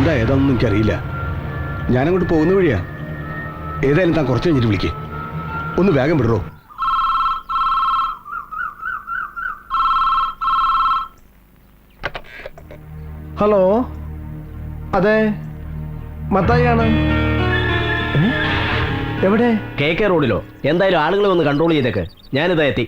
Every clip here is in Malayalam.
എന്താ ഏതാണെന്ന് എനിക്കറിയില്ല. ഞാനങ്ങോട്ട് പോകുന്ന വഴിയാ. ഏതായാലും താൻ കുറച്ച് കഴിഞ്ഞിട്ട് വിളിക്കേ. ഒന്ന് വേഗം വിടറോ. ഹലോ, അതെ, മത്തായിയാണ്. എവിടെ? KK റോഡിലോ? എന്തായാലും ആളുകളെ ഒന്ന് കൺട്രോൾ ചെയ്തേക്ക്. ഞാനിതാ എത്തി.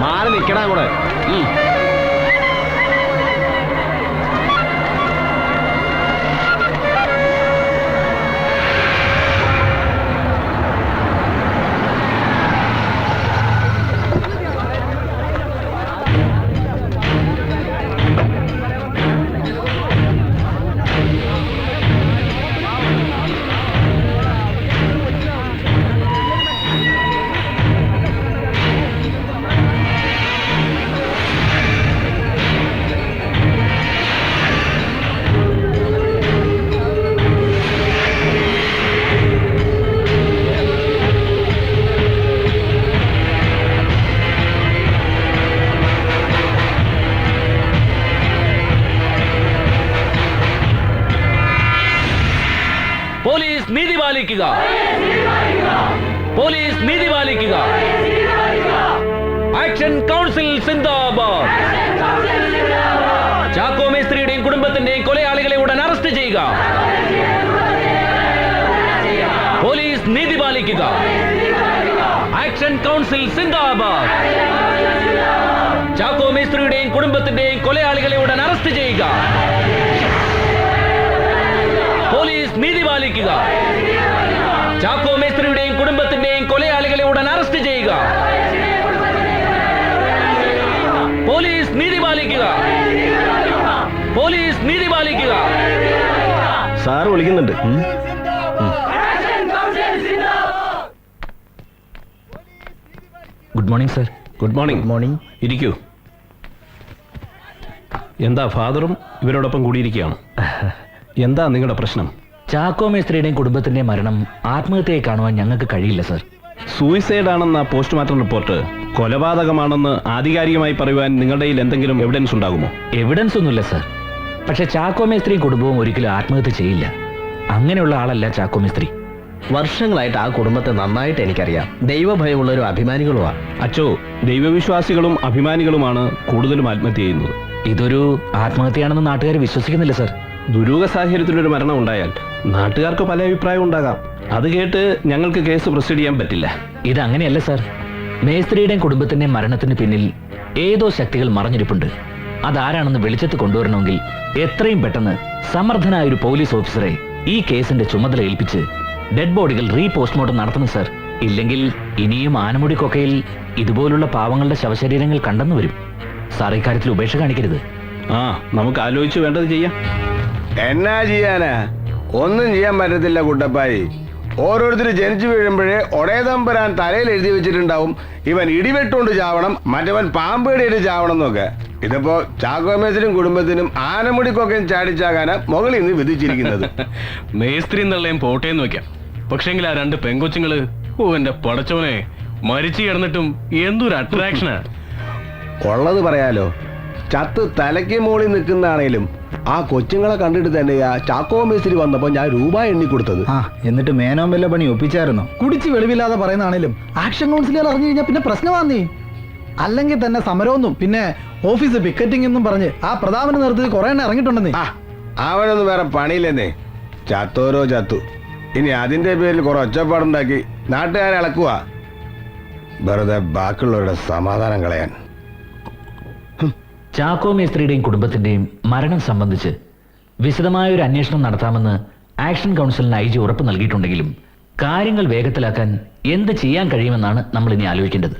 മാറി നിൽക്കണ കൂടെ. പോലീസ് നീതി പാലിക്കുക, പോലീസ് നീതി പാലിക്കുക. ആക്ഷൻ കൗൺസിൽ സിന്ദാബാദ്. ചാക്കോ മേസ്ത്രിയുടെയും കുടുംബത്തിന്റെയും കൊലയാളികളെ ഉടൻ അറസ്റ്റ് ചെയ്യുക. പോലീസ് നീതി പാലിക്കുക. ആക്ഷൻ കൗൺസിൽ സിന്ദാബാദ്. ചാക്കോ മേസ്ത്രിയുടെയും കുടുംബത്തിന്റെയും കൊലയാളികളെ ഉടൻ അറസ്റ്റ് ചെയ്യുക. പോലീസ് നീതി പാലിക്കുക. ചാക്കോ മേസ്ത്രിയുടെയും കുടുംബത്തിന്റെയും കൊലയാളികളെ ഉടൻ അറസ്റ്റ് ചെയ്യുക. പോലീസ് നീതി പാലിക്കുക. പോലീസ് നീതി പാലിക്കുക. സാർ വിളിക്കുന്നുണ്ട്. Good morning sir. Good morning. Morning. ഇരിക്കൂ. എന്താ ഫാദറും ഇവരോടൊപ്പം കൂടിയിരിക്കുകയാണ്? എന്താ നിങ്ങളുടെ പ്രശ്നം? ചാക്കോ മേസ്ത്രിയുടെയും കുടുംബത്തിന്റെയും മരണം ആത്മഹത്യയെ കാണുവാൻ ഞങ്ങൾക്ക് കഴിയില്ല സർ. സൂയിസൈഡ് ആണെന്ന പോസ്റ്റ്മോർട്ടം റിപ്പോർട്ട് കൊലപാതകമാണെന്ന് ആധികാരികമായി പറയുവാൻ നിങ്ങളുടെ കയ്യിൽ എന്തെങ്കിലും എവിഡൻസ് ഉണ്ടാകുമോ? എവിഡൻസ് ഒന്നുമില്ല സർ. പക്ഷെ ചാക്കോ മേസ്ത്രിയും കുടുംബവും ഒരിക്കലും ആത്മഹത്യ ചെയ്യില്ല. അങ്ങനെയുള്ള ആളല്ല ചാക്കോ മേസ്ത്രി. വർഷങ്ങളായിട്ട് ആ കുടുംബത്തെ നന്നായിട്ട് എനിക്കറിയാം. ദൈവഭയമുള്ളൊരു അഭിമാനികളുമാണ്. അച്ചോ, ദൈവവിശ്വാസികളും അഭിമാനികളുമാണ് കൂടുതലും ആത്മഹത്യ ചെയ്യുന്നത്. ഇതൊരു ആത്മഹത്യയാണെന്ന് നാട്ടുകാർ വിശ്വസിക്കുന്നില്ല സർ. ദുരൂഹ സാഹചര്യത്തിലൊരു മരണം ഉണ്ടായാൽ നാട്ടുകാർക്ക് പല അഭിപ്രായം ഉണ്ടാകാം. അത് കേട്ട് ഞങ്ങൾക്ക് കേസ് പ്രൊസീഡ് ചെയ്യാൻ പറ്റില്ല. ഇതങ്ങനെയല്ല സർ. മേസ്ത്രിയുടെയും കുടുംബത്തിന്റെയും മരണത്തിന് പിന്നിൽ ഏതോ ശക്തികൾ മറഞ്ഞിരിപ്പുണ്ട്. അതാരാണെന്ന് വെളിച്ചത്ത് കൊണ്ടുവരണമെങ്കിൽ എത്രയും പെട്ടെന്ന് സമർത്ഥനായ ഒരു പോലീസ് ഓഫീസറെ ഈ കേസിന്റെ ചുമതല ഏൽപ്പിച്ച് ഡെഡ് ബോഡികൾ പോസ്റ്റ്മോർട്ടം നടത്തണം സർ. ഇല്ലെങ്കിൽ ഇനിയും ആനമുടി കൊക്കയിൽ ഇതുപോലുള്ള പാവങ്ങളുടെ ശവശരീരങ്ങൾ കണ്ടെന്നു വരും. സാർ ഇക്കാര്യത്തിൽ ഉപേക്ഷ കാണിക്കരുത്. നമുക്ക് ആലോചിച്ച് വേണ്ടത് ചെയ്യാം. എന്നാ ചെയ്യാനാ? ഒന്നും ചെയ്യാൻ പറ്റത്തില്ല കുട്ടപ്പായി. ഓരോരുത്തർ ജനിച്ചു വീഴുമ്പോഴേ ഒടേതമ്പരാൻ തലയിൽ എഴുതി വെച്ചിട്ടുണ്ടാവും ഇവൻ ഇടിവെട്ടുകൊണ്ട് ചാവണം, മറ്റവൻ പാമ്പേടിയിട്ട് ചാവണം എന്നൊക്കെ. ഇതിപ്പോ ചാക്കോ മേസ്ത്രിയും കുടുംബത്തിനും ആനമുടിക്കൊക്കെയും ചാടിച്ചാകാനാ മുകളിൽ നിന്ന് വിധിച്ചിരിക്കുന്നത്. മേസ്ത്രി എന്നുള്ളയും പോട്ടേന്ന് വെക്കാം. പക്ഷെങ്കിൽ ആ രണ്ട് പെങ്കൊച്ചുങ്ങള്, എന്റെ പടച്ചവനെ, മരിച്ചു കിടന്നിട്ടും എന്തൊരു അട്രാക്ഷനാ. ഉള്ളത് പറയാലോ, ചത്ത് തലയ്ക്ക് മുകളിൽ നിൽക്കുന്നതാണേലും ആ കൊച്ചുങ്ങളെ കണ്ടിട്ട് തന്നെയാ ചാക്കോ മേസ്ത്രി വന്നപ്പോ ഞാൻ രൂപ എണ്ണി കൊടുത്തത്. എന്നിട്ട് മേനോൻ വല്ല പണി ഒപ്പിച്ചായിരുന്നു? കുടിച്ച് വെളിവില്ലാതെ പറയുന്നതാണേലും ആക്ഷൻ കൗൺസിലുകൾ അറിഞ്ഞു കഴിഞ്ഞാൽ പിന്നെ പ്രശ്നമാന്നേ. അല്ലെങ്കിൽ തന്നെ സമരമൊന്നും പിന്നെ ഓഫീസ് പിക്കറ്റിംഗ് എന്നും പറഞ്ഞ് ആ പ്രതാപന്റെ നേതൃത്വത്തിൽ കുറെ എണ്ണം ഇറങ്ങിയിട്ടുണ്ടെന്നേ. അവനൊന്നും വേറെ പണിയില്ലെന്നേ. ചത്തോരോ ചത്തു. ഇനി അതിന്റെ പേരിൽ കുറെ ഒച്ചപ്പാടുണ്ടാക്കി നാട്ടുകാരെ ഇളക്കുക, വെറുതെ ബാക്കിയുള്ളവരുടെ സമാധാനം കളയാൻ. ചാക്കോ മേസ്ത്രിയുടെയും കുടുംബത്തിന്റെയും മരണം സംബന്ധിച്ച് വിശദമായ ഒരു അന്വേഷണം നടത്താമെന്ന് ആക്ഷൻ കൗൺസിലിന് IG ഉറപ്പ് നൽകിയിട്ടുണ്ടെങ്കിലും കാര്യങ്ങൾ വേഗത്തിലാക്കാൻ എന്ത് ചെയ്യാൻ കഴിയുമെന്നാണ് നമ്മൾ ഇനി ആലോചിക്കേണ്ടത്.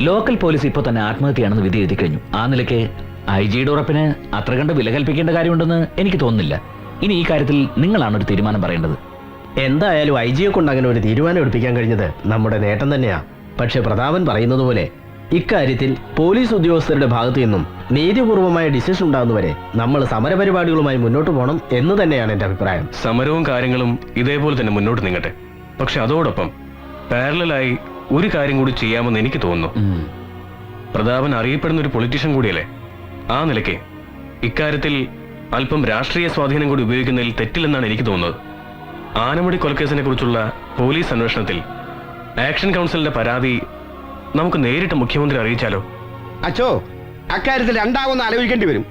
ലോക്കൽ പോലീസ് ഇപ്പോൾ തന്നെ ആത്മഹത്യയാണെന്ന് വിധി എഴുതി കഴിഞ്ഞു. ആ നിലയ്ക്ക് IG-യുടെ ഉറപ്പിന് അത്ര കണ്ട് വില കൽപ്പിക്കേണ്ട കാര്യമുണ്ടെന്ന് എനിക്ക് തോന്നുന്നില്ല. ഇനി ഈ കാര്യത്തിൽ നിങ്ങളാണ് ഒരു തീരുമാനം പറയേണ്ടത്. എന്തായാലും IG-യെ കൊണ്ട് അങ്ങനെ ഒരു തീരുമാനം എടുപ്പിക്കാൻ കഴിഞ്ഞത് നമ്മുടെ നേട്ടം തന്നെയാ. പക്ഷെ പ്രതാപൻ പറയുന്നത് പോലെ ഇക്കാര്യത്തിൽ പോലീസ് ഉദ്യോഗസ്ഥരുടെ ഭാഗത്തു നിന്നും നീതിപൂർവമായ ഡിസിഷൻ ഉണ്ടാകുന്നവരെ നമ്മൾ സമരപരിപാടികളുമായി മുന്നോട്ട് പോകണം എന്ന് തന്നെയാണ് എൻ്റെ അഭിപ്രായം. സമരവും കാര്യങ്ങളും ഇതേപോലെ തന്നെ മുന്നോട്ട് നീങ്ങട്ടെ. പക്ഷെ അതോടൊപ്പം പാരലായി ഒരു കാര്യം കൂടി ചെയ്യാമെന്ന് എനിക്ക് തോന്നുന്നു. പ്രതാപൻ അറിയപ്പെടുന്ന ഒരു പൊളിറ്റീഷ്യൻ കൂടിയല്ലേ. ആ നിലയ്ക്ക് ഇക്കാര്യത്തിൽ അല്പം രാഷ്ട്രീയ സ്വാധീനം കൂടി ഉപയോഗിക്കുന്നതിൽ തെറ്റില്ലെന്നാണ് എനിക്ക് തോന്നുന്നത്. ആനമുടി കൊലക്കേസിനെ കുറിച്ചുള്ള പോലീസ് അന്വേഷണത്തിൽ ആക്ഷൻ കൗൺസിലിന്റെ പരാതി നമുക്ക് നേരിട്ട് മുഖ്യമന്ത്രി അറിയിച്ചാലോ? അച്ചോ, അക്കാര്യത്തിൽ രണ്ടാകൊന്ന് ആലോചിക്കേണ്ടി വരും.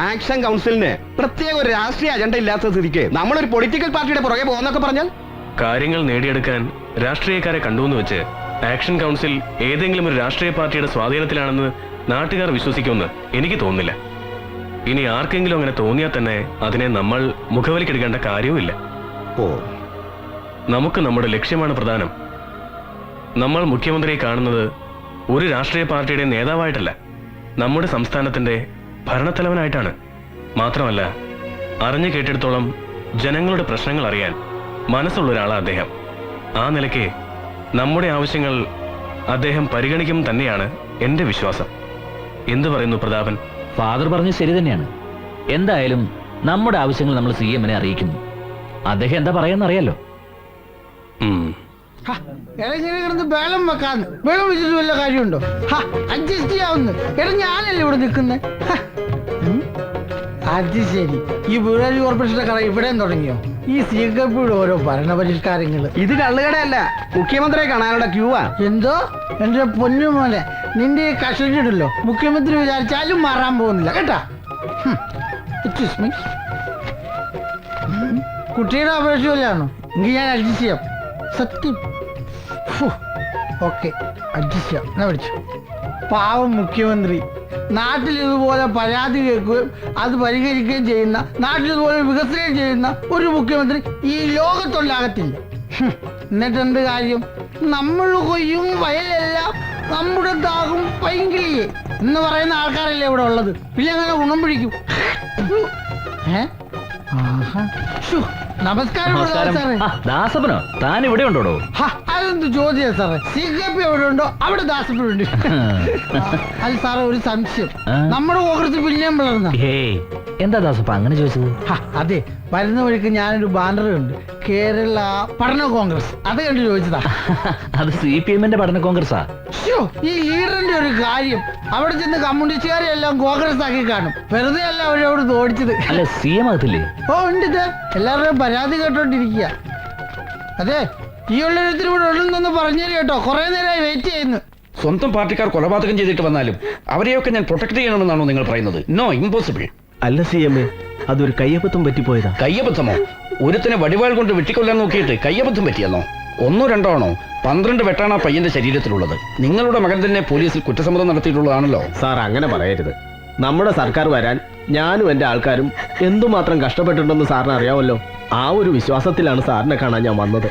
ആക്ഷൻ കൗൺസിലിന് പ്രത്യേക ഒരു രാഷ്ട്രീയ അജണ്ട ഇല്ലാത്ത സ്ഥിതിക്ക് നമ്മളൊരു പൊളിറ്റിക്കൽ പാർട്ടിയുടെ പുറകെ പോകുന്നൊക്കെ പറഞ്ഞാൽ കാര്യങ്ങൾ നേടിയെടുക്കാൻ രാഷ്ട്രീയക്കാരെ കണ്ടുവെന്ന് വെച്ച് ആക്ഷൻ കൗൺസിൽ ഏതെങ്കിലും ഒരു രാഷ്ട്രീയ പാർട്ടിയുടെ സ്വാധീനത്തിലാണെന്ന് നാട്ടുകാർ വിശ്വസിക്കുമെന്ന് എനിക്ക് തോന്നുന്നില്ല. ഇനി ആർക്കെങ്കിലും അങ്ങനെ തോന്നിയാൽ തന്നെ അതിനെ നമ്മൾ മുഖവിലക്കെടുക്കേണ്ട കാര്യവുമില്ല. ഓ, നമുക്ക് നമ്മുടെ ലക്ഷ്യമാണ് പ്രധാനം. നമ്മൾ മുഖ്യമന്ത്രിയെ കാണുന്നത് ഒരു രാഷ്ട്രീയ പാർട്ടിയുടെ നേതാവായിട്ടല്ല, നമ്മുടെ സംസ്ഥാനത്തിന്റെ ഭരണത്തലവനായിട്ടാണ്. മാത്രമല്ല, അറിഞ്ഞു കേട്ടിടത്തോളം ജനങ്ങളുടെ പ്രശ്നങ്ങൾ അറിയാൻ മനസ്സുള്ള ഒരാളാണ് അദ്ദേഹം. ആ നിലയ്ക്ക് നമ്മുടെ ആവശ്യങ്ങൾ അദ്ദേഹം പരിഗണിക്കും തന്നെയാണ് എന്റെ വിശ്വാസം. എന്തു പറയുന്നു പ്രതാപൻ? ഫാദർ പറഞ്ഞത് ശരി തന്നെയാണ്. എന്തായാലും നമ്മുടെ ആവശ്യങ്ങൾ നമ്മൾ CM നെ അറിയിക്കുന്നു. അദ്ദേഹം എന്താ പറയാന്ന് അറിയാലോ. ഇങ്ങനെ കിടന്ന് ബേളം വെക്കാന്ന് ബേളം വെച്ചിട്ട് വല്ല കാര്യമുണ്ടോ? അഡ്ജസ്റ്റ് ചെയ്യാവുന്ന എടാ, ഞാനല്ലേ ഇവിടെ നിൽക്കുന്നത്. അത് ശരി, ഈ ബുറാജി കോർപ്പറേഷന്റെ കട ഇവിടെയും തുടങ്ങിയോ? ഈ CKPയുടെ ഓരോ ഭരണപരിഷ്കാരങ്ങൾ. ഇത് കള്ളുകടയല്ല, മുഖ്യമന്ത്രിയെ കാണാനുള്ള ക്യൂവാ. എന്തോ എന്റെ പൊന്നു മോനെ, നിന്റെ ഈ കഷണ്ടിടല്ലോ മുഖ്യമന്ത്രി വിചാരിച്ചാലും മാറാൻ പോകുന്നില്ല കേട്ടാ. Excuse me. കുട്ടിയുടെ അപേക്ഷ പോലെയാണോ? എങ്കിൽ ഞാൻ അഡ്ജസ്റ്റ് ചെയ്യാം. സത്യം. ഓക്കെ, അഡ്ജസ്റ്റ് ചെയ്യാം. എന്നാ വിളിച്ചു. പാവം മുഖ്യമന്ത്രി നാട്ടിൽ ഇതുപോലെ പരാതി കേൾക്കുകയും അത് പരിഹരിക്കുകയും ചെയ്യുന്ന, നാട്ടിൽ ഇതുപോലെ വികസനം ചെയ്യുന്ന ഒരു മുഖ്യമന്ത്രി ഈ ലോകത്തുണ്ടാകത്തില്ല. എന്നിട്ട് എന്ത് കാര്യം? നമ്മൾ കൊയ്യും വയലെല്ലാം നമ്മുടെ ദാഹം പൈങ്കിളിയെ എന്ന് പറയുന്ന ആൾക്കാരല്ലേ ഇവിടെ ഉള്ളത്. പിന്നെ അങ്ങനെ ഗുണം പിടിക്കും. നമസ്കാരം സാറേ. ദാസപ്പനോ? താൻ ഇവിടെ ഉണ്ടോടോ? അതെന്ത് ചോദ്യം സാറേ? CKP എവിടെ ഉണ്ടോ അവിടെ ദാസപ്പനുണ്ട്. അത് സാറേ, ഒരു സംശയം. നമ്മുടെ കോൺഗ്രസ് പിന്നെയും വളർന്ന. എന്താ ദാസപ്പ അങ്ങനെ ചോദിച്ചത്? അതെ, വരുന്ന വഴിക്ക് ഞാനൊരു ബാനർ ഉണ്ട്, കേരള പഠന കോൺഗ്രസ്. അത് കണ്ട് ചോദിച്ചതാ. അത് CPM-ന്റെ പഠന കോൺഗ്രസ്സാ. ഈ ലീഡറിന്റെ ഒരു കാര്യം, അവിടെ ചെന്ന് കമ്മ്യൂണിസ്റ്റുകാരെ എല്ലാം കോൺഗ്രസ് ആക്കി കാണും. വെറുതെ അല്ല അവരവിടെ ഓടിച്ചത്. അല്ല, CM ആകത്തില്ലേ? ഓ ഉണ്ട്. ഇത് എല്ലാവരുടെയും പരാതി കേട്ടോണ്ടിരിക്കുക. അതെ, ഈ ഉള്ളൊരുത്തിന് ഇവിടെ ഉള്ളെന്നൊന്ന് പറഞ്ഞു കേട്ടോ. കുറെ നേരമായി വെയിറ്റ് ചെയ്യുന്നു. സ്വന്തം പാർട്ടിക്കാർ കൊലപാതകം ചെയ്തിട്ട് വന്നാലും അവരെയൊക്കെ ഞാൻ പ്രൊട്ടക്ട് ചെയ്യണമെന്നാണോ നിങ്ങൾ പറയുന്നത്? No, impossible. അല്ല CM, അതൊരു കയ്യബദ്ധം പറ്റിപ്പോയതാ. കയ്യബദ്ധമോ? ഒരുത്തനെ വടിവാൾ കൊണ്ട് വെട്ടിക്കൊല്ലാൻ നോക്കിയിട്ട് കയ്യബദ്ധം പറ്റിയെന്നോ? 1 2 ആണോ? 12 വെട്ടാണ് ആ പയ്യന്റെ ശരീരത്തിലുള്ളത്. നിങ്ങളുടെ മകൻ തന്നെ പോലീസിൽ കുറ്റസമ്മതം നടത്തിയിട്ടുള്ളതാണല്ലോ. സാർ അങ്ങനെ പറയരുത്. നമ്മുടെ സർക്കാർ വരാൻ ഞാനും എൻ്റെ ആൾക്കാരും എന്തുമാത്രം കഷ്ടപ്പെട്ടിട്ടുണ്ടെന്ന് സാറിന് അറിയാമല്ലോ. ആ ഒരു വിശ്വാസത്തിലാണ് സാറിനെ കാണാൻ ഞാൻ വന്നത്.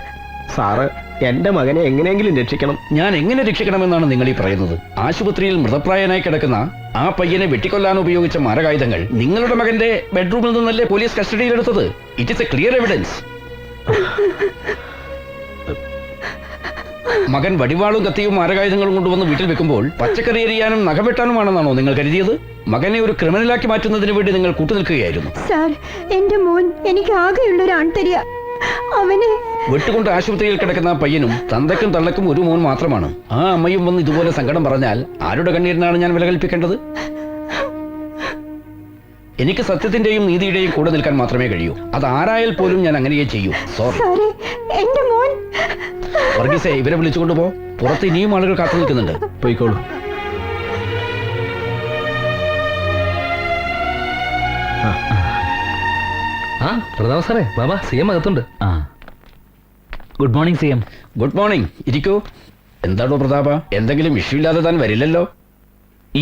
സാറ് എൻ്റെ മകനെ എങ്ങനെയെങ്കിലും രക്ഷിക്കണം. ഞാൻ എങ്ങനെ രക്ഷിക്കണമെന്നാണ് നിങ്ങൾ ഈ പറയുന്നത്? ആശുപത്രിയിൽ മൃതപ്രായനായി കിടക്കുന്ന ആ പയ്യനെ വെട്ടിക്കൊല്ലാൻ ഉപയോഗിച്ച മാരകായുധങ്ങൾ നിങ്ങളുടെ മകന്റെ ബെഡ്റൂമിൽ നിന്നല്ലേ പോലീസ് കസ്റ്റഡിയിലെടുത്തത്? It is A clear evidence. മകൻ വടിവാളും കത്തിയും മാരകായുധങ്ങളും കൊണ്ടുവന്ന് വീട്ടിൽ വെക്കുമ്പോൾ പച്ചക്കറി എറിയാനും നഖം വെട്ടാനുമാണെന്നാണോ നിങ്ങൾ കരുതിയത്? മകനെ ഒരു ക്രിമിനലാക്കി മാറ്റുന്നതിന് വേണ്ടി നിങ്ങൾ കൂട്ടുനിൽക്കുകയായിരുന്നു. സാർ, എന്റെ മോൻ എനിക്ക് ആകെയുള്ളൊരു ആൺതരിയ. അവനെ വെട്ടുകൊണ്ട് ആശുപത്രിയിൽ കിടക്കുന്ന ആ പയ്യനും തന്തയ്ക്കും തള്ളയ്ക്കും ഒരു മോൻ മാത്രമാണ്. ആ അമ്മയും വന്ന് ഇതുപോലെ സങ്കടം പറഞ്ഞാൽ ആരുടെ കണ്ണീരിനാണ് ഞാൻ വില കൽപ്പിക്കേണ്ടത്? എനിക്ക് സത്യത്തിന്റെയും നീതിയുടെയും കൂടെ നിൽക്കാൻ മാത്രമേ കഴിയൂ. അത് ആരായാൽ പോലും ഞാൻ അങ്ങനെയേ ചെയ്യൂ. സോറി. എന്റെ മോൻ. വർഗീസേ, ഇവരെ വിളിച്ചുകൊണ്ട് പോ. പുറത്ത് ഇനിയും ആളുകൾ കാത്തു നിൽക്കുന്നുണ്ട്. പോയിക്കോളൂ. പ്രതാപ സാറേ, ബാബാ CM അകത്തുണ്ട്. Good morning CM. Good morning. ഇരിക്കൂ. എന്താണോ പ്രതാപ, എന്തെങ്കിലും ഇഷ്യൂ ഇല്ലാതെ താൻ വരില്ലല്ലോ?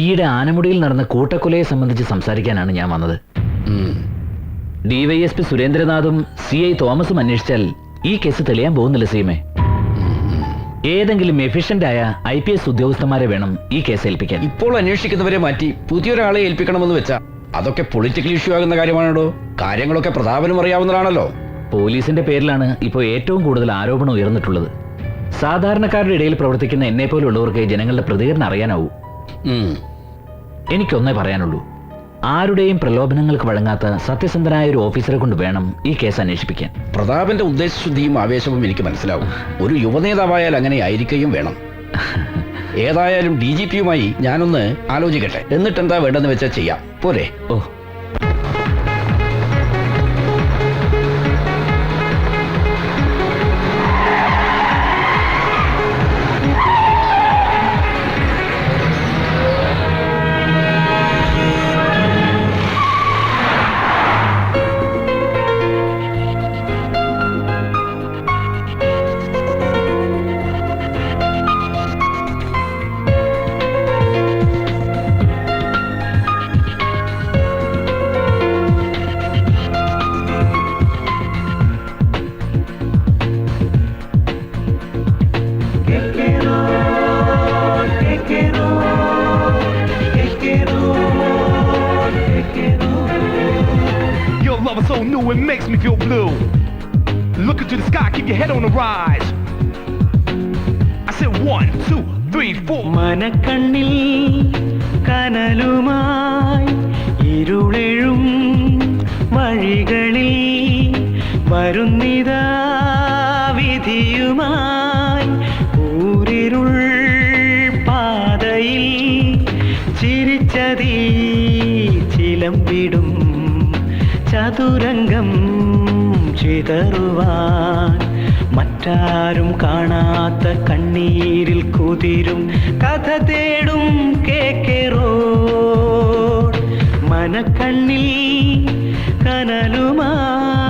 ഈയിടെ ആനമുടിയിൽ നടന്ന കൂട്ടക്കൊലയെ സംബന്ധിച്ച് സംസാരിക്കാനാണ് ഞാൻ വന്നത്. DYSP സുരേന്ദ്രനാഥും CI തോമസും അന്വേഷിച്ചാൽ ഈ കേസ് തെളിയാൻ പോകുന്നില്ല CM. ഏതെങ്കിലും എഫിഷ്യന്റ് ആയ IPS ഉദ്യോഗസ്ഥന്മാരെ വേണം ഈ കേസ് ഏൽപ്പിക്കാൻ. ഇപ്പോൾ അന്വേഷിക്കുന്നവരെ മാറ്റി പുതിയൊരാളെ ഏൽപ്പിക്കണമെന്ന് വെച്ചാ അതൊക്കെ പൊളിറ്റിക്കൽ ഇഷ്യൂ ആകുന്ന കാര്യമാണോ? കാര്യങ്ങളൊക്കെ പ്രതാപനും അറിയാവുന്നതാണല്ലോ. പോലീസിന്റെ പേരിലാണ് ഇപ്പോൾ ഏറ്റവും കൂടുതൽ ആരോപണം ഉയർന്നിട്ടുള്ളത്. സാധാരണക്കാരുടെ ഇടയിൽ പ്രവർത്തിക്കുന്ന എന്നെ പോലുള്ളവർക്ക് ജനങ്ങളുടെ പ്രതികരണം അറിയാനാവൂ. എനിക്കൊന്നേ പറയാനുള്ളൂ, ആരുടെയും പ്രലോഭനങ്ങൾക്ക് വഴങ്ങാത്ത സത്യസന്ധനായ ഒരു ഓഫീസറെ കൊണ്ട് വേണം ഈ കേസ് അന്വേഷിപ്പിക്കാൻ. പ്രതാപന്റെ ഉദ്ദേശശുദ്ധിയും ആവേശവും എനിക്ക് മനസ്സിലാവും. ഒരു യുവനേതാവായാൽ അങ്ങനെ ആയിരിക്കുകയും വേണം. ഏതായാലും DGPയുമായി ഞാനൊന്ന് ആലോചിക്കട്ടെ, എന്നിട്ട് എന്താ വേണ്ടെന്ന് വെച്ചാൽ ചെയ്യാം. പോരെ? ഓ, Your love is so new, it makes me feel blue. Look into the sky, keep your head on the rise. I said 1, 2, 3, 4. മനക്കണ്ണിൽ കനലുമായി ഇരുളെഴും വഴികളിൽ വരുന്നിതാ വിധിയുമായി ഊരിരുൾ പാതയിൽ ചിരിച്ചതീ ചിലമ്പിടും ചതുരംഗം ചിതറുവാൻ മറ്റാരും കാണാത്ത കണ്ണീരിൽ കുതിരും കഥ തേടും കേക്കേറോഡ് മനക്കണ്ണിൽ കനലുമായി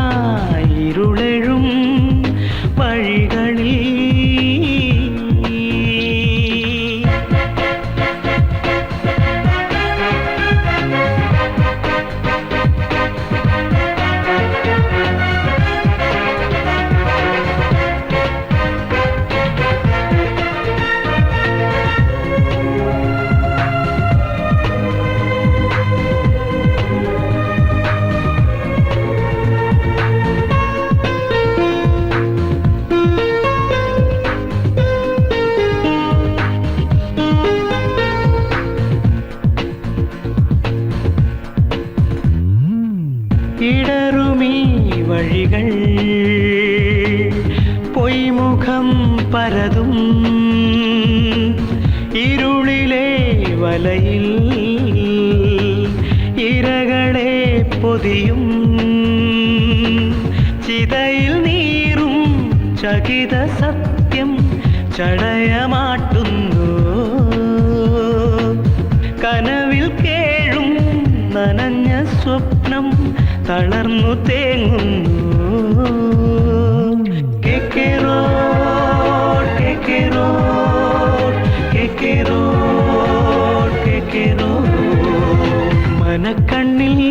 ഇരുളെഴും വഴികളിൽ. ഇടറുമീ വഴികൾ പൊയ്മുഖം പരതും ഇരുളിലെ വലയിൽ ഇരകളെ പൊതിയും ചിതയിൽ നീറും ചകിത സത്യം ചടയമാട്ടുന്നു കനവിൽ കേഴും നനഞ്ഞ സ്വപ്നം തളർന്നു തേങ്ങുന്നു. കേക്കേറോഡ് കേക്കേറോഡ് കേക്കേറോഡ് കേക്കേറോഡ് മനക്കണ്ണിൽ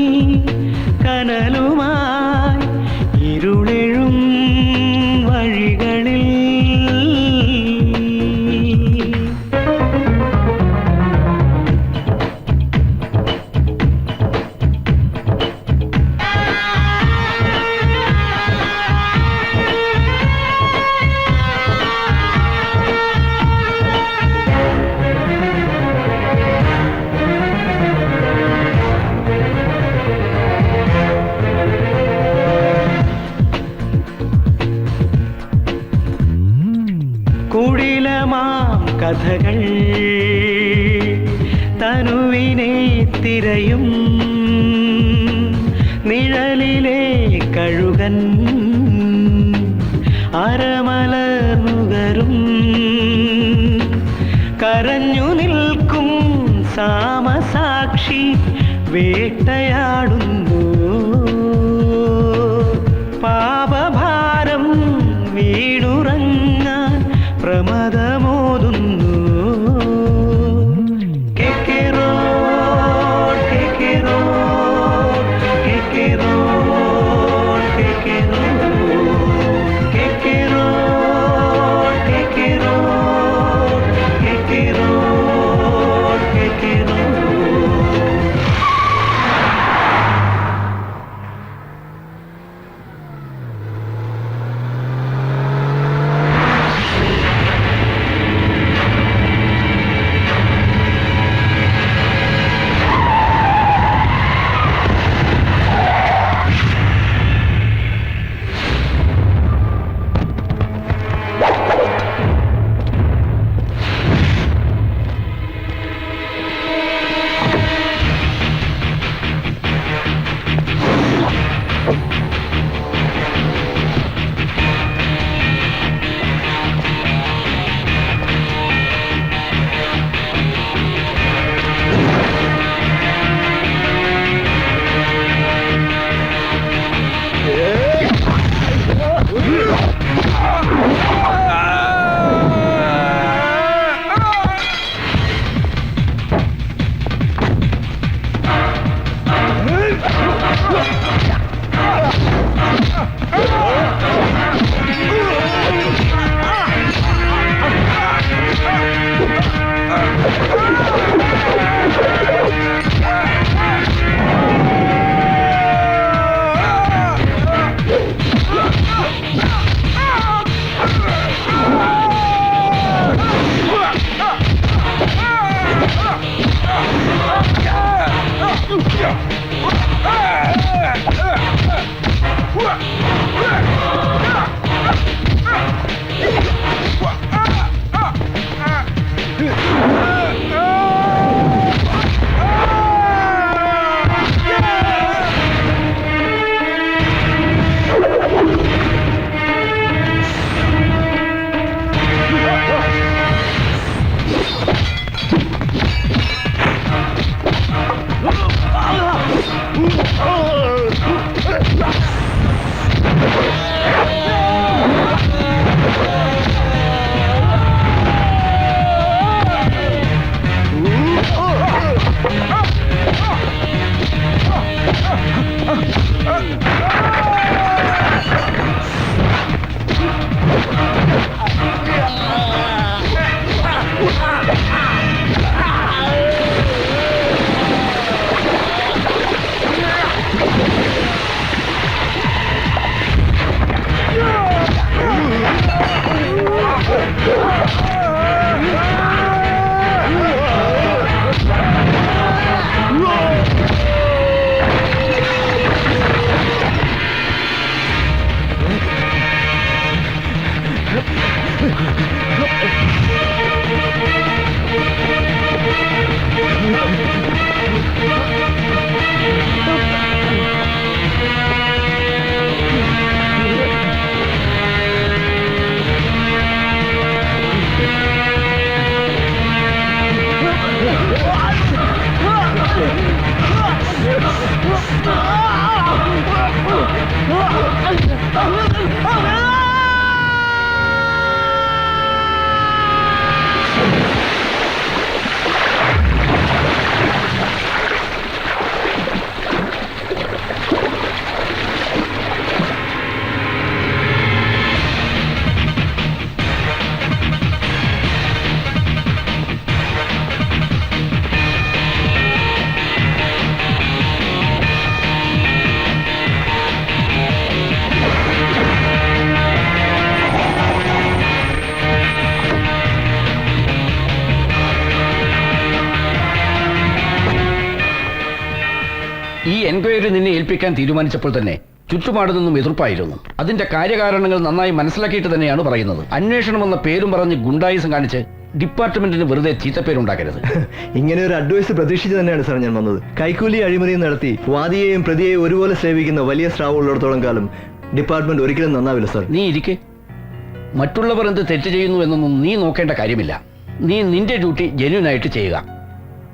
കനലുമായി ഇരുളെഴും വഴികളിൽ. കുടിലമാം കഥകൾ തനുവിനെ തിരയും നിഴലിലെ കഴുകൻ അരമലർന്നുകരും കരഞ്ഞു നിൽക്കും സാമസാക്ഷി വേട്ടയാടുന്നു പാപഭാരം വീണുറങ്ങാൻ പ്രമദമോതുന്നു. കേക്കേറോഡ് കേക്കേറോഡ് കേക്കേറോഡ് കേക്കേറോഡ് കേക്കേറോഡ് കേക്കേറോഡ് കേക്കേറോഡ് കേക്കേറോഡ്. ഈ എൻക്വയറി നിന്നെ ഏൽപ്പിക്കാൻ തീരുമാനിച്ചപ്പോൾ തന്നെ ചുറ്റുപാട് നിന്നും എതിർപ്പായിരുന്നു. അതിന്റെ കാര്യകാരണങ്ങൾ നന്നായി മനസ്സിലാക്കിയിട്ട് തന്നെയാണ് പറയുന്നത്. അന്വേഷണം എന്ന പേരും പറഞ്ഞ് ഗുണ്ടായിസം കാണിച്ച് ഡിപ്പാർട്ട്മെന്റിന് വെറുതെ ചീത്തപ്പേരുണ്ടാക്കരുത്. ഇങ്ങനെ ഒരു അഡ്വൈസ് പ്രതീക്ഷിച്ച് തന്നെയാണ് സാർ ഞാൻ വന്നത്. കൈക്കൂലി അഴിമതിയും നടത്തി വാദിയെയും പ്രതിയെയും ഒരുപോലെ സേവിക്കുന്ന വലിയ സ്രാവ് ഉള്ളിടത്തോളം കാലം ഡിപ്പാർട്ട്മെന്റ് ഒരിക്കലും നന്നാവില്ല സാർ. നീ ഇരിക്കെ. മറ്റുള്ളവർ എന്ത് തെറ്റ് ചെയ്യുന്നു എന്നൊന്നും നീ നോക്കേണ്ട കാര്യമില്ല. നീ നിന്റെ ഡ്യൂട്ടി ജെന്യൂനായിട്ട് ചെയ്യുക.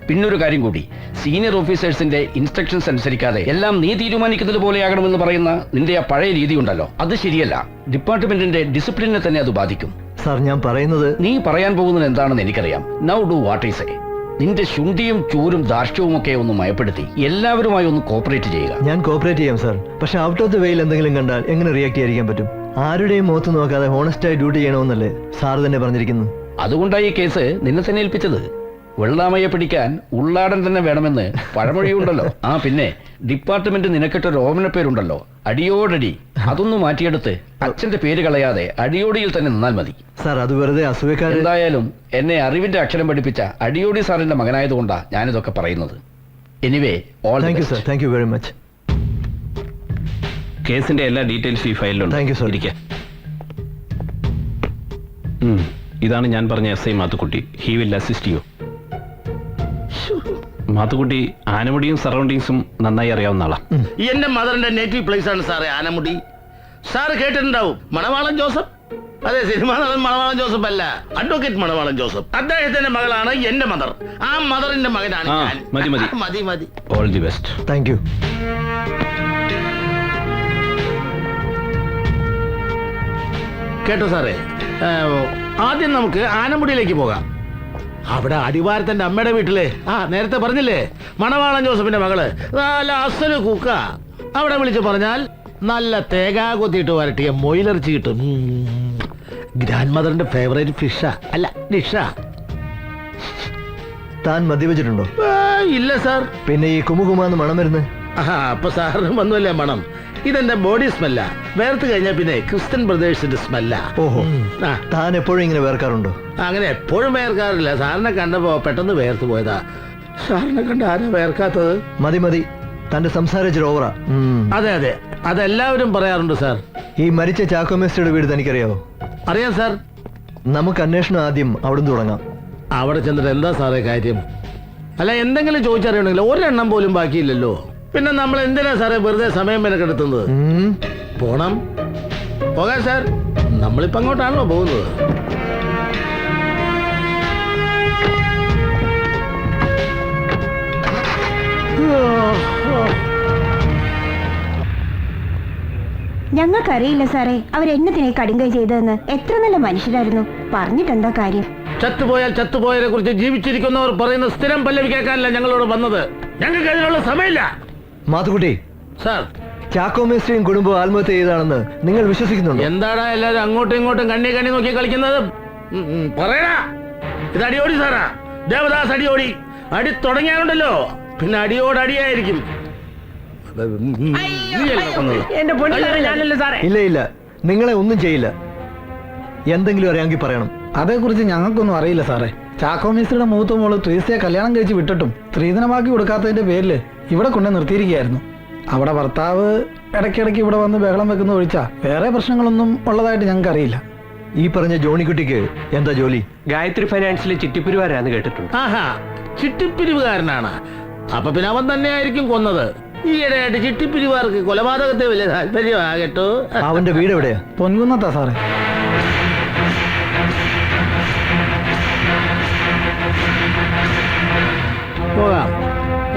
പിന്നൊരു കാര്യം കൂടി, സീനിയർ ഓഫീസേഴ്സിന്റെ ഇൻസ്ട്രക്ഷൻസ് അനുസരിക്കാതെ എല്ലാം നീ തീരുമാനിക്കുന്നത് പോലെയാകണമെന്ന് പറയുന്ന നിന്റെ ആ പഴയ രീതി ഉണ്ടല്ലോ, അത് ശരിയല്ല. ഡിപ്പാർട്ട്മെന്റിന്റെ ഡിസിപ്ലിനെ തന്നെ അത് ബാധിക്കും. സാർ ഞാൻ പറയുന്നത്, നീ പറയാൻ പോകുന്നത് എന്താണെന്ന് എനിക്കറിയാം. Now do what I say. നിന്റെ ശുണ്ഠിയും ചൂരും ധാർഷ്ട്യവും ഒക്കെ ഒന്ന് മയപ്പെടുത്തി എല്ലാവരുമായി ഒന്ന് കോപ്പറേറ്റ് ചെയ്യുക. ഞാൻ കോപ്പറേറ്റ് ചെയ്യാം സാർ. പക്ഷെ ഔട്ട് ഓഫ് ദ വേയിൽ എന്തെങ്കിലും കണ്ടാൽ എങ്ങനെ റിയാക്ട് ചെയ്യാതിരിക്കാൻ പറ്റും? ആരുടെയും മുഖത്ത് നോക്കാതെ ഹോണസ്റ്റായി ഡ്യൂട്ടി ചെയ്യണമെന്നല്ലേ സാർ തന്നെ പറഞ്ഞിരിക്കുന്നത്. അതുകൊണ്ടായി ഈ കേസ് നിന്നെ തന്നെ ഏൽപ്പിച്ചത്. വെള്ളാമയെ പിടിക്കാൻ ഉള്ളാടൻ തന്നെ വേണമെന്ന് പഴമൊഴിയുണ്ടല്ലോ. ആ പിന്നെ ഡിപ്പാർട്ട്മെന്റ് നിനക്കിട്ടൊരു ഓമന പേരുണ്ടല്ലോ, അടിയോടടി. അതൊന്നും മാറ്റിയെടുത്ത് അച്ഛന്റെ പേര് കളയാതെ അടിയോടിയിൽ തന്നെ നിന്നാൽ മതി. സാർ അത് വെറുതെ അസൂയക്കാരൻ. എന്തായാലും എന്നെ അറിവിന്റെ അക്ഷരം പഠിപ്പിച്ച അടിയോടി സാറിന്റെ മകനായതുകൊണ്ടാ ഞാനിതൊക്കെ പറയുന്നത്. Anyway all thank you sir. Thank you very much. കേസിന്റെ എല്ലാ ഡീറ്റെയിൽസും ഈ ഫയലിലുണ്ട്. Thank you sir. ഇതാണ് ഞാൻ പറഞ്ഞ S I Mathukutty. He will assist you. Mathukutty ആനമുടിയും സറൗണ്ടിങ്സും നന്നായി അറിയാവുന്ന ആളാ. എന്റെ മദറിന്റെ നേറ്റീവ് പ്ലേസ് ആണ് സാറേ ആനമുടി. സാറ് കേട്ടിട്ടുണ്ടാവും മണവാളൻ ജോസഫ്. അതെ, സിനിമാ നടൻ മണവാളൻ ജോസഫ് അല്ല, അഡ്വക്കേറ്റ് മണവാളൻ ജോസഫ്. അദ്ദേഹത്തിന്റെ മകളാണ് എന്റെ മദർ. ആ മദറിന്റെ മകനാണ് ഞാൻ. മതി മതി മതി മതി. All the best. Thank you. കേട്ടോ സാറേ, ആദ്യം നമുക്ക് ആനമുടിയിലേക്ക് പോകാം. അവിടെ അടിവാരത്തിന്റെ അമ്മയുടെ വീട്ടിലെ നേരത്തെ പറഞ്ഞില്ലേ മണവാളൻ ജോസഫിന്റെ മകള് നല്ല അസല് കൂക്ക. അവിടെ വിളിച്ചു പറഞ്ഞാൽ നല്ല തേങ്ങ കൊത്തിയിട്ട് വരട്ടിയ മൊയിലിറച്ചി കിട്ടും. ഗ്രാൻഡ് മദറിന്റെ ഫേവറേറ്റ് ഫിഷാ, അല്ല ഡിഷാ. താൻ മദ്യപിച്ചിട്ടുണ്ടോ? ഇല്ല സാർ. പിന്നെ ഈ കുമുകുമാന്ന് മണം വരുന്നത്? അപ്പൊ സാറിന് വന്നുല്ലേ മണം? ഇതെന്റെ ബോഡി സ്മെല്ല. വേർത്ത് കഴിഞ്ഞാൽ പിന്നെ ക്രിസ്ത്യൻ ബ്രദേഴ്സിന്റെ സ്മെല്ല. ഓഹോ, താൻ എപ്പോഴും ഇങ്ങനെ വേർക്കാറുണ്ടോ? അങ്ങനെ എപ്പോഴും വേർക്കാറില്ല. സാറിനെ കണ്ടപ്പോ പെട്ടെന്ന് വേർത്ത് പോയതാ. സാറിനെ കണ്ട ആരാ വേർക്കാത്തത്? മതി മതി, തന്റെ സംസാരം ഇച്ചിരി ഓവറാ. അതെ അതെ, അതെല്ലാവരും പറയാറുണ്ട് സാർ. ഈ മരിച്ച ചാക്കോ മേസ്ത്രിയുടെ വീട് തനിക്കറിയാവോ? അറിയാം സാർ. നമുക്ക് അന്വേഷണം ആദ്യം അവിടുന്ന് തുടങ്ങാം. അവിടെ ചെന്നിട്ട് എന്താ സാറേ കാര്യം? അല്ല, എന്തെങ്കിലും ചോദിച്ചറിയണമെങ്കിൽ ഒരെണ്ണം പോലും ബാക്കിയില്ലല്ലോ. പിന്നെ നമ്മൾ എന്തിനാ സാറേ വെറുതെ സമയം മെനക്കെടുത്തുന്നത്? പോണം, പോകാം സാർ. നമ്മളിപ്പോ അങ്ങോട്ടാണല്ലോ പോകുന്നത്. ഞങ്ങൾക്കറിയില്ല സാറേ അവരെന്നതിനെ കടുങ്കൈ ചെയ്തതെന്ന്. എത്ര നല്ല മനുഷ്യരായിരുന്നു. പറഞ്ഞിട്ടെന്താ കാര്യം? ചത്തുപോയാൽ ചത്തുപോയതിനെ കുറിച്ച് ജീവിച്ചിരിക്കുന്നവർ പറയുന്ന സ്ഥിരം പല്ലവി കേൾക്കാനല്ല ഞങ്ങളോട് വന്നത്. ഞങ്ങൾക്ക് അതിനുള്ള സമയമില്ല. മാത്തുക്കുട്ടി സാർ, ചാക്കോ മേസ്ത്രിയും കുടുംബവും ആത്മഹത്യ ചെയ്തതാണെന്ന് നിങ്ങൾ വിശ്വസിക്കുന്നുണ്ടോ? എന്താടാ എല്ലാരും അങ്ങോട്ടും ഇങ്ങോട്ടും കണ്ണി കണ്ണി നോക്കി കളിക്കുന്നത്? പറയടാ. ഇത് അടിയോടി സാറാ, ദേവദാസ് അടിയോടി. അടി തുടങ്ങിയാലുണ്ടല്ലോ പിന്നെ അടിയോടടിയായിരിക്കും. ഇല്ല ഇല്ല, നിങ്ങളെ ഒന്നും ചെയ്യില്ല. എന്തെങ്കിലും അറിയാമെങ്കിൽ പറയണം. അതേക്കുറിച്ച് ഞങ്ങൾക്കൊന്നും അറിയില്ല സാറേ. ചാക്കോ മിസ്ത്രിയുടെ മൂത്ത മോള് ട്രീസിയെ കല്യാണം കഴിച്ച് വിട്ടിട്ടും സ്ത്രീധനമാക്കി കൊടുക്കാത്തതിന്റെ പേരില് ഇവിടെ കൊണ്ടു നിർത്തിയിരിക്കുകയായിരുന്നു. അവിടെ ഭർത്താവ് ഇടയ്ക്കിടയ്ക്ക് ഇവിടെ വന്ന് ബഹളം വെക്കുന്ന ഒഴിച്ചാ വേറെ പ്രശ്നങ്ങളൊന്നും ഉള്ളതായിട്ട് ഞങ്ങൾക്ക് അറിയില്ല. ഈ പറഞ്ഞ ജോണിക്കുട്ടിക്ക് എന്താ ജോലി? ഗായത്രി ഫൈനാൻസിലെ ചിട്ടിപ്പിരിവാരാന്ന് കേട്ടിട്ടുണ്ട്. ആഹാ, ചിട്ടിപ്പിരിവുകാരനാണ്. അപ്പൊ പിന്നെ അവൻ തന്നെയായിരിക്കും കൊന്നത്. ഈയിടെയായിട്ട് ചിട്ടിപ്പിരിവാർക്ക് കൊലപാതകത്തെ വലിയ താല്പര്യമാകട്ടോ. അവന്റെ വീട് എവിടെയാ? പൊൻകുന്നത്താ സാറേ. പോകാം,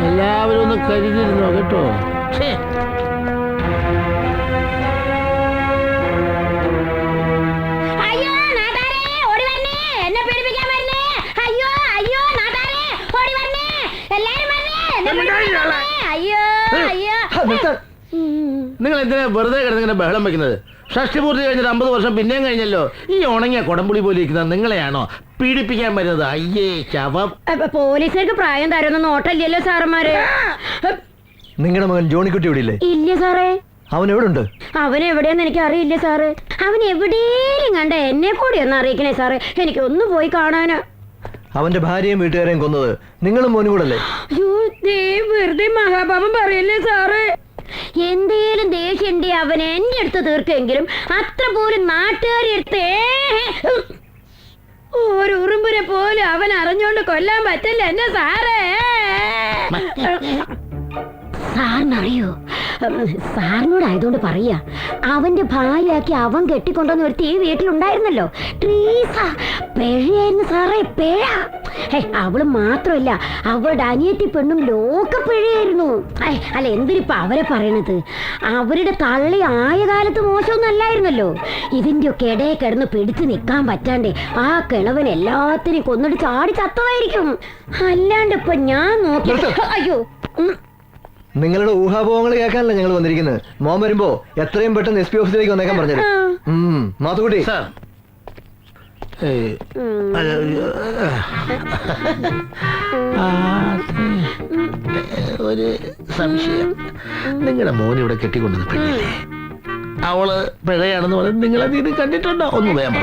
എല്ലാവരും ഒന്ന് കരുതിരുന്നോ കേട്ടോ. നിങ്ങൾ എന്തിനാ വെറുതെ കിടന്നിങ്ങനെ ബഹളം വെക്കുന്നത്? ഷഷ്ടിപൂർത്തി കഴിഞ്ഞിട്ട് 50 വർഷം പിന്നെയും കഴിഞ്ഞല്ലോ. ഈ ഉണങ്ങിയ കൊടംപുളി പോലെ ഇരിക്കുന്നത് നിങ്ങളെയാണോ പീഡിപ്പിക്കാൻ വരുന്നത്? അയ്യേ ശവം. പോലീസുകാർക്ക് പ്രായം തരുന്ന നോട്ടല്ലല്ലോ സാറന്മാര്. നിങ്ങളുടെ മകൻ ജോണിക്കുട്ടി ഇവിടെ ഇല്ലേ? ഇല്ല സാറേ. അവൻ എവിടെ ഉണ്ട്? അവൻ എവിടെയാന്ന് എനിക്ക് അറിയില്ല സാറേ. അവൻ എവിടെയും കണ്ട എന്നെ കൂടി ഒന്ന് അറിയിക്കണേ സാറേ. എനിക്ക് ഒന്ന് പോയി കാണാനാ. അവന്റെ ഭാര്യയും വീട്ടുകാരെയും കൊന്നത് നിങ്ങളും മോനും കൂടല്ലേ? വെറുതെ മഹാപാപം പറയല്ലേ സാറേ. എന്തേലും ദേഷ്യണ്ട് അവൻ എന്റെ അടുത്ത് തീർക്കെങ്കിലും അത്ര പോലും നാട്ടുകാരെടുത്ത് ഒരു ഉറുമ്പിനെ പോലും അവൻ അറിഞ്ഞോണ്ട് കൊല്ലാൻ പറ്റില്ല എന്നെ സാറേ. സാറിനറിയോ? സാറിനോടായതുകൊണ്ട് പറയാ, അവന്റെ ഭാര്യയാക്കി അവൻ കെട്ടിക്കൊണ്ടുവന്ന ഒരു തീ വീട്ടിലുണ്ടായിരുന്നല്ലോ, ട്രീസ. പിഴയായിരുന്നു സാറേ, പിഴ. അവള് മാത്രമല്ല, അവളുടെ അനിയത്തി പെണ്ണും ലോക പിഴയായിരുന്നു. അല്ല, എന്തിനിപ്പ അവരെ പറയണത്? അവരുടെ തള്ളി ആയ കാലത്ത് മോശമൊന്നല്ലായിരുന്നല്ലോ. ഇതിന്റെയൊക്കെ ഇടയെ കിടന്ന് പിടിച്ചു നിൽക്കാൻ പറ്റാണ്ടേ ആ കിളവൻ എല്ലാത്തിനെയും കൊന്നിട്ട് ചാടി ചത്തതായിരിക്കും. അല്ലാണ്ട് ഇപ്പൊ ഞാൻ നോക്കി. അയ്യോ, നിങ്ങളുടെ ഊഹാപോഹങ്ങൾ കേൾക്കാനല്ല ഞങ്ങൾ വന്നിരിക്കുന്നത്. മോൻ വരുമ്പോ എത്രയും പെട്ടെന്ന് SP ഓഫീസിലേക്ക് വന്നേക്കാൻ പറഞ്ഞത്. മാത്തുക്കുട്ടി, ഒരു സംശയം. നിങ്ങളുടെ മോൻ ഇവിടെ കെട്ടിക്കൊണ്ടത് പെണ്ണില്ലേ? അവള് പിഴയാണെന്ന് പറയുന്നത് നിങ്ങളത് കണ്ടിട്ടുണ്ടോ? ഒന്ന് വേഗം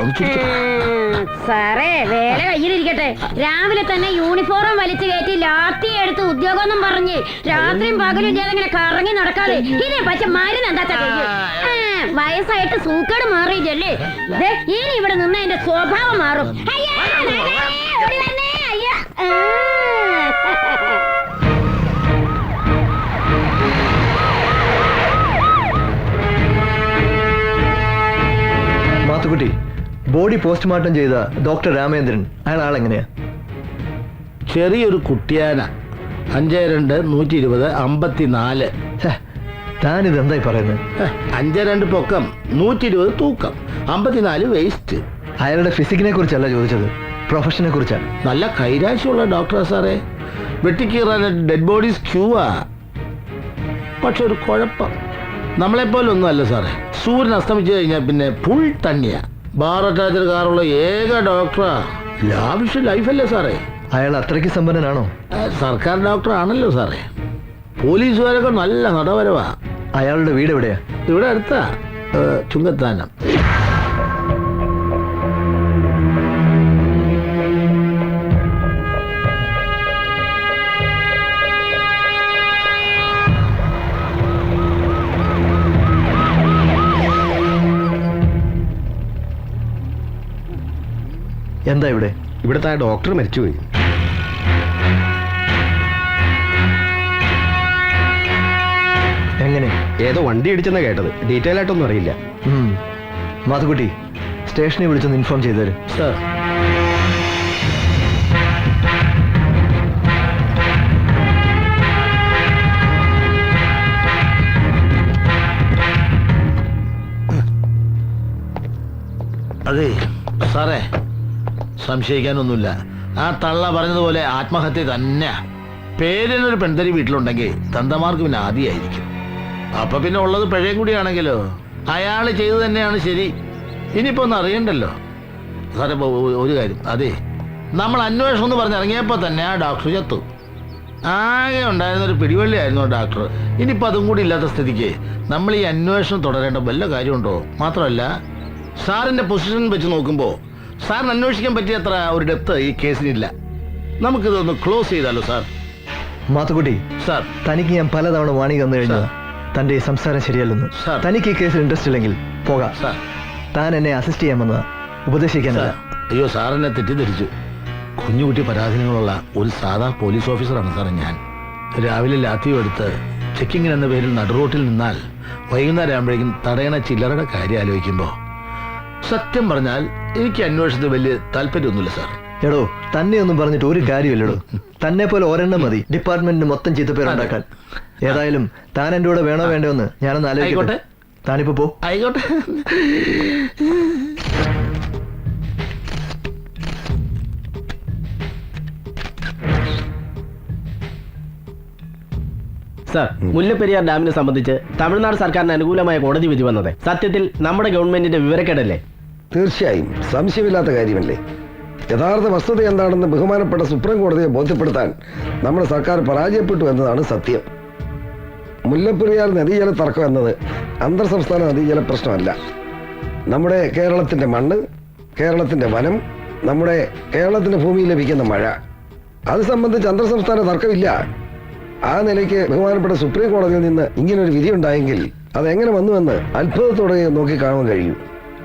സാറേ, വേല കയ്യിലിരിക്കട്ടെ. രാവിലെ തന്നെ യൂണിഫോം വലിച്ചു കയറ്റി ലാത്തി എടുത്ത് ഉദ്യോഗം പറഞ്ഞ് രാത്രിയും പകലും ഇല്ലാതെ ഇങ്ങനെ കറങ്ങി നടക്കാതെ ഇതേ പക്ഷെ മരുന്ന് എന്താ വയസ്സായിട്ട് സൂക്കേട് മാറിയില്ലേ? ഇനി ഇവിടെ നിന്ന് എന്റെ സ്വഭാവം മാറും. മാത്തുക്കുട്ടി, ബോഡി പോസ്റ്റ്മോർട്ടം ചെയ്ത ഡോക്ടർ രാമേന്ദ്രൻ, അയാൾ ആളെങ്ങനെയാ? ചെറിയൊരു കുട്ടിയാന. 52, 120, 54. താനിത് എന്തായി പറയുന്നത്? 52 പൊക്കം, 120 തൂക്കം, 54 വേസ്റ്റ്. അയാളുടെ ഫിസിക്കിനെ കുറിച്ചല്ല ചോദിച്ചത്, പ്രൊഫഷനെ കുറിച്ചാണ്. നല്ല കൈരാശിയുള്ള ഡോക്ടറാ സാറേ. വെട്ടിക്കീറാൻ ഡെഡ് ബോഡീസ് ക്യൂവാ. പക്ഷെ ഒരു കുഴപ്പം, നമ്മളെപ്പോലെ ഒന്നും അല്ല സാറേ. സൂര്യൻ അസ്തമിച്ചു കഴിഞ്ഞാൽ പിന്നെ ഫുൾ തണ്ണിയാ. ബാർ അറ്റാച്ചർ കാറുള്ള ഏക ഡോക്ടറാ. ലാവിഷ് ലൈഫല്ലേ സാറേ. അയാൾ അത്രയ്ക്ക് സമ്പന്നനാണോ? സർക്കാർ ഡോക്ടർ ആണല്ലോ സാറേ. പോലീസുകാരൊക്കെ നല്ല നടവരവാ. അയാളുടെ വീട് എവിടെയാ? ഇവിടെ അടുത്താ, ചുങ്കത്താനം. എന്താ ഇവിടെ? ഇവിടുത്തെ ആ ഡോക്ടർ മരിച്ചുപോയി. എങ്ങനെ? ഏതോ വണ്ടി ഇടിച്ചെന്നാ കേട്ടത്. ഡീറ്റെയിൽ ആയിട്ടൊന്നും അറിയില്ല. മാത്തുക്കുട്ടി, സ്റ്റേഷനിൽ വിളിച്ചൊന്ന് ഇൻഫോം ചെയ്തു തരും. സാർ അതെ സാറേ, സംശയിക്കാനൊന്നുമില്ല. ആ തള്ള പറഞ്ഞതുപോലെ ആത്മഹത്യ തന്നെ. പേരിനൊരു പെൺതരി വീട്ടിലുണ്ടെങ്കിൽ തന്തമാർക്ക് പിന്നെ ആദ്യമായിരിക്കും. അപ്പൊ പിന്നെ ഉള്ളത് പിഴയും കൂടിയാണെങ്കിലോ അയാൾ ചെയ്തു തന്നെയാണ് ശരി. ഇനിയിപ്പോ ഒന്നും അറിയണ്ടല്ലോ സാറേ. ഒരു കാര്യം, അതെ, നമ്മൾ അന്വേഷണം എന്ന് പറഞ്ഞിറങ്ങിയപ്പോ തന്നെ ആ ഡോക്ടർ ചത്തു. ആകെ ഉണ്ടായിരുന്നൊരു പിടിവള്ളിയായിരുന്നു ആ ഡോക്ടർ. ഇനിയിപ്പോൾ അതും കൂടി ഇല്ലാത്ത സ്ഥിതിക്ക് നമ്മൾ ഈ അന്വേഷണം തുടരേണ്ട വല്ല കാര്യമുണ്ടോ? മാത്രമല്ല സാറിന്റെ പൊസിഷൻ വെച്ച് നോക്കുമ്പോൾ സാറിന് അന്വേഷിക്കാൻ പറ്റിയ അത്ര ഒരു ഡെപ്ത് ഈ കേസിനില്ല. നമുക്കിതൊന്ന് ക്ലോസ് ചെയ്താലോ സാർ? മാത്തുക്കുട്ടി സാർ, തനിക്ക് ഞാൻ പലതവണ വാണി തന്നു കഴിഞ്ഞു. തന്റെ ഈ സംസാരം ശരിയല്ലെന്ന്. തനിക്ക് ഈ കേസിൽ ഇൻട്രസ്റ്റ് ഇല്ലെങ്കിൽ പോകാം. താൻ എന്നെ അസിസ്റ്റ് ചെയ്യാൻ വന്നതാ, ഉപദേശിക്കാനല്ല. അയ്യോ, സാറിനെ തെറ്റിദ്ധരിച്ചു. കുഞ്ഞുകുട്ടി പരാധീനങ്ങളുള്ള ഒരു സാധാ പോലീസ് ഓഫീസറാണ് സാറേ ഞാൻ. രാവിലെ ലാത്തിയും എടുത്ത് ചെക്കിങ്ങിന് എന്ന പേരിൽ നടുറോട്ടിൽ നിന്നാൽ വൈകുന്നേരം ആകുമ്പോഴേക്കും തടയണ ചില്ലറയുടെ കാര്യം ആലോചിക്കുമ്പോൾ സത്യം പറഞ്ഞാൽ എനിക്ക് അന്വേഷണത്തിൽ വലിയ താല്പര്യമൊന്നുമില്ല സാർ. എടോ, തന്നെ ഒന്നും പറഞ്ഞിട്ട് ഒരു കാര്യമില്ലടോ. തന്നെ പോലെ ഒരെണ്ണം മതി ഡിപ്പാർട്ട്മെന്റിന് മൊത്തം ചീത്തപ്പേരുണ്ടാക്കാൻ. ഏതായാലും താൻ എൻ്റെ കൂടെ വേണോ വേണ്ടോ എന്ന് ഞാനൊന്ന് ആലോചിക്കട്ടെ. താനിപ്പോ പോ. ആയിക്കോട്ടെ. സാർ, മുല്ലപ്പെരിയാർ ഡാമിനെ സംബന്ധിച്ച് തമിഴ്നാട് സർക്കാരിന് അനുകൂലമായ കോടതി വിധി വന്നത് സത്യത്തിൽ നമ്മുടെ ഗവൺമെന്റിന്റെ വിവരക്കേടല്ലേ? തീർച്ചയായും സംശയമില്ലാത്ത കാര്യമല്ലേ. യഥാർത്ഥ വസ്തുത എന്താണെന്ന് ബഹുമാനപ്പെട്ട സുപ്രീം കോടതിയെ ബോധ്യപ്പെടുത്താൻ നമ്മുടെ സർക്കാർ പരാജയപ്പെട്ടു എന്നതാണ് സത്യം. മുല്ലപ്പെരിയാർ നദീജല തർക്കം എന്നത് അന്തർ സംസ്ഥാന നദീജല പ്രശ്നമല്ല. നമ്മുടെ കേരളത്തിന്റെ മണ്ണ്, കേരളത്തിന്റെ വനം, നമ്മുടെ കേരളത്തിന്റെ ഭൂമിയിൽ ലഭിക്കുന്ന മഴ, അത് സംബന്ധിച്ച് അന്തർ സംസ്ഥാന തർക്കമില്ല. ആ നിലയ്ക്ക് ബഹുമാനപ്പെട്ട സുപ്രീം കോടതിയിൽ നിന്ന് ഇങ്ങനൊരു വിധി ഉണ്ടായെങ്കിൽ അതെങ്ങനെ വന്നുവെന്ന് അത്ഭുതത്തോടെ നോക്കി കാണാൻ കഴിയും.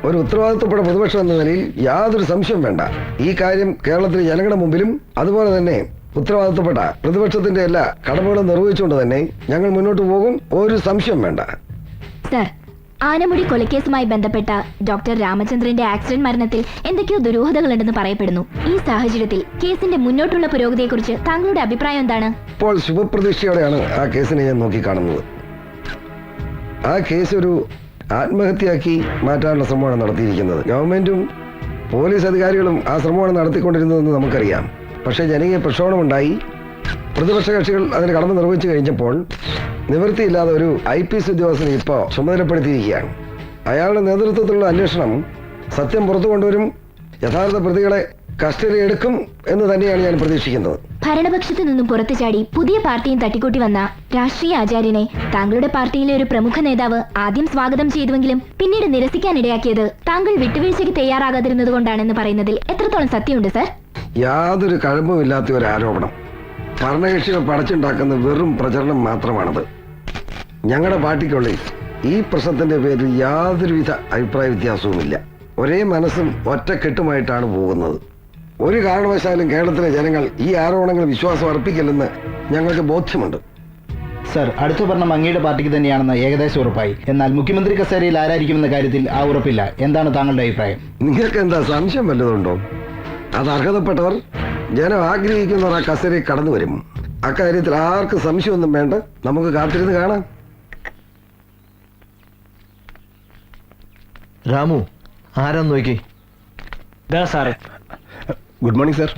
ഒരു ഉത്തരവാദിത്വപ്പെട്ട പ്രതിപക്ഷം എന്ന നിലയിൽ യാതൊരു സംശയം വേണ്ട. ഈ കാര്യം കേരളത്തിലെ ജനങ്ങളുടെ മുമ്പിലും അതുപോലെ തന്നെ ഉത്തരവാദിത്വപ്പെട്ട പ്രതിപക്ഷത്തിന്റെ എല്ലാ കടമകളും നിർവഹിച്ചുകൊണ്ട് തന്നെ ഞങ്ങൾ മുന്നോട്ട് പോകും. ഒരു സംശയം വേണ്ട. സർ, ആനമുടി കൊലക്കേസുമായി ബന്ധപ്പെട്ട ഡോക്ടർ രാമചന്ദ്രന്റെ ആക്സിഡന്റ് മരണത്തിൽ എന്തൊക്കെയോ ദുരൂഹതകളുണ്ടെന്ന് പറയപ്പെടുന്നു. ഈ സാഹചര്യത്തിൽ കേസിന്റെ മുന്നോട്ടുള്ള പുരോഗതിയെക്കുറിച്ച് താങ്കളുടെ അഭിപ്രായം എന്താണ്? ഇപ്പോൾ ശുഭപ്രതീക്ഷയോടെയാണ് ആ കേസിനെ ഞാൻ നോക്കിക്കാണുന്നത്. ആ കേസ് ഒരു ആത്മഹത്യയാക്കി മാറ്റാനുള്ള ശ്രമമാണ് നടത്തിയിരിക്കുന്നത്. ഗവൺമെന്റും പോലീസ് അധികാരികളും ആ ശ്രമമാണ് നടത്തിക്കൊണ്ടിരുന്നതെന്ന് നമുക്കറിയാം. പക്ഷേ ജനകീയ പ്രക്ഷോഭമുണ്ടായി. പ്രതിപക്ഷ കക്ഷികൾ അതിന് കടമ നിർവഹിച്ചു കഴിഞ്ഞപ്പോൾ നിവൃത്തിയില്ലാതെ ഒരു IPS ഉദ്യോഗസ്ഥനെ ഇപ്പോൾ ചുമതലപ്പെടുത്തിയിരിക്കുകയാണ്. അയാളുടെ നേതൃത്വത്തിലുള്ള അന്വേഷണം സത്യം പുറത്തു കൊണ്ടുവരും, യഥാർത്ഥ പ്രതികളെ കസ്റ്റഡി എടുക്കും എന്ന് തന്നെയാണ് ഞാൻ പ്രതീക്ഷിക്കുന്നത്. ഭരണപക്ഷത്തു നിന്നും പുറത്തു ചാടി പുതിയ പാർട്ടിയും തട്ടിക്കൂട്ടി വന്ന രാഷ്ട്രീയ ആചാര്യനെ താങ്കളുടെ പാർട്ടിയിലെ ഒരു പ്രമുഖ നേതാവ് ആദ്യം സ്വാഗതം ചെയ്തുവെങ്കിലും പിന്നീട് നിരസിക്കാനിടയാക്കിയത് താങ്കൾ വിട്ടുവീഴ്ചയ്ക്ക് തയ്യാറാകാതിരുന്നത് കൊണ്ടാണെന്ന് പറയുന്നതിൽ എത്രത്തോളം സത്യമുണ്ട് സർ? യാതൊരു കഴമ്പുമില്ലാത്ത ഒരു ആരോപണം. ഭരണകക്ഷികൾ പടച്ചുണ്ടാക്കുന്ന വെറും പ്രചരണം മാത്രമാണത്. ഞങ്ങളുടെ പാർട്ടിക്കുള്ളിൽ ഈ പ്രശ്നത്തിന്റെ പേരിൽ യാതൊരുവിധ അഭിപ്രായ വ്യത്യാസവുമില്ല. ഒരേ മനസ്സും ഒറ്റക്കെട്ടുമായിട്ടാണ് പോകുന്നത്. ഒരു കാരണവശാലും കേരളത്തിലെ ജനങ്ങൾ ഈ ആരോപണങ്ങൾ വിശ്വാസം അർപ്പിക്കില്ലെന്ന് ഞങ്ങൾക്ക് ബോധ്യമുണ്ട്. സർ, അടുത്ത ഭരണം അങ്ങയുടെ പാർട്ടിക്ക് തന്നെയാണെന്ന് ഏകദേശം ഉറപ്പായി. എന്നാൽ മുഖ്യമന്ത്രി കസേരയിൽ ആരായിരിക്കുമെന്ന കാര്യത്തിൽ ആ ഉറപ്പില്ല. എന്താണ് താങ്കളുടെ അഭിപ്രായം? നിങ്ങൾക്ക് എന്താ സംശയം വല്ലതുണ്ടോ? അത് അർഹതപ്പെട്ടവർ, ജനം ആഗ്രഹിക്കുന്നവർ ആ കസേരയിൽ കടന്നു വരും. അക്കാര്യത്തിൽ ആർക്കും സംശയമൊന്നും വേണ്ട. നമുക്ക് കാത്തിരുന്ന് കാണാം. രാമു, ആരാന്ന് നോക്കി. സാറേ, ഗുഡ് മോർണിംഗ് സർ.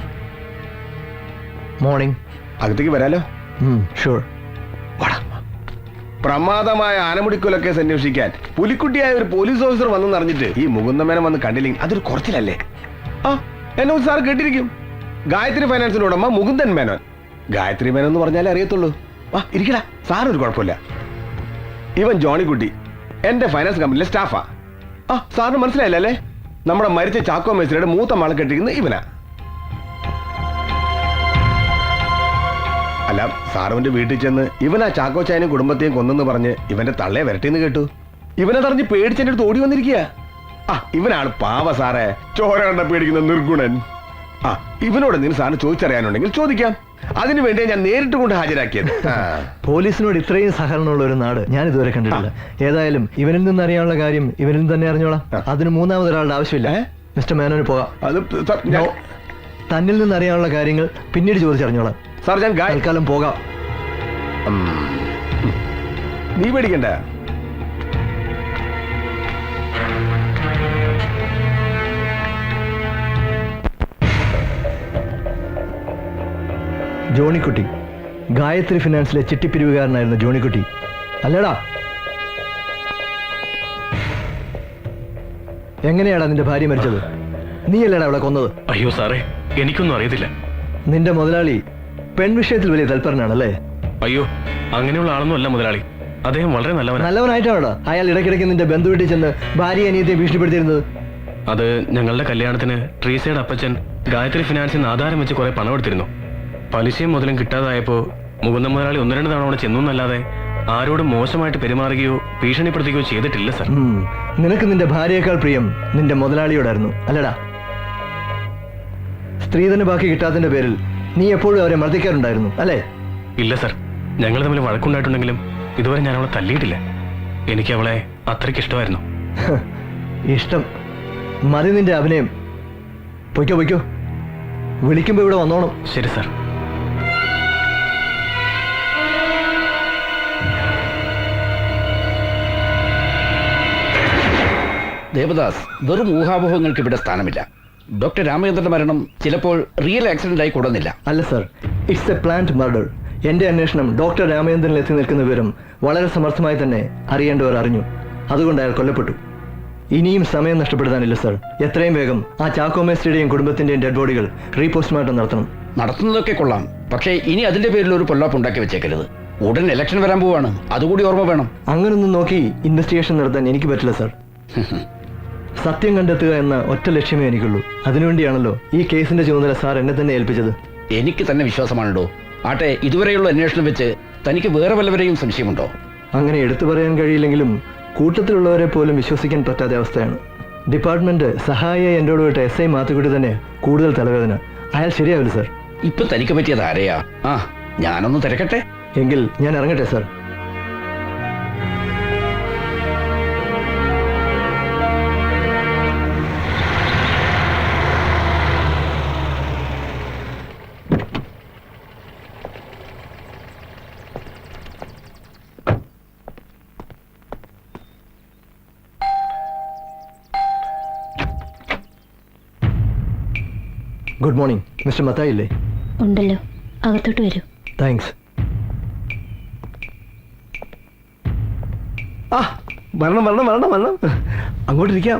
മോർണിംഗ്. അകത്തേക്ക് വരാലോ? ഷുവർ. പ്രമാദമായ ആനമുടിക്കൊലക്കേസ് അന്വേഷിക്കാൻ പുലിക്കുട്ടിയായ ഒരു പോലീസ് ഓഫീസർ വന്നെന്ന് അറിഞ്ഞിട്ട് ഈ മുകുന്ദമേനൻ വന്ന് കണ്ടില്ലെങ്കിൽ അതൊരു കുറച്ചിലല്ലേ? ആ, എന്നെ സാർ കേട്ടിരിക്കും. ഗായത്രി ഫൈനാൻസിന്റെ ഉടമ മുകുന്ദൻ മേനോൻ. ഗായത്രി മേനോൻ എന്ന് പറഞ്ഞാലേ അറിയത്തുള്ളൂ. വാ ഇരിക്കടാ, സാറൊരു കുഴപ്പമില്ല. ഇവൻ ജോണിക്കുട്ടി എന്റെ ഫൈനാൻസ് കമ്പനിയിലെ സ്റ്റാഫാ. ആ, സാറിന് മനസ്സിലായില്ല അല്ലേ? നമ്മുടെ മരിച്ച ചാക്കോ മേസ്രിയുടെ മൂത്ത മാളെ കെട്ടിരിക്കുന്ന ഇവനാ. അല്ല, സാറുവിന്റെ വീട്ടിൽ ചെന്ന് ഇവനാ ചാക്കോ ചായനും കുടുംബത്തെയും കൊന്നെന്ന് പറഞ്ഞ് ഇവന്റെ തള്ളയെ വരട്ടിന്ന് കേട്ടു. ഇവനെ തറഞ്ഞ് പേടിച്ചെന്റെ അടുത്ത് ഓടി വന്നിരിക്കുക. ആ, ഇവനാണ് പാവ സാറേ, ചോര കണ്ട പേടിക്കുന്ന നിർഗുണൻ. ആ ഇവനോട് എന്തെങ്കിലും സാധനം ചോദിച്ചറിയാനുണ്ടെങ്കിൽ ചോദിക്കാം. അതിനു വേണ്ടിയാ ഞാൻ നേരിട്ട് കൊണ്ട് ഹാജരാക്കിയത്. പോലീസിനോട് ഇത്രയും സഹകരണമുള്ള ഒരു നാട് ഞാൻ ഇതുവരെ കണ്ടിട്ടില്ല. ഏതായാലും ഇവനിൽ നിന്ന് അറിയാനുള്ള കാര്യം ഇവനിൽ തന്നെ അറിഞ്ഞോളാം. അതിന് മൂന്നാമതൊരാളുടെ ആവശ്യമില്ല. മിസ്റ്റർ മേനോന് പോകാം. അത് സാർ, തന്നിൽ നിന്ന് അറിയാനുള്ള കാര്യങ്ങൾ പിന്നീട് ചോദിച്ചറിഞ്ഞോളാം. സാർ ഞാൻ തൽക്കാലം പോകാം. നീ പേടിക്കണ്ട. ജോണിക്കുട്ടി, ഗായത്രി ഫിനാൻസിലെ ചിട്ടിപ്പിരിവുകാരനായിരുന്നു ജോണിക്കുട്ടി, അല്ലേടാ? എങ്ങനെയാടാ നിന്റെ ഭാര്യ മരിച്ചത്? നീയല്ലേടാ അവളെ കൊന്നത്? അയ്യോ സാറേ, എനിക്കൊന്നും അറിയത്തില്ല. നിന്റെ മുതലാളി പെൺവിഷയത്തിൽ വലിയ തൽപരനാണല്ലേ? അയ്യോ, അങ്ങനെയുള്ള ആളൊന്നും അല്ല മുതലാളി. അദ്ദേഹം വളരെ നല്ലവനാണ്. നല്ലവനായിട്ടാണോടാ അയാൾ ഇടയ്ക്കിടയ്ക്ക് നിന്റെ ബന്ധു വീട്ടിൽ ചെന്ന് ഭാര്യ അനിയത്തെ ഭീഷണിപ്പെടുത്തിയിരുന്നത്? അത് ഞങ്ങളുടെ കല്യാണത്തിന് ട്രീസയുടെ അപ്പച്ചൻ ഗായത്രി ഫിനാൻസിൽ നിന്ന് ആധാരം വെച്ച് കുറെ പണം എടുത്തിരുന്നു. പലിശയും മുതലും കിട്ടാതായപ്പോ മുകുന്ദ മുതലാളി 1-2 തവണ അവിടെ ചെന്നല്ലാതെ ആരോടും മോശമായിട്ട് പെരുമാറുകയോ ഭീഷണിപ്പെടുത്തുകയോ ചെയ്തിട്ടില്ല സർ. നിനക്ക് നിന്റെ ഭാര്യയേക്കാൾ പ്രിയം നിന്റെ മുതലാളിയോടായിരുന്നു, അല്ലടാ? സ്ത്രീധന ബാക്കി കിട്ടാത്തതിന്റെ പേരിൽ നീ എപ്പോഴും അവരെ മർദ്ദിക്കാറുണ്ടായിരുന്നു, അല്ലേ? ഇല്ല സർ, ഞങ്ങൾ തമ്മിൽ വഴക്കുണ്ടായിട്ടുണ്ടെങ്കിലും ഇതുവരെ ഞാൻ അവളെ തല്ലിയിട്ടില്ല. എനിക്ക് അവളെ അത്രയ്ക്ക് ഇഷ്ടമായിരുന്നു. ഇഷ്ടം മതി നിന്റെ അഭിനയം. പൊയ്ക്കോ പൊയ്ക്കോ, വിളിക്കുമ്പോ ഇവിടെ വന്നോണം. ശരി സർ. ദേവദാസ്, വെറും ഊഹാപോഹങ്ങൾക്ക് ഇവിടെ സ്ഥാനമില്ല. ഡോക്ടർ രാമചന്ദ്രന്റെ മരണം ചിലപ്പോൾ റിയൽ ആക്സിഡന്റ് ആയി കൂടുന്നില്ല. അല്ല sir, it's A plant murder. എന്റെ അന്വേഷണം ഡോക്ടർ രാമചന്ദ്രനിൽ എത്തി നിൽക്കുന്ന വിവരം വളരെ സമർത്ഥമായി തന്നെ അറിയേണ്ടവർ അറിഞ്ഞു. അതുകൊണ്ട് അയാൾ കൊല്ലപ്പെട്ടു. ഇനിയും സമയം നഷ്ടപ്പെടുത്താനില്ല സർ. എത്രയും വേഗം ആ ചാക്കോ മേസ്ത്രിയുടെയും കുടുംബത്തിന്റെയും ഡെഡ് ബോഡികൾ റീപോസ്റ്റ്മോർട്ടം നടത്തണം. നടത്തുന്നതൊക്കെ കൊള്ളാം, പക്ഷേ ഇനി അതിന്റെ പേരിൽ ഒരു പൊല്ലാപ്പ് ഉണ്ടാക്കി വെച്ചേക്കരുത്. ഉടൻ ഇലക്ഷൻ വരാൻ പോവാണ്, അതുകൂടി ഓർമ്മ വേണം. അങ്ങനൊന്നും നോക്കി ഇൻവെസ്റ്റിഗേഷൻ നടത്താൻ എനിക്ക് പറ്റില്ല സർ. സത്യം കണ്ടെത്തുക എന്ന ഒറ്റ ലക്ഷ്യമേ എനിക്കുള്ളൂ. അതിനുവേണ്ടിയാണല്ലോ ഈ കേസിന്റെ ചുമതല സാർ എന്നെ തന്നെ ഏൽപ്പിച്ചത്. എനിക്ക് തന്നെ വിശ്വാസമാണല്ലോ. ആട്ടെ, ഇതുവരെയുള്ള അന്വേഷണം വെച്ച് തനിക്ക് വേറെ വല്ലവരെയും സംശയമുണ്ടോ? അങ്ങനെ എടുത്തു പറയാൻ കഴിയില്ലെങ്കിലും കൂട്ടത്തിലുള്ളവരെ പോലും വിശ്വസിക്കാൻ പറ്റാത്ത അവസ്ഥയാണ്. ഡിപ്പാർട്ട്മെന്റ് സഹായിയായി എന്നോട് വിട്ട SI മാത്തുക്കുട്ടി തന്നെ കൂടുതൽ തലവേദന. അയാൾ ശരിയാവില്ല സർ. ഇപ്പൊ തനിക്ക് പറ്റിയത് ആരെയാ? ഞാനൊന്ന് തിരക്കട്ടെ. എങ്കിൽ ഞാൻ ഇറങ്ങട്ടെ sir. Good morning. Mister Mathai ഇല്ലേ? ഉണ്ടല്ലോ, അകത്തോട്ട് വരൂ. താങ്ക്സ്. വരണം വരണം വരണം വരണം. അങ്ങോട്ടിരിക്കാം.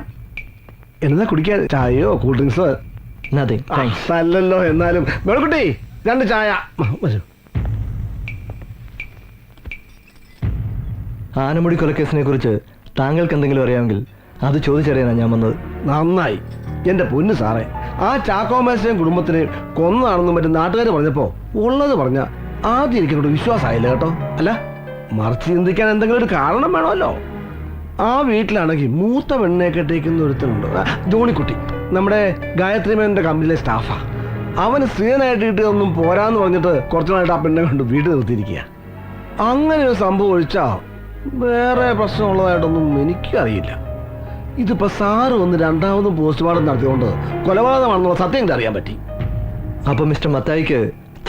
എന്നാ കുടിക്കാൻ? ചായയോ കൂൾ ഡ്രിങ്ക്സോ? Nothing thanks. അല്ലല്ലോ. എന്നാലും മേളക്കുട്ടി 2 ചായ. വരൂ. ആനമുടി കൊലക്കേസിനെ കുറിച്ച് താങ്കൾക്ക് എന്തെങ്കിലും അറിയാമെങ്കിൽ അത് ചോദിച്ചറിയാനാണ് ഞാൻ വന്നത്. നന്നായി എന്റെ പൊന്നു സാറേ. ആ ചാക്കോ മേസ്ത്രിയും കുടുംബത്തിനെ കൊന്നതാണെന്നും മറ്റും നാട്ടുകാർ പറഞ്ഞപ്പോ ഉള്ളത് പറഞ്ഞ ആദ്യം എനിക്കോട് വിശ്വാസമായില്ല കേട്ടോ. അല്ല, മറിച്ച് ചിന്തിക്കാൻ എന്തെങ്കിലും ഒരു കാരണം വേണമല്ലോ. ആ വീട്ടിലാണെങ്കിൽ മൂത്ത പെണ്ണിനെ കെട്ടിക്കുന്ന ഒരുത്തനുണ്ട്, ജോണിക്കുട്ടി. നമ്മുടെ ഗായത്രി മേനന്റെ കമ്പനിയിലെ സ്റ്റാഫാ. അവന് സ്ത്രീനായിട്ട് കിട്ടിയതൊന്നും പോരാന്ന് പറഞ്ഞിട്ട് കുറച്ചുനായിട്ട് ആ പെണ്ണെ കൊണ്ട് വീട്ടിൽ നിർത്തിയിരിക്കുക. അങ്ങനെ ഒരു സംഭവം ഒഴിച്ചാ വേറെ പ്രശ്നമുള്ളതായിട്ടൊന്നും എനിക്കറിയില്ല. ഇതിപ്പോ സാറ് വന്ന് 2ാമതും പോസ്റ്റ്മോർട്ടം നടത്തിയോണ്ട് കൊലപാതകമാണെന്നുള്ള സത്യം അറിയാൻ പറ്റി. അപ്പൊ മിസ്റ്റർ മത്തായിക്ക്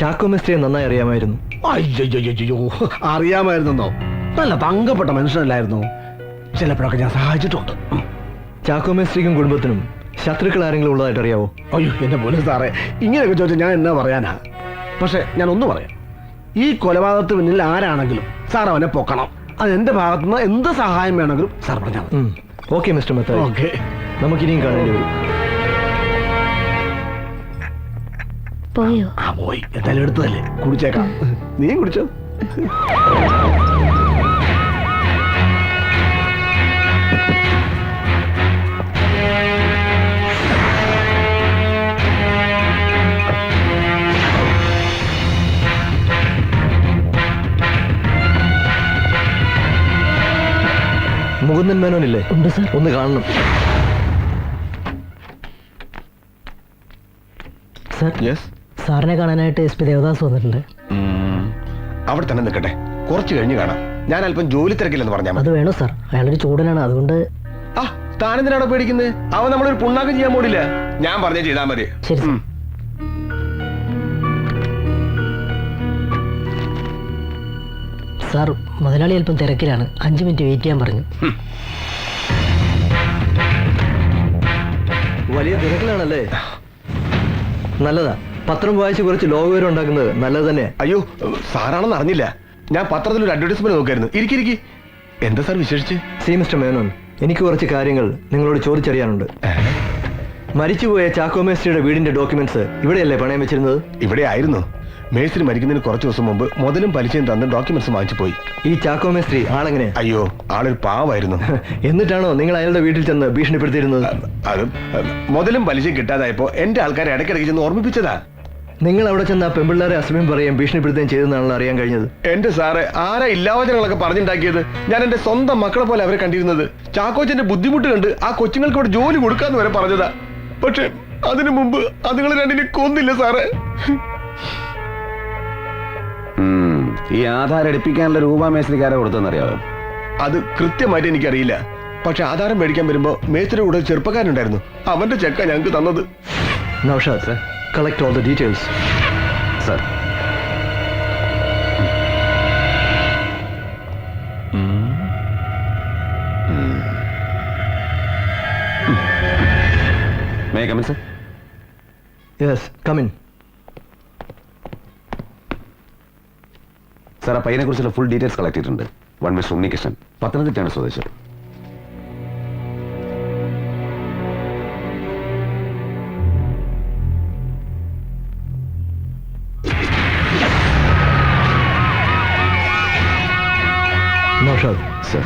ചാക്കോ മേസ്ത്രിയെ നന്നായി അറിയാമായിരുന്നു? അയ്യോ, അറിയാമായിരുന്നോ? നല്ല തങ്കപ്പെട്ട മനുഷ്യനല്ലായിരുന്നു. ചിലപ്പോഴൊക്കെ ഞാൻ സഹായിച്ചിട്ടുണ്ട്. ചാക്കോ മേസ്ത്രിക്കും കുടുംബത്തിനും ശത്രുക്കൾ ആരെങ്കിലും ഉള്ളതായിട്ട് അറിയാവോ? അയ്യോ എന്റെ പോലും സാറേ, ഇങ്ങനെയൊക്കെ ചോദിച്ചാൽ ഞാൻ എന്നാ പറയാനാ? പക്ഷെ ഞാൻ ഒന്ന് പറയാം. ഈ കൊലപാതകത്തിന് പിന്നിൽ ആരാണെങ്കിലും സാർ അവനെ പൊക്കണം. അത് എന്റെ ഭാഗത്തുനിന്ന് എന്ത് സഹായം വേണമെങ്കിലും സാർ പറഞ്ഞാൽ മതി. Okay mister Mathai. ഓക്കെ, നമുക്കിനിയും കാണേണ്ടി വരും. പോയോ? പോയി. എന്തായാലും എടുത്തതല്ലേ, കുടിച്ചേക്കാം. നീ കുടിച്ചോ. മുകുന്ദൻ മേനോനില്ലേ? ഉണ്ട് സർ. ഒന്ന് കാണണം. Sir yes. സാറിനെ കാണാനായിട്ട് എസ് പി ദേവദാസ് വന്നിട്ടുണ്ട്. അവിടെ തന്നെ നിൽക്കട്ടെ, കുറച്ച് കഴിഞ്ഞ് കാണാം. ഞാൻ അല്പം ജോലി തിരക്കില്ലെന്ന് പറഞ്ഞാൽ അത് വേണോ സാർ? അയാളൊരു ചൂടനാണ്, അതുകൊണ്ട്. ആ, താനെന്തിനാണോ പേടിക്കുന്നത്? അവൻ നമ്മളൊരു പുണ്ണാക്കം ചെയ്യാൻ പോടില്ല. ഞാൻ പറഞ്ഞേ ചെയ്താൽ മതി. ശരി സാർ. സാർ, മുതലാളി അല്പം തിരക്കിലാണ്, 5 മിനിറ്റ് വെയിറ്റ് ചെയ്യാൻ പറഞ്ഞു. വലിയ തിരക്കിലാണല്ലേ? നല്ലതാ. പത്രം വായിച്ച് കുറച്ച് ലോകവിവരം ഉണ്ടാക്കുന്നത് നല്ലത് തന്നെ. അയ്യോ, സാറാണെന്ന് അറിഞ്ഞില്ല. ഞാൻ പത്രത്തിൽ ഒരു അഡ്വർടൈസ്മെന്റ് നോക്കായിരുന്നു. ഇരിക്കിരിക്കി. എന്താ സാർ വിശേഷിച്ച്? സി മിസ്റ്റർ മേനോൻ, എനിക്ക് കുറച്ച് കാര്യങ്ങൾ നിങ്ങളോട് ചോദിച്ചറിയാനുണ്ട്. മരിച്ചുപോയ ചാക്കോ മേസ്ത്രിയുടെ വീടിന്റെ ഡോക്യുമെന്റ്സ് ഇവിടെയല്ലേ പണയം വെച്ചിരുന്നത്? ഇവിടെ ആയിരുന്നു. മേസ്ത്രി മരിക്കുന്നതിന് കുറച്ച് ദിവസം മുമ്പ് മുതലും പലിശയും തന്ന് ഡോക്യുമെന്റ്സ് വാങ്ങിച്ചു പോയി. ഈ ചാക്കോ മേസ്ത്രി ആളെങ്ങനെ? അയ്യോ, ആളൊരു പാവായിരുന്നു. എന്നിട്ടാണോ നിങ്ങൾ അയാളുടെ വീട്ടിൽ ചെന്ന് ഭീഷണിപ്പെടുത്തിയിരുന്നത്? അത് മുതലും പലിശയും കിട്ടാതായപ്പോ എന്റെ ആൾക്കാരെ ഇടയ്ക്കിടയ്ക്ക് ചെന്ന് ഓർമ്മിപ്പിച്ചതാ. നിങ്ങൾ അവിടെ ചെന്ന് ആ പെമ്പിള്ളേരെ അസമയം പറയുകയും ഭീഷണിപ്പെടുത്തുകയും ചെയ്തെന്നാണല്ലോ അറിയാൻ കഴിഞ്ഞത്. എന്റെ സാറ്, ആരാ ഇല്ലാവചനങ്ങളൊക്കെ പറഞ്ഞുണ്ടാക്കിയത്? ഞാൻ എന്റെ സ്വന്തം മക്കളെ പോലെ അവരെ കണ്ടിരുന്നത്. ചാക്കോച്ചന്റെ ബുദ്ധിമുട്ട് കണ്ട് ആ കൊച്ചുങ്ങൾക്ക് ഇവിടെ ജോലി കൊടുക്കാന്ന് വരെ പറഞ്ഞതാ. പക്ഷെ അതിനു മുമ്പ് അതുങ്ങൾ രണ്ടിനെ കൊന്നില്ല സാറേ. ഈ ആധാരം എടുപ്പിക്കാനുള്ള രൂപ മേസ്ത്രിക്കാരെ കൊടുത്തെന്നറിയാവോ? അത് കൃത്യമായിട്ട് എനിക്കറിയില്ല. പക്ഷെ ആധാരം മേടിക്കാൻ വരുമ്പോ മേസ്ത്രിയുടെ കൂടെ ചെറുപ്പക്കാരനുണ്ടായിരുന്നു. അവന്റെ ചെക്ക ഞങ്ങൾക്ക് തന്നത്. Naushad sir, collect all the details. Sir. May I come in, sir? Yes, come in. Sir, ആ പയ്യനെ കുറിച്ചുള്ള ഫുൾ ഡീറ്റെയിൽസ് കളക്ട് ചെയ്തിട്ടുണ്ട്. 1 മിസ്റ്റർ ഉണ്ണികൃഷ്ണൻ, പത്തനംതിട്ടയാണ് സ്വദേശം. Nowshad, sir.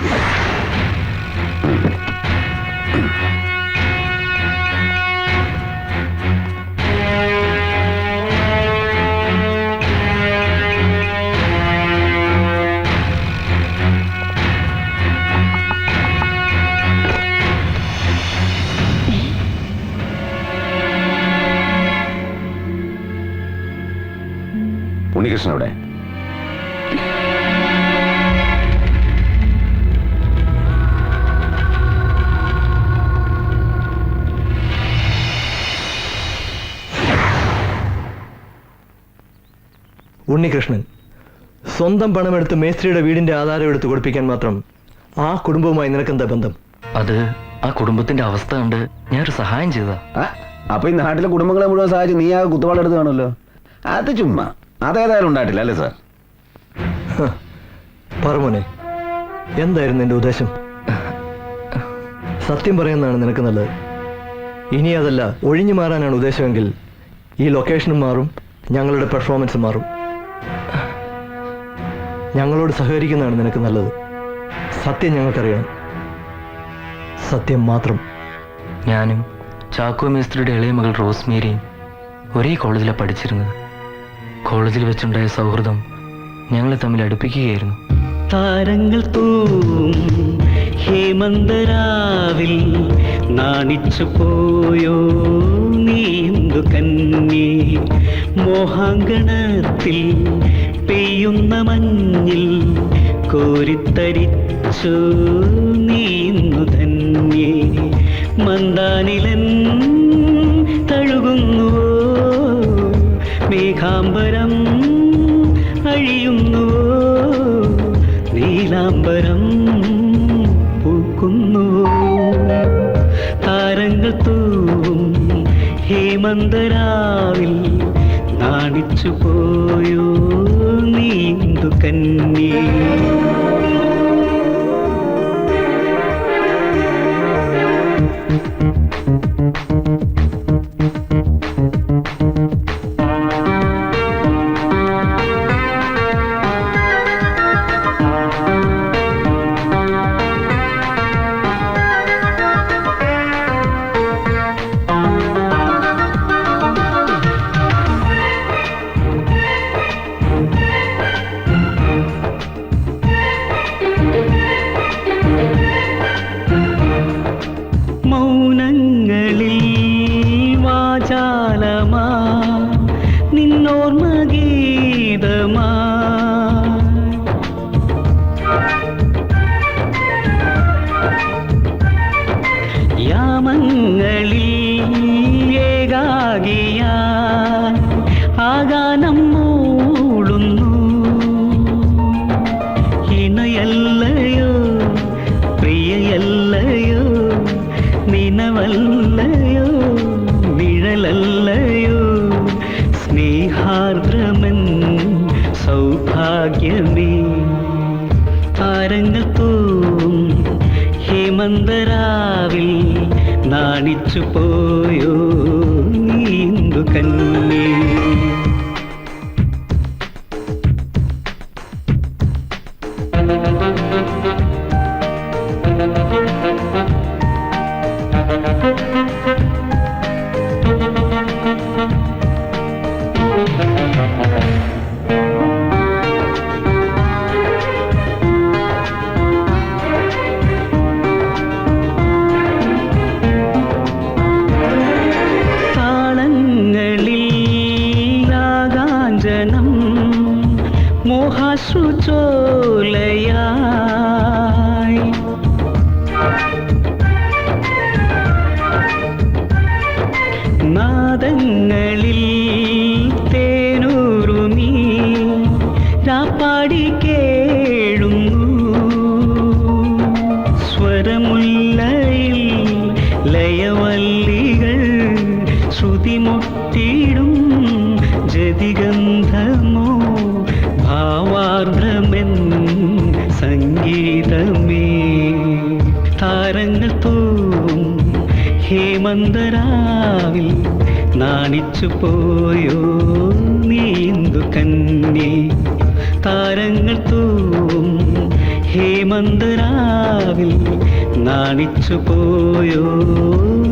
ഉണ്ണികൃഷ്ണൻ അവിടെ? ഉണ്ണികൃഷ്ണൻ സ്വന്തം പണമെടുത്ത് മേസ്ത്രിയുടെ വീടിന്റെ ആധാരം എടുത്ത് കൊടുപ്പിക്കാൻ മാത്രം ആ കുടുംബവുമായി നിനക്കെന്താ ബന്ധം? അത് ആ കുടുംബത്തിന്റെ അവസ്ഥ കണ്ട് ഞാനൊരു സഹായം ചെയ്തതാ. അപ്പൊ ഈ നാട്ടിലെ കുടുംബങ്ങളെ മുഴുവൻ സഹായിച്ച് നീ ആ കുത്തുവാളെടുത്ത് കാണുമല്ലോ. അത് ചുമ്മാ, അതേതായാലും ഉണ്ടായിട്ടില്ല അല്ലേ സാർ? പറമോനെ, എന്തായിരുന്നു നിന്റെ ഉദ്ദേശം? സത്യം പറയുന്നതാണ് നിനക്ക് നല്ലത്. ഇനി അതല്ല ഒഴിഞ്ഞു മാറാനാണ് ഉദ്ദേശമെങ്കിൽ ഈ ലൊക്കേഷനും മാറും, ഞങ്ങളുടെ പെർഫോമൻസ് മാറും. ഞങ്ങളോട് സഹകരിക്കുന്നതാണ് നിനക്ക് നല്ലത്. സത്യം ഞങ്ങൾക്കറിയണം, സത്യം മാത്രം. ഞാനും ചാക്കോ മേസ്ത്രിയുടെ ഇളയ മകൾ റോസ്മേരിയും ഒരേ കോളേജിലാണ് പഠിച്ചിരുന്നത്. കോളേജിൽ വെച്ചുണ്ടായ സൗഹൃദം ഞങ്ങളെ തമ്മിൽ അടുപ്പിക്കുകയായിരുന്നു. താരങ്ങൾ തൂവും ഹേമന്തരാവിൽ നാണിച്ചു പോയോ നീന്തു കന്യേ, മോഹാങ്കണത്തിൽ പെയ്യുന്ന മഞ്ഞിൽ കോരിത്തരിച്ചു നീന്നു ധന്യേ, മന്ദാനിലൻ തഴുകുന്നുവോ മേഘാംബരം അഴിയുന്നുവോ നീലാംബരം പൂക്കുന്നുവോ, താരങ്ങൾ തൂവും ഹേമന്തരാവിൽ നാണിച്ചു പോയോ നീന്തു കന്യേ. താരങ്ങൾ തൂവും ഹേമന്തരാവിൽ നാണിച്ചു പോയോ നീന്തു കണ്ണേ. മോഹാശ്രുചോലയായി നാദങ്ങളിൽ തേനൂറുമീ രാപ്പാടി കേഴുന്നു. സ്വരമുല്ലയിൽ ലയവല്ലികൾ ശ്രുതിമുട്ടിടും ജതിഗന്ധമോ ഭാവാർദ്രമെൻ സംഗീതമേ. താരങ്ങൾ തൂവും ഹേമന്തരാവിൽ നാണിച്ചു പോയോ നീന്തു കന്യേ. താരങ്ങൾ തൂവും ഹേമന്തരാവിൽ നാണിച്ചു പോയോ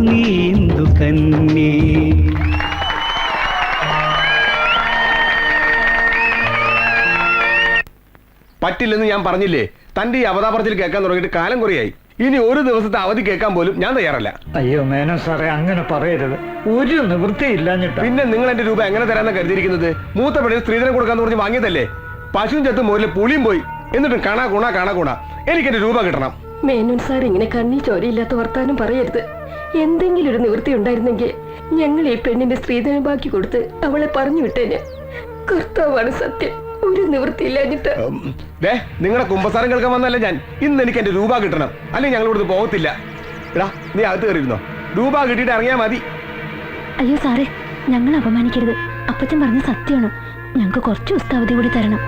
നീന്തു കന്യേ. പറ്റില്ലെന്ന് ഞാൻ പറഞ്ഞില്ലേ? തന്റെ ഈ അവതാപറച്ചിൽ കേൾക്കാൻ തുടങ്ങിയിട്ട് കാലം കുറയായി. ഇനി ഒരു ദിവസത്തെ അവധി കേൾക്കാൻ പോലും ഞാൻ തയ്യാറല്ല. അയ്യോ മേനോൻ സാറേ, അങ്ങനെ പറയരുത്. ഒരു നിവൃത്തിയില്ലാഞ്ഞിട്ട്. പിന്നെ നിങ്ങൾ എന്റെ രൂപ എങ്ങനെ തരാന്ന് കരുതിയിരിക്കുന്നത്? മൂത്ത പെണ്ണിന് സ്ത്രീധനം കൊടുക്കാന്ന് പറഞ്ഞ് വാങ്ങിയതല്ലേ? പശുവും ചത്ത് മോരിലെ പുളിയും പോയി. എന്നിട്ടും കാണാ ഗുണ എനിക്ക് എന്റെ രൂപ കിട്ടണം. മേനോൻ സാർ ഇങ്ങനെ കണ്ണി ചോരയില്ലാത്ത വർത്താനം പറയരുത്. എന്തെങ്കിലും ഒരു നിവൃത്തി ഉണ്ടായിരുന്നെങ്കിൽ ഞങ്ങൾ ഈ പെണ്ണിന്റെ സ്ത്രീധനം ബാക്കി കൊടുത്ത് അവളെ പറഞ്ഞു വിട്ടേന്. കർത്താവാണ് സത്യം, ഒരു നിവൃത്തിയില്ലാഞ്ഞിട്ട്. നിങ്ങളുടെ കുമ്പസാരം കേൾക്കാൻ വന്നല്ല ഞാൻ. ഇന്ന് എനിക്ക് എന്റെ രൂപ കിട്ടണം, അല്ലെങ്കിൽ ഞങ്ങൾ ഇവിടുന്ന് പോകത്തില്ല. എടാ, നീ അകത്ത് കയറിയിരുന്നോ? രൂപ കിട്ടിയിട്ട് ഇറങ്ങിയാ മതി. അയ്യോ സാറേ, ഞങ്ങൾ അപമാനിക്കരുത്. അപ്പച്ചൻ പറഞ്ഞ സത്യമാണ്. ഞങ്ങൾക്ക് കുറച്ച് ദിവസത്തെ അവധി കൂടി തരണം.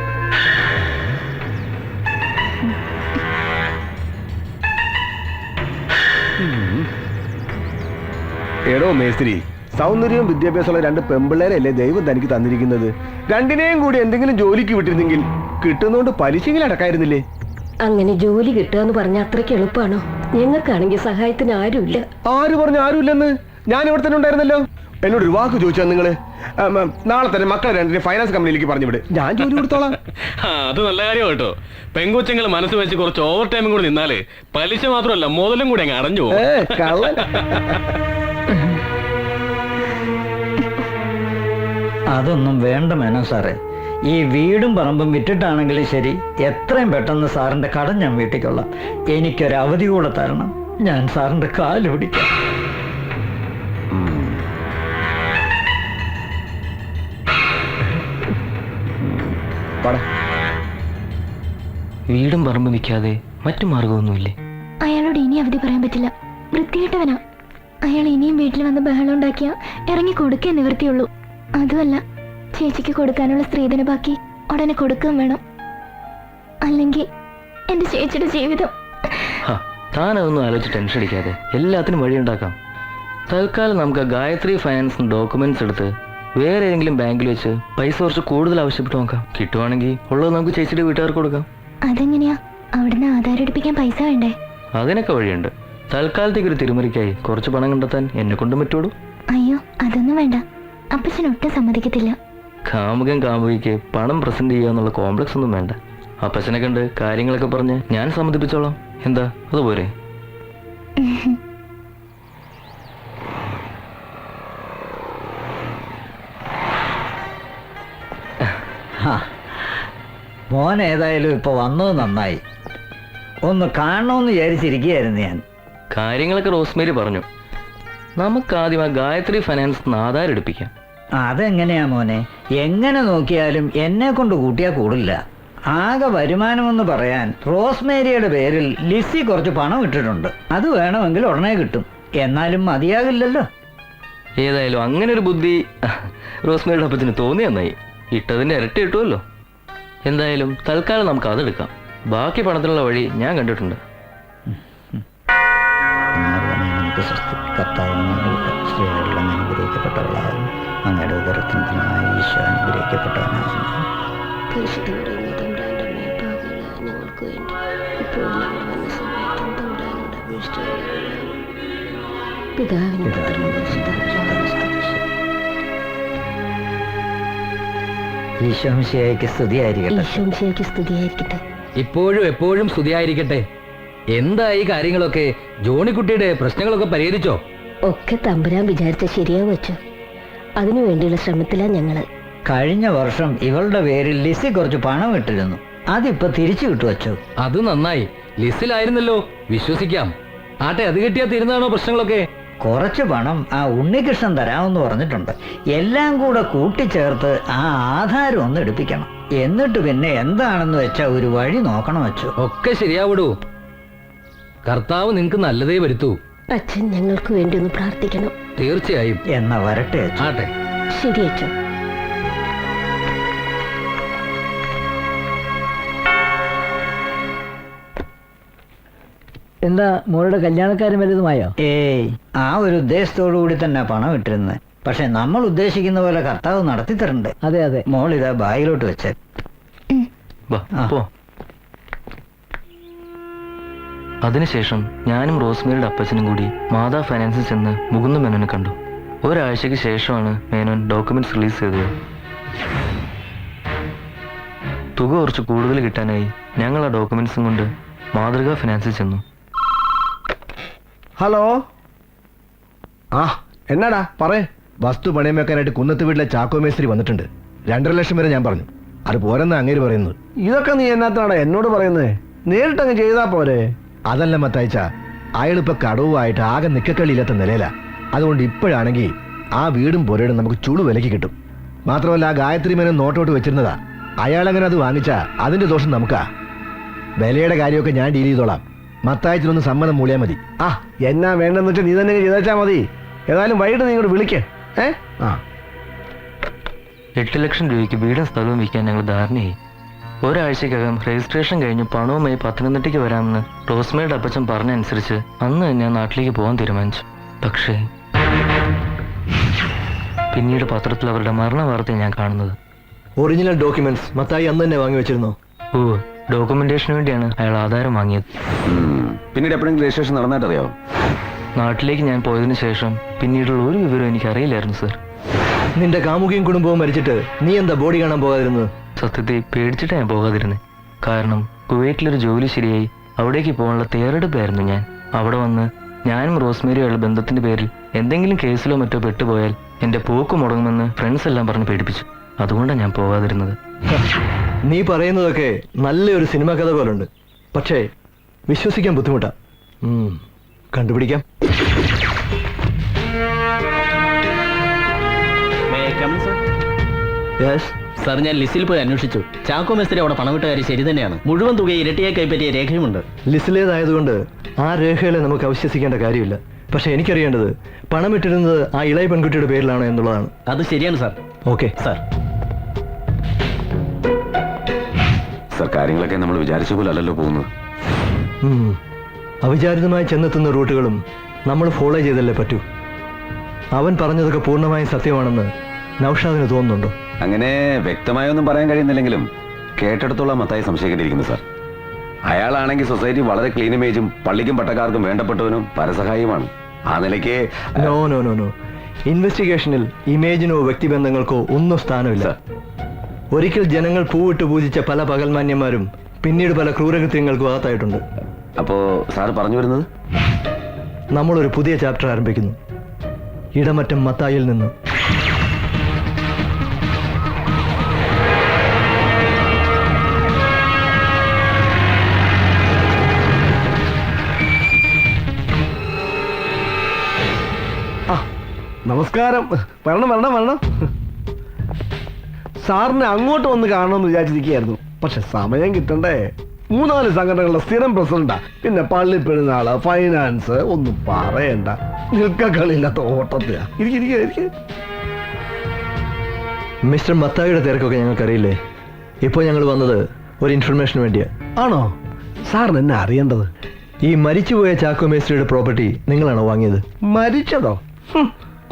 എടോ മേസ്ത്രി, സൗന്ദര്യവും വിദ്യാഭ്യാസമുള്ള രണ്ട് പെമ്പിള്ളേരല്ലേ ദൈവം തനിക്ക് തന്നിരിക്കുന്നത്. രണ്ടിനെയും കൂടി എന്തെങ്കിലും ജോലിക്ക് വിട്ടിരുന്നെങ്കിൽ കിട്ടുന്നോണ്ട് പലിശയിൽ അടക്കായിരുന്നില്ലേ? അങ്ങനെ ജോലി കിട്ടുക എന്ന് പറഞ്ഞ അത്രയ്ക്ക് എളുപ്പമാണോ? ഞങ്ങൾക്കാണെങ്കിൽ സഹായത്തിന് ആരുമില്ല. ആര് പറഞ്ഞു ആരുമില്ലെന്ന്? ഞാൻ ഇവിടെ തന്നെ ഉണ്ടായിരുന്നല്ലോ. എന്നോട് ഒരു വാക്ക് ചോദിച്ചാൽ നിങ്ങള് നാളെ തന്നെ മക്കളെ രണ്ടിനെ ഫൈനാൻസ് കമ്പനിയിലേക്ക് പറഞ്ഞു വിട്, ഞാൻ ജോലി കൊടുത്തോളാം. അത് നല്ല കാര്യം കേട്ടോ. പെങ്കൊച്ചങ്ങൾ മനസ്സ് വെച്ച് കുറച്ച് ഓവർ ടൈമും കൂടി നിന്നാല് പലിശ മാത്രമല്ല മുതലും കൂടി അങ്ങ് അടഞ്ഞു പോകും. അതൊന്നും വേണ്ട മേനോൻ സാറേ. ഈ വീടും പറമ്പും വിറ്റിട്ടാണെങ്കിലും ശരി, എത്രയും പെട്ടെന്ന് സാറിന്റെ കടം ഞാൻ വീട്ടിക്കൊള്ളാം. എനിക്കൊരു അവധി കൂടെ തരണം. ഞാൻ സാറിന്റെ കാല് പിടിക്കാം. വീടും പറമ്പും വിൽക്കാതെ മറ്റു മാർഗമൊന്നുമില്ലേ? അയാളോട് ഇനി അവധി പറയാൻ പറ്റില്ല. വൃത്തികെട്ടവനാ അയാൾ. ഇനിയും വീട്ടിൽ വന്ന് ബഹളം ഉണ്ടാക്കിയാ ഇറങ്ങി കൊടുക്കേ നിവൃത്തിയുള്ളൂ. അതുമല്ല, ചേച്ചിക്ക് കൊടുക്കാനുള്ള സ്ത്രീധന ബാക്കി ഉടനെ കൊടുക്കുകയും വേണം. അല്ലെങ്കിൽ എന്റെ ചേച്ചിയുടെ ജീവിതം. താനതൊന്നും ആലോചിച്ച് ടെൻഷൻ അടിക്കാതെ എല്ലാത്തിനും വഴിയുണ്ടാക്കാം. തൽക്കാലം നമുക്ക് ഗായത്രി ഫൈനാൻസ് ഡോക്യുമെന്റ്സ് എടുത്ത് വേറെ ഏതെങ്കിലും ബാങ്കിൽ വെച്ച് പൈസ കുറച്ച് കൂടുതൽ ആവശ്യപ്പെട്ട് നോക്കാം. കിട്ടുവാണെങ്കിൽ ഉള്ളത് നമുക്ക് ചേച്ചിയുടെ വീട്ടുകാർക്ക് കൊടുക്കാം. അതെങ്ങനെയാ? അവിടുന്ന് ആധാരം എടുപ്പിക്കാൻ പൈസ വേണ്ടേ? അതിനൊക്കെ വഴിയുണ്ട്. തൽക്കാലത്തേക്ക് ഒരു തിരുമറിക്കായി കുറച്ച് പണം കണ്ടെത്താൻ എന്നെ കൊണ്ടും പറ്റുള്ളൂ. അയ്യോ, അതൊന്നും വേണ്ട. അപ്പച്ചൻ ഒട്ടും സമ്മതിക്കത്തില്ല. കാമുകൻ കാമുകിക്ക് പണം പ്രസന്റ് ചെയ്യുക എന്നുള്ള കോംപ്ലക്സ് ഒന്നും വേണ്ട. അപ്പച്ചനെ കണ്ട് കാര്യങ്ങളൊക്കെ പറഞ്ഞ് ഞാൻ സമ്മതിപ്പിച്ചോളാം. എന്താ, അതുപോലെ? മോൻ ഏതായാലും ഇപ്പൊ വന്നത് നന്നായി. ഒന്ന് കാണണമെന്ന് വിചാരിച്ചിരിക്കുകയായിരുന്നു ഞാൻ. കാര്യങ്ങളൊക്കെ റോസ്മേരി പറഞ്ഞു. നമുക്ക് ആദ്യം ആ ഗായത്രി ഫൈനാൻസ് ആധാരം എടുപ്പിക്കാം. അതെങ്ങനെയാ മോനെ? എങ്ങനെ നോക്കിയാലും എന്നെ കൊണ്ട് കൂട്ടിയാൽ കൂടില്ല. ആകെ വരുമാനമെന്ന് പറയാൻ റോസ്മേരിയുടെ പേരിൽ ലിസി കുറച്ച് പണം ഇട്ടിട്ടുണ്ട്. അത് വേണമെങ്കിൽ ഉടനെ കിട്ടും. എന്നാലും മതിയാകില്ലല്ലോ. ഏതായാലും അങ്ങനെ ഒരു ബുദ്ധി റോസ്മേരിയുടെ അപ്പത്തിന് തോന്നി നന്നായി. ഇട്ടതിന്റെ ഇരട്ടി കിട്ടുമല്ലോ. എന്തായാലും തൽക്കാലം നമുക്ക് അതെടുക്കാം. ബാക്കി പണത്തിനുള്ള വഴി ഞാൻ കണ്ടിട്ടുണ്ട്. നമുക്ക് സ്വസ്തി സ്ത്രീകളിലും അനുഗ്രഹിക്കപ്പെട്ടവളാകും. അങ്ങയുടെ ഉദരത്തിന് ഫലമായി ഈശോ അനുഗ്രഹിക്കപ്പെട്ടവനാകുന്നു. ഞങ്ങൾക്ക് വേണ്ടി ഇപ്പോൾ ഞങ്ങൾ വന്ന സമയത്തും തമ്പുരാനോട് അപേക്ഷിച്ചു. പിതാവിനും പുത്രനും ഈശോമിശിഹായ്ക്ക് സ്തുതിയായിരിക്കട്ടെ. ഈശോമിശിഹായ്ക്ക് സ്തുതിയായിരിക്കട്ടെ. ഇപ്പോഴും എപ്പോഴും സ്തുതിയായിരിക്കട്ടെ. എന്തായി കാര്യങ്ങളൊക്കെ? ജോണിക്കുട്ടിയുടെ പ്രശ്നങ്ങളൊക്കെ പരിഹരിച്ചോ? ഒക്കെ തമ്പുരാൻ വിചാരിച്ച ശരിയാവും വെച്ചു. അതിനു വേണ്ടിയുള്ള ശ്രമത്തിലാണ് ഞങ്ങള്. കഴിഞ്ഞ വർഷം ഇവളുടെ പേരിൽ ലിസി കുറച്ച് പണം ഇട്ടിരുന്നു. അതിപ്പോ തിരിച്ചു കിട്ടു വച്ചു. അത് നന്നായി. ലിസ്റ്റിലായിരുന്നല്ലോ, വിശ്വസിക്കാം. ആട്ടെ, അത് കിട്ടിയാ തീരുന്നതാണോ പ്രശ്നങ്ങളൊക്കെ? കുറച്ച് പണം ആ ഉണ്ണികൃഷ്ണൻ തരാമെന്ന് പറഞ്ഞിട്ടുണ്ട്. എല്ലാം കൂടെ കൂട്ടിച്ചേർത്ത് ആ ആധാരം ഒന്ന് എടുപ്പിക്കണം. എന്നിട്ട് പിന്നെ എന്താണെന്ന് വെച്ചാ ഒരു വഴി നോക്കണം വെച്ചു. ഒക്കെ ശരിയാവിടൂ. കർത്താവ് നിനക്ക് നല്ലതേ വരുത്തൂ. അച്ഛൻ ഞങ്ങൾക്ക് വേണ്ടി ഒന്ന് പ്രാർത്ഥിക്കണം. തീർച്ചയായും. എന്നാ വരട്ടെ. ആട്ടെ, ശരി അച്ഛൻ. എന്താ മോളുടെ കല്യാണക്കാരും വലുതുമായോ? ഏയ്, ആ ഒരു ഉദ്ദേശത്തോടു കൂടി തന്നെ പണം ഇട്ടിരുന്നത്. പക്ഷെ നമ്മൾ ഉദ്ദേശിക്കുന്ന പോലെ കർത്താവ് നടത്തി തരണ്ടേ? അതെ അതെ. മോൾ ഇതാ ബാഗിലോട്ട് വെച്ചേ. അതിനുശേഷം ഞാനും റോസ്മേരിയുടെ അപ്പച്ചനും കൂടി മാതാ ഫൈനാൻസിൽ ചെന്ന് മുകുന്ദ മേനോനെ കണ്ടു. ഒരാഴ്ചയ്ക്ക് ശേഷമാണ് മേനോൻ ഡോക്യുമെന്റ്സ് റിലീസ് ചെയ്തത്. തുക കുറച്ച് കൂടുതൽ കിട്ടാനായി ഞങ്ങൾ ആ ഡോക്യുമെന്റ്സും കൊണ്ട് മാതൃകാ ഫിനാൻസിൽ ചെന്നു. ഹലോ. ആ എന്നാടാ പറയേ. വസ്തു പണയം വെക്കാനായിട്ട് കുന്നത്ത് വീട്ടിലെ ചാക്കോ മേസ്ത്രി വന്നിട്ടുണ്ട്. 2.5 ലക്ഷം വരെ ഞാൻ പറഞ്ഞു. അത് പോരെന്ന് അങ്ങേര് പറയുന്നത്. ഇതൊക്കെ നീ എന്നാത്താണോ എന്നോട് പറയുന്നത്? നേരിട്ടങ്ങ് ചെയ്താ പോരെ. അതല്ല മത്തായിച്ച, അയാളിപ്പോ കടവുമായിട്ട് ആകെ നിക്കക്കളിയില്ലാത്ത നിലയിലാ. അതുകൊണ്ട് ഇപ്പോഴാണെങ്കിൽ ആ വീടും പുരയിടും നമുക്ക് ചുളു വിലക്ക് കിട്ടും. മാത്രമല്ല ആ ഗായത്രി മേനോൻ നോട്ടോട്ട് വെച്ചിരുന്നതാ. അയാളങ്ങനെ അത് വാങ്ങിച്ചാ അതിന്റെ ദോഷം നമുക്കാ. വിലയുടെ കാര്യമൊക്കെ ഞാൻ ഡീൽ ചെയ്തോളാം. മത്തായത്തിനൊന്ന് സമ്മതം മൂളിയാൽ മതി. ആ എന്നാ വേണ്ടെന്ന് വെച്ചാൽ നീ തന്നെ ചെയ്താച്ചാ മതി. ഏതായാലും വൈകിട്ട് നീ ഇങ്ങോട്ട് വിളിക്കേ. 8 ലക്ഷം രൂപയ്ക്ക് വീടും സ്ഥലവും വിൽക്കാൻ ഞങ്ങൾ ധാരണയായി. ഒരാഴ്ചക്കകം രജിസ്ട്രേഷൻ കഴിഞ്ഞ് പണവുമായി പത്തനംതിട്ടയ്ക്ക് വരാമെന്ന് റോസ്മേയുടെ അപ്പച്ചൻ പറഞ്ഞനുസരിച്ച് അന്ന് ഞാൻ നാട്ടിലേക്ക് പോകാൻ തീരുമാനിച്ചു. പക്ഷേ പിന്നീട് പത്രത്തിൽ അവരുടെ മരണ വാർത്ത ഞാൻ കാണുന്നത്. ഒറിജിനൽ ഡോക്യുമെന്റ്സ് മത്തായി അന്ന് തന്നെ വാങ്ങി വെച്ചിരുന്നോ? ഓ, ഡോക്യുമെന്റേഷന് വേണ്ടിയാണ് അയാൾ ആധാരം വാങ്ങിയത്. പിന്നീട് എപ്പോഴെങ്കിലും രജിസ്ട്രേഷൻ നടന്നായിട്ടറിയാവോ? നാട്ടിലേക്ക് ഞാൻ പോയതിനു ശേഷം പിന്നീടുള്ള ഒരു വിവരം എനിക്ക് അറിയില്ലായിരുന്നു സർ. നിന്റെ കാമുകിയും കുടുംബവും മരിച്ചിട്ട് നീ എന്താ ബോഡി കാണാൻ പോകാതിരുന്നത്? സത്യത്തെ പേടിച്ചിട്ട് ഞാൻ പോകാതിരുന്നത്. കാരണം കുവൈറ്റിലൊരു ജോലി ശരിയായി അവിടേക്ക് പോകാനുള്ള തയ്യാറെടുപ്പായിരുന്നു ഞാൻ. അവിടെ വന്ന് ഞാനും റോസ്മേരിയുള്ള ബന്ധത്തിന്റെ പേരിൽ എന്തെങ്കിലും കേസിലോ മറ്റോ പെട്ടുപോയാൽ എന്റെ പോക്ക് മുടങ്ങുമെന്ന് ഫ്രണ്ട്സ് എല്ലാം പറഞ്ഞ് പേടിപ്പിച്ചു. അതുകൊണ്ടാണ് ഞാൻ പോകാതിരുന്നത്. നീ പറയുന്നതൊക്കെ നല്ലൊരു സിനിമ കഥ പോലുണ്ട്. പക്ഷേ വിശ്വസിക്കാൻ ബുദ്ധിമുട്ടാ. കണ്ടുപിടിക്കാം. സാർ, ഞാൻ ലിസ്റ്റിൽ പോയി അന്വേഷിച്ചു. ചാക്കോ മേസ്ത്രി അവിടെ പണം വിട്ട കാര്യം ശരി തന്നെയാണ്. മുഴുവൻ തുക ഇരട്ടിയായി കൈപ്പറ്റിയ രേഖയുമുണ്ട്. ലിസ്റ്റിലേതായതുകൊണ്ട് ആ രേഖകളെ നമുക്ക് അവിശ്വസിക്കേണ്ട കാര്യമില്ല. പക്ഷെ എനിക്കറിയേണ്ടത് പണം ഇട്ടിരുന്നത് ആ ഇളയ പെൺകുട്ടിയുടെ പേരിലാണോ എന്നുള്ളതാണ്. അത് ശരിയാണ് സാർ. Okay sir. സാർ, കാര്യങ്ങളൊക്കെ നമ്മൾ വിചാരിച്ച പോലെ അല്ലല്ലോ പോകുന്നത്. അവിചാരിതമായി ചെന്നെത്തുന്ന റൂട്ടുകളും നമ്മൾ ഫോളോ ചെയ്തല്ലേ പറ്റൂ. അവൻ പറഞ്ഞതൊക്കെ പൂർണ്ണമായും സത്യമാണെന്ന് നൗഷാദിന് തോന്നുന്നുണ്ടോ? അങ്ങനെ വ്യക്തമായൊന്നും പറയാൻ കഴിയുന്നില്ലെങ്കിലും കേട്ടെടുത്തോളം മത്തായി സംശയിക്കേണ്ടിയിരിക്കുന്നു സാർ. അയാളാണെങ്കിൽ സൊസൈറ്റി വളരെ ക്ലീൻ ഇമേജും പള്ളിക്കും പട്ടക്കാർക്കും വേണ്ടപ്പെട്ടവനും പരസഹായിയുമാണ്. ആ നിലയ്ക്ക് നോ നോ നോ നോ ഇൻവെസ്റ്റിഗേഷനിൽ ഇമേജിനോ വ്യക്തിബന്ധങ്ങൾക്കോ ഒന്നും സ്ഥാനമില്ല. ഒരിക്കൽ ജനങ്ങൾ പൂവിട്ട് പൂജിച്ച പല പകൽമാന്യന്മാരും പിന്നീട് പല ക്രൂരകൃത്യങ്ങൾക്കും അകത്തായിട്ടുണ്ട്. അപ്പോ സാർ പറഞ്ഞു വരുന്നത് നമ്മളൊരു പുതിയ ചാപ്റ്റർ ആരംഭിക്കുന്നു. ഇടമറ്റം മത്തായിൽ നിന്ന്. നമസ്കാരം. വരണം വരണം വരണം. സാറിനെ അങ്ങോട്ട് വന്ന് കാണണമെന്ന് വിചാരിച്ചിരിക്കുകയായിരുന്നു. പക്ഷെ സമയം കിട്ടണ്ടേ. 3-4 സംഘടനകളുടെ സ്ഥിരം പ്രസിഡന്റാ. പിന്നെ പള്ളി പെരുന്നാള്, ഫൈനാൻസ്, ഒന്നും പറയണ്ട. നിൽക്കളില്ലാത്ത ഓട്ടത്തിലാ. മിസ്റ്റർ മത്തായിയുടെ തിരക്കൊക്കെ ഞങ്ങൾക്കറിയില്ലേ. ഇപ്പോൾ ഞങ്ങൾ വന്നത് ഒരു ഇൻഫർമേഷന് വേണ്ടിയാ. ആണോ? സാറിന് എന്നെ അറിയേണ്ടത്? ഈ മരിച്ചുപോയ ചാക്കോ മേസ്ത്രിയുടെ പ്രോപ്പർട്ടി നിങ്ങളാണോ വാങ്ങിയത്? മരിച്ചതോ?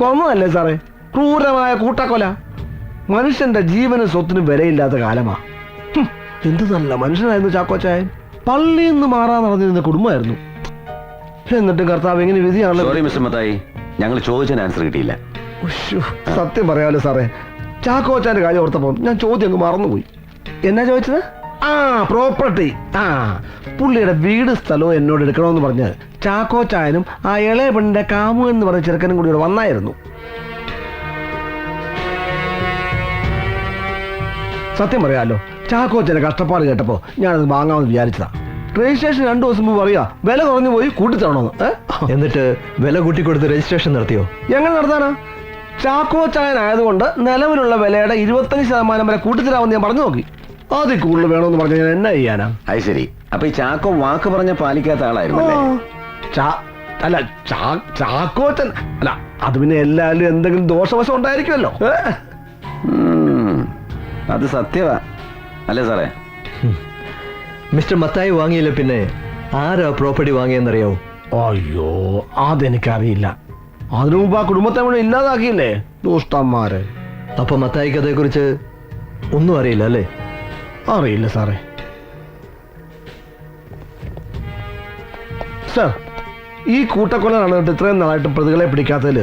കൊന്നതല്ലേ സാറേ, ക്രൂരമായ കൂട്ടക്കൊല. മനുഷ്യന്റെ ജീവനും സ്വത്തിനും വിലയില്ലാത്ത കാലമാ. എന്ത് നല്ല മനുഷ്യനായിരുന്നു ചാക്കോച്ചായൻ. പള്ളിയിൽ നിന്ന് മാറാൻ നടന്നിരുന്ന കുടുംബമായിരുന്നു. എന്നിട്ട് കർത്താവ് എങ്ങനെ വിധിയാണ്. സോറി മിസ്റ്റർ മത്തായി, ഞങ്ങൾ ചോദിച്ചതിന് ആൻസർ കിട്ടിയില്ല. സത്യം പറയാലോ സാറേ, ചാക്കോച്ചാന്റെ കാര്യം ഓർത്തപ്പോ ഞാൻ ചോദ്യം അങ്ങ് മറന്നുപോയി. എന്നാ ചോദിച്ചത്? പ്രോപ്പർട്ടി. പുള്ളിയുടെ വീട് സ്ഥലവും എന്നോട് എടുക്കണമെന്ന് പറഞ്ഞ് ചാക്കോച്ചായനും ആ ഇളയ പെണ്ണിന്റെ കാമു എന്ന് പറഞ്ഞ ചെറുക്കനും കൂടി ഇവിടെ വന്നായിരുന്നു. സത്യം പറയാലോ, ചാക്കോച്ചന്റെ കഷ്ടപ്പാട് കേട്ടപ്പോ ഞാനത് വാങ്ങാമെന്ന് വിചാരിച്ചതാ. രജിസ്ട്രേഷൻ 2 ദിവസം മുമ്പ് പറയാ വില കുറഞ്ഞു പോയി കൂട്ടിത്തരണമെന്ന്. എന്നിട്ട് വില കൂട്ടിക്കൊടുത്ത് രജിസ്ട്രേഷൻ നടത്തിയോ? എങ്ങനെ നടത്താനാ? ചാക്കോച്ചായനായതുകൊണ്ട് നിലവിലുള്ള വിലയുടെ 25% വരെ കൂട്ടിത്തരാമെന്ന് ഞാൻ പറഞ്ഞു നോക്കി. അതിൽ കൂടുതൽ വേണമെന്ന് പറഞ്ഞാൽ ഞാൻ എന്നാ ചെയ്യാനാ? അത് ശരി. അപ്പൊ ഈ ചാക്കോ വാക്ക് പറഞ്ഞ പാലിക്കാത്ത ആളായിരുന്നു. ചാക്കോച്ചൻ അല്ല, അത് പിന്നെ എല്ലാവരും എന്തെങ്കിലും ദോഷവശം ഉണ്ടായിരിക്കുമല്ലോ. അത് സത്യവാ അല്ലേ സാറേ? മിസ്റ്റർ മത്തായി വാങ്ങിയില്ല പിന്നെ ആരാ പ്രോപ്പർട്ടി വാങ്ങിയെന്നറിയാവോ? അയ്യോ, അതെനിക്കറിയില്ല. അതിനു മുമ്പ് ആ കുടുംബത്തെ മുഴുവൻ ഇല്ലാതാക്കിയില്ലേ ദുഷ്ടന്മാര്. അപ്പൊ മത്തായിക്ക് അതേക്കുറിച്ച് ഒന്നും അറിയില്ല അല്ലേ? അറിയില്ല സാറേ. സാർ, ഈ കൂട്ടക്കൊല നടന്നിട്ട് ഇത്രയും നാളായിട്ട് പ്രതികളെ പിടിക്കാത്തതിൽ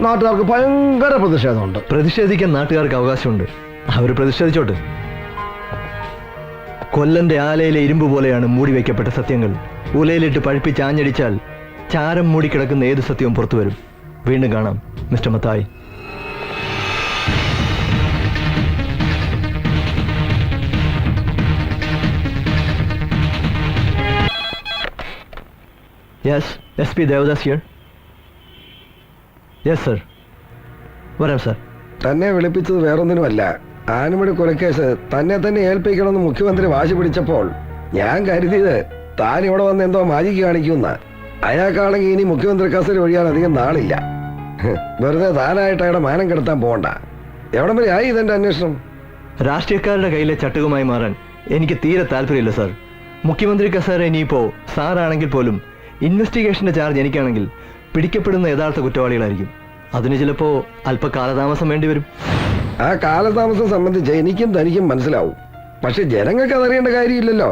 നാട്ടുകാർക്ക് ഭയങ്കര പ്രതിഷേധമുണ്ട്. പ്രതിഷേധിക്കാൻ നാട്ടുകാർക്ക് അവകാശമുണ്ട്. അവർ പ്രതിഷേധിച്ചോട്ട്. കൊല്ലന്റെ ആലയിലെ ഇരുമ്പ് പോലെയാണ് മൂടി വയ്ക്കപ്പെട്ട സത്യങ്ങൾ. ഉലയിലിട്ട് പഴുപ്പിച്ച് ആഞ്ഞടിച്ചാൽ ചാരം മൂടിക്കിടക്കുന്ന ഏത് സത്യവും പുറത്തു വരും. വീണ്ടും കാണാം mister Mathai. Yes, SP Devadas here. Yes sir, വരാം സർ. തന്നെ വിളിപ്പിച്ചത് വേറൊന്നിനുമല്ല, ആനമണി കൊലക്കേസ് തന്നെ ഏൽപ്പിക്കണമെന്ന് മുഖ്യമന്ത്രി വാശി പിടിച്ചപ്പോൾ ഞാൻ കരുതിയത് താൻ ഇവിടെ വന്ന് എന്തോ മാജിക്ക് കാണിക്കുന്ന. അയാൾക്കാണെങ്കിൽ ഇനി മുഖ്യമന്ത്രി കസേര ഒഴിയാൻ അധികം നാളില്ല. വെറുതെ താനായിട്ട് അയാളുടെ മാനം കെടുത്താൻ പോകണ്ട. എവിടം വരെ ആയി ഇതെന്റെ അന്വേഷണം? രാഷ്ട്രീയക്കാരുടെ കയ്യിലെ ചട്ടുകമായി മാറാൻ എനിക്ക് തീരെ താല്പര്യമില്ല സാർ. മുഖ്യമന്ത്രി കസേര ഇനിയിപ്പോ സാറാണെങ്കിൽ പോലും ഇൻവെസ്റ്റിഗേഷന്റെ ചാർജ് എനിക്കാണെങ്കിൽ പിടിക്കപ്പെടുന്ന യഥാർത്ഥ കുറ്റവാളികളായിരിക്കും. അതിന് ചിലപ്പോ അല്പ കാലതാമസം വേണ്ടിവരും. ആ കാലതാമസം സംബന്ധിച്ച് എനിക്കും തനിക്കും മനസ്സിലാവും. പക്ഷെ ജനങ്ങൾക്ക് അതറിയേണ്ട കാര്യമില്ലല്ലോ.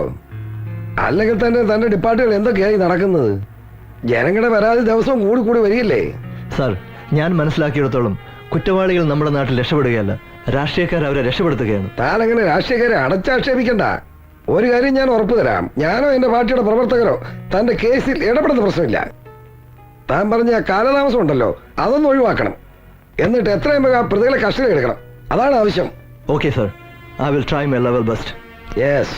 അല്ലെങ്കിൽ തന്നെ തന്റെ ഡിപ്പാർട്ട്മെന്റ് എന്തൊക്കെയായി നടക്കുന്നത്? ജനങ്ങളുടെ പരാതി ദിവസവും കൂടി വരികയല്ലേ? സാർ, ഞാൻ മനസ്സിലാക്കിയിടത്തോളം കുറ്റവാളികൾ നമ്മുടെ നാട്ടിൽ രക്ഷപ്പെടുകയല്ല, രാഷ്ട്രീയക്കാർ അവരെ രക്ഷപ്പെടുത്തുകയാണ്. താനങ്ങനെ രാഷ്ട്രീയക്കാരെ അടച്ചാക്ഷേപിക്കണ്ട. ഒരു കാര്യം ഞാൻ ഉറപ്പു തരാം, ഞാനോ എന്റെ പാർട്ടിയുടെ പ്രവർത്തകരോ തന്റെ കേസിൽ ഇടപെടുന്ന പ്രശ്നമില്ല. താൻ പറഞ്ഞ ആ കാലതാമസം ഉണ്ടല്ലോ, അതൊന്നും ഒഴിവാക്കണം. എന്നിട്ട് എത്രയും വേഗം ആ പ്രതികളെ കസ്റ്റഡി എടുക്കണം. അതാണ് ആവശ്യം. Okay sir, I will try my level best. Yes.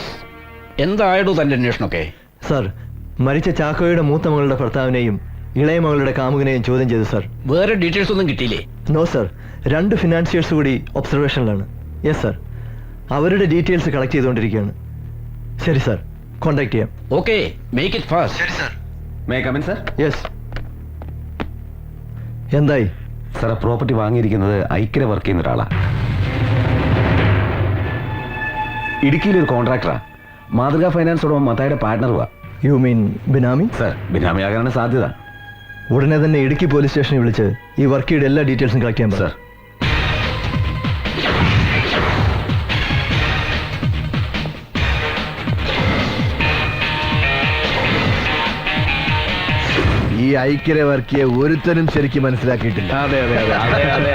എന്തായിരുന്നു തന്റെ അന്വേഷണമൊക്കെ? സർ, മരിച്ച ചാക്കോയുടെ മൂത്ത മകളുടെ ഭർത്താവിനെയും ഇളയ മകളുടെ കാമുകനെയും ചോദ്യം ചെയ്തു സർ. വേറെ ഡീറ്റെയിൽസ് ഒന്നും കിട്ടിയില്ലേ? നോ സർ, 2 ഫിനാൻഷ്യൽസ് കൂടി ഒബ്സർവേഷനിലാണ്. യെസ് സർ, അവരുടെ ഡീറ്റെയിൽസ് കളക്ട് ചെയ്തുകൊണ്ടിരിക്കുകയാണ്. ശരി സർ, കോൺടാക്ട് ചെയ്യാം. Okay, make it fast. ശരി sir. May come in sir? Yes. എന്തായി സാർ? പ്രോപ്പർട്ടി വാങ്ങിയിരിക്കുന്നത് ഐക്യര വർക്ക് ചെയ്യുന്ന ഒരാളാ. ഇടുക്കിയിലൊരു കോൺട്രാക്ടറാ. മാതൃകാ ഫൈനാൻസ് ഉടമ മത്തായിയുടെ പാർട്ട്ണറുവാ. You mean benami? സർ, ബിനാമി ആകാനാണ് സാധ്യത. ഉടനെ തന്നെ ഇടുക്കി പോലീസ് സ്റ്റേഷനിൽ വിളിച്ച് ഈ വർക്കിയുടെ എല്ലാ ഡീറ്റെയിൽസും കളക്ട് ചെയ്യാൻ സർ. ഈ ഐക്യരെ വർക്കിയെ ഒരുത്തനും ശരിക്കും മനസ്സിലാക്കിയിട്ടില്ല. അതെ അതെ അതെ അതെ അതെ.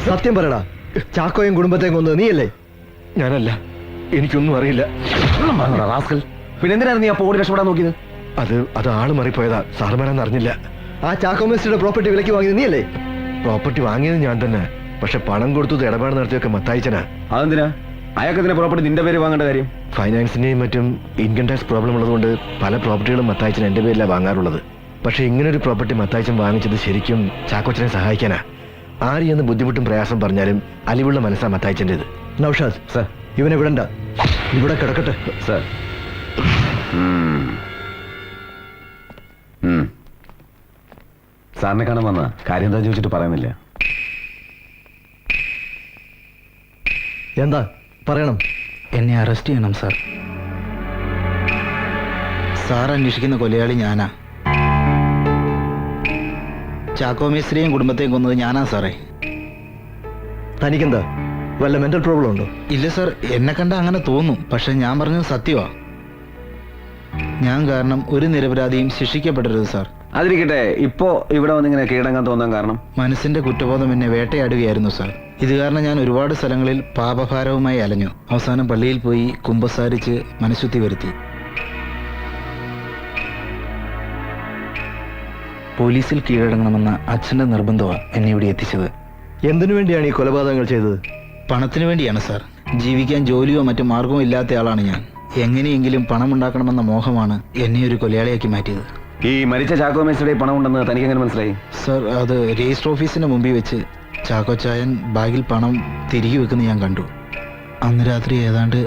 സത്യം പറയടാ, ചാക്കോയും കുടുംബത്തെയും കൊന്നത് നീയല്ലേ? ഞാനല്ല, എനിക്കൊന്നും അറിയില്ല. പിന്നെ എന്തിനാണ് നീ അപ്പോൾ ഓടി രക്ഷപ്പെടാൻ നോക്കിയത്? അത് ആള് മാറിപ്പോയതാ, സാറുമാരാന്ന് അറിഞ്ഞില്ല. ആ ചാക്കോ മേസ്റ്റിയുടെ പ്രോപ്പർട്ടി വിലക്ക് വാങ്ങിയത് നീയല്ലേ? പ്രോപ്പർട്ടി വാങ്ങിയത് ഞാൻ തന്നെ, പക്ഷെ പണം കൊടുത്തത് ഇടപാട് നടത്തിയൊക്കെ മത്തായിച്ചനാ. അതെന്തിനാ അയാൾക്ക് ഇതിനെ പ്രോപ്പർട്ടി നിന്റെ പേര് വാങ്ങേണ്ട കാര്യം? ഫൈനാൻസിന്റെയും മറ്റും ഇൻകം ടാക്സ് പ്രോബ്ലം ഉള്ളതുകൊണ്ട് പല പ്രോപ്പർട്ടികളും മത്തായിച്ചൻ എന്റെ പേരിലാണ് വാങ്ങാറുള്ളത്. പക്ഷെ ഇങ്ങനൊരു പ്രോപ്പർട്ടി മത്തായിച്ചൻ വാങ്ങിച്ചത് ശരിക്കും ചാക്കോച്ചനെ സഹായിക്കാനാ. ആര് എന്ന് ബുദ്ധിമുട്ടും പ്രയാസം പറഞ്ഞാലും അലിവുള്ള മനസ്സാ മത്തായിച്ചൻ്റെത്. നൗഷാദ് സർ, ഇവനെ വിടണ്ട, ഇവിടെ കിടക്കട്ടെ സർ. സാറിനെ കാണാൻ വന്ന കാര്യം എന്താ ചോദിച്ചിട്ട് പറയുന്നില്ല. എന്താ പറയണം? എന്നെ അറസ്റ്റ് ചെയ്യണം സാർ. സാർ അന്വേഷിക്കുന്ന കൊലയാളി ഞാനാ. ചാക്കോ മേസ്ത്രിയും കുടുംബത്തെയും കൊന്നത് ഞാനാ സാറേ. തനിക്കെന്താ വല്ല മെന്റൽ പ്രോബ്ലം ഉണ്ടോ? ഇല്ല സാർ, എന്നെ കണ്ട അങ്ങനെ തോന്നും, പക്ഷെ ഞാൻ പറഞ്ഞത് സത്യമാ. ഞാൻ കാരണം ഒരു നിരപരാധിയും ശിക്ഷിക്കപ്പെടരുത് സാർ. അതിരിക്കട്ടെ, ഇപ്പോ ഇവിടെ വന്നിങ്ങനെ കീഴടങ്ങാൻ തോന്നാൻ കാരണം? മനസ്സിന്റെ കുറ്റബോധം എന്നെ വേട്ടയാടുകയായിരുന്നു സാർ. ഇത് കാരണം ഞാൻ ഒരുപാട് സ്ഥലങ്ങളിൽ പാപഭാരവുമായി അലഞ്ഞു. അവസാനം പള്ളിയിൽ പോയി കുമ്പസാരിച്ച് മനഃശുദ്ധി വരുത്തി. പോലീസിൽ കീഴടങ്ങണമെന്ന അച്ഛന്റെ നിർബന്ധമാണ് എന്നെ ഇവിടെ എത്തിച്ചത്. എന്തിനു വേണ്ടിയാണ് ഈ കൊലപാതകങ്ങൾ ചെയ്തത്? പണത്തിന് വേണ്ടിയാണ് സാർ. ജീവിക്കാൻ ജോലിയോ മറ്റു മാർഗമോ ഇല്ലാത്ത ആളാണ് ഞാൻ. എങ്ങനെയെങ്കിലും പണമുണ്ടാക്കണമെന്ന മോഹമാണ് എന്നെ ഒരു കൊലയാളിയാക്കി മാറ്റിയത്. ഈ മരിച്ച ചാക്കോ മേസ്റ്റിയുടെ പണം ഉണ്ടെന്ന് തനിക്ക് എങ്ങനെ മനസ്സിലായി? സർ, അത് രജിസ്റ്റർ ഓഫീസിന്റെ മുമ്പിൽ വെച്ച് ചാക്കോച്ചായൻ ബാഗിൽ പണം തിരികെ വെക്കുന്നത് ഞാൻ കണ്ടു. അന്ന് രാത്രി ഏതാണ്ട്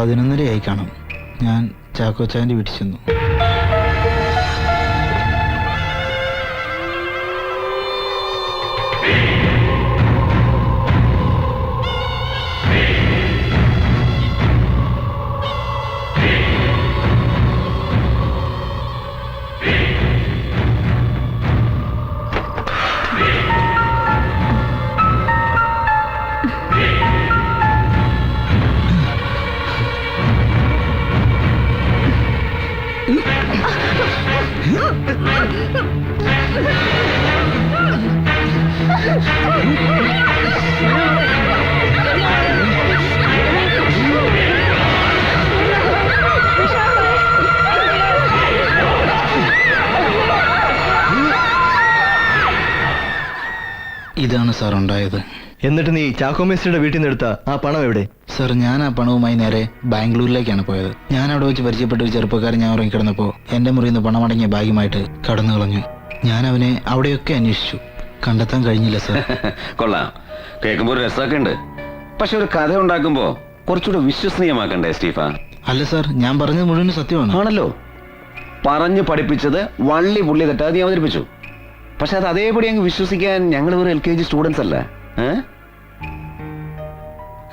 11:30 കാണും. ഞാൻ ചാക്കോച്ചായൻ്റെ വീട്ടിൽ ചെന്നു. ഇതാണ് സാർ ഉണ്ടായത്. എന്നിട്ട് നീ ചാക്കോ മേസ്റ്റിയുടെ വീട്ടിൽ നിന്ന് എടുത്ത ആ പണം എവിടെ? സാർ, ഞാൻ ആ പണവുമായി നേരെ ബാംഗ്ലൂരിലേക്കാണ് പോയത്. ഞാൻ അവിടെ വെച്ച് പരിചയപ്പെട്ട ഒരു ചെറുപ്പക്കാരൻ ഞാൻ ഉറങ്ങിക്കിടന്നപ്പോൾ എൻ്റെ മുറിയിൽ നിന്ന് പണമടങ്ങിയ ബാഗുമായിട്ട് കടന്നു കളഞ്ഞു. ഞാൻ അവനെ അവിടെയൊക്കെ അന്വേഷിച്ചു, കണ്ടെത്താൻ കഴിഞ്ഞില്ല സാർ. കൊള്ളാം, കേൾക്കുമ്പോൾ ഒരു രസമൊക്കെ ഉണ്ട്. പക്ഷെ ഒരു കഥ ഉണ്ടാക്കുമ്പോ കുറച്ചുകൂടെ വിശ്വസനീയമാക്കണ്ടേ സ്റ്റീഫ? അല്ല സാർ, ഞാൻ പറഞ്ഞത് മുഴുവൻ സത്യമാണ്. ആണല്ലോ, പറഞ്ഞു പഠിപ്പിച്ചത് വള്ളി പുള്ളി തെറ്റാതെ നീ അവതരിപ്പിച്ചു. പക്ഷെ അത് അതേപടി അങ്ങ് വിശ്വസിക്കാൻ ഞങ്ങൾ ഒരു LKG സ്റ്റുഡൻസ് അല്ല.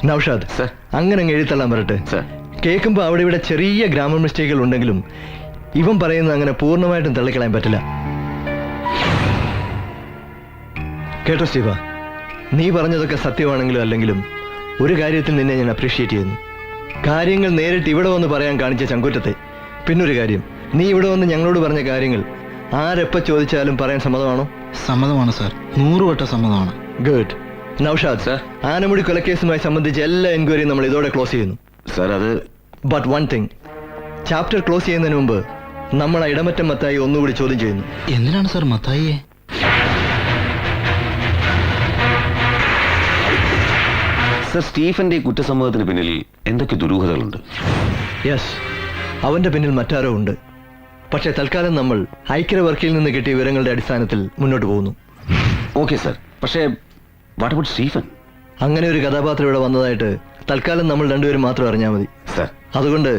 നൗഷാദ് സർ, അങ്ങനെ അങ്ങ് എഴുത്തള്ളാൻ വരട്ടെ. കേൾക്കുമ്പോൾ അവിടെ ഇവിടെ ചെറിയ ഗ്രാമർ മിസ്റ്റേക്കുകൾ ഉണ്ടെങ്കിലും ഇവൻ പറയുന്നത് അങ്ങനെ പൂർണ്ണമായിട്ടും തള്ളിക്കളയാൻ പറ്റില്ല. കേട്ടോ സ്റ്റീഫ, നീ പറഞ്ഞതൊക്കെ സത്യമാണെങ്കിലും അല്ലെങ്കിലും ഒരു കാര്യത്തിൽ നിന്നെ ഞാൻ അപ്രീഷിയേറ്റ് ചെയ്യുന്നു. കാര്യങ്ങൾ നേരിട്ട് ഇവിടെ വന്ന് പറയാൻ കാണിച്ച ചങ്കൂറ്റത്തെ. പിന്നൊരു കാര്യം, നീ ഇവിടെ വന്ന് ഞങ്ങളോട് പറഞ്ഞ കാര്യങ്ങൾ ആരെപ്പ ചോദിച്ചാലും പറയാൻ സമ്മതമാണോ? സമ്മതമാണ് സാർ, 100 വട്ടം സമ്മതമാണ്. ഗുഡ്. നൗഷാദ് സർ, ആനമുടി കൊലക്കേസുമായി സംബന്ധിച്ച് എല്ലാ എൻക്വയറിയും നമ്മൾ ഇതോടെ ക്ലോസ് ചെയ്യുന്നു. സർ അത് but one thing, chapter close ചെയ്യുന്നതിന് മുമ്പ് നമ്മൾ ആ ഇടമറ്റം മത്തായി ഒന്നുകൂടി ചോദ്യം ചെയ്യുന്നു. എന്തിനാണ് സാർ മത്തായിയെ? സർ, സ്റ്റീഫന്റെ ഈ കുറ്റസമ്മതത്തിന് പിന്നിൽ എന്തൊക്കെ ദുരൂഹതകളുണ്ട്? യെസ്, അവന്റെ പിന്നിൽ മറ്റാരോ ഉണ്ട്. പക്ഷേ തൽക്കാലം നമ്മൾ ഐക്യവർക്കിൽ നിന്ന് കിട്ടിയ വിവരങ്ങളുടെ അടിസ്ഥാനത്തിൽ മുന്നോട്ട് പോകുന്നു. ഓക്കെ സർ, പക്ഷേ വാട്ട് അബൌട്ട് സ്റ്റീഫൻ? അങ്ങനെ ഒരു കഥാപാത്രം ഇവിടെ വന്നതായിട്ട് തൽക്കാലം നമ്മൾ രണ്ടുപേരും മാത്രം അറിഞ്ഞാൽ മതി സർ. അതുകൊണ്ട്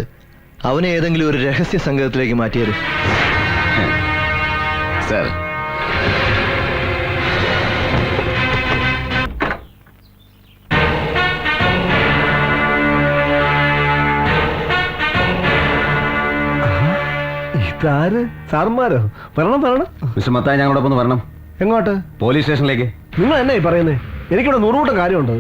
അവനെ ഏതെങ്കിലും ഒരു രഹസ്യ സംഘത്തിലേക്ക് മാറ്റിയത്. സർ, ഇതാര്? സാർമാരോ? വരണം വരണം. മിസ്റ്റർ മത്തായി ഞങ്ങളോടൊപ്പം ഒന്ന് വരണം. എങ്ങോട്ട്? പോലീസ് സ്റ്റേഷനിലേക്ക്. നിങ്ങൾ എന്നെ ഈ പറയുന്നത്? എനിക്കിവിടെ 100 കൂട്ടം കാര്യമുണ്ട്.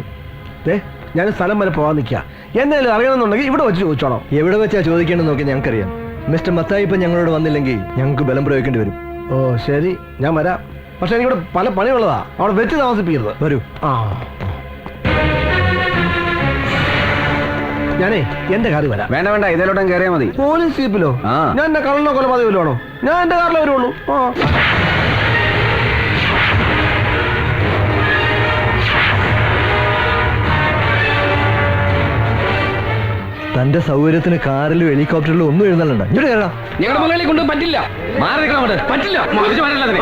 ഞാൻ സ്ഥലം വരെ പോകാൻ നിൽക്കുക. എന്നാലും അറിയണമെന്നുണ്ടെങ്കിൽ ഇവിടെ വെച്ച് ചോദിച്ചോളാം. എവിടെ വെച്ചാ ചോദിക്കേണ്ടെന്ന് നോക്കി ഞങ്ങൾക്കറിയാം. മിസ്റ്റർ മത്തായി ഇപ്പം ഞങ്ങളോട് വന്നില്ലെങ്കിൽ ഞങ്ങൾക്ക് ബലം പ്രയോഗിക്കേണ്ടി വരും. ഓ ശരി, ഞാൻ വരാം. പക്ഷെ എനിക്കിവിടെ പല പണിയുള്ളതാ. അവിടെ വെച്ച് താമസിപ്പിക്കരുത്. വരൂ. ആ, ഞാനേ എന്റെ കാറിൽ വരാം. വേണ്ട വേണ്ട, ഇതിലോട്ടും കയറിയാൽ മതി. പോലീസ് ജീപ്പിലോ? ആ. ഞാൻ എന്റെ കള്ളനോ കൊലപാതകമല്ലോ ആണോ? ഞാൻ എന്റെ കാറിലേ വരുള്ളൂ. ആ, തന്റെ സൗകര്യത്തിന് കാറിലും ഹെലികോപ്റ്ററിലും ഒന്നും എഴുന്നള്ളണ്ട. ഇങ്ങോട്ട് കയറാം. ഞങ്ങളുടെ മുകളിൽ കൊണ്ട് പറ്റില്ല. മാറി നിൽക്കണം അങ്ങോട്ട്. പറ്റില്ല. മറിച്ച് മാറില്ല അതിനെ.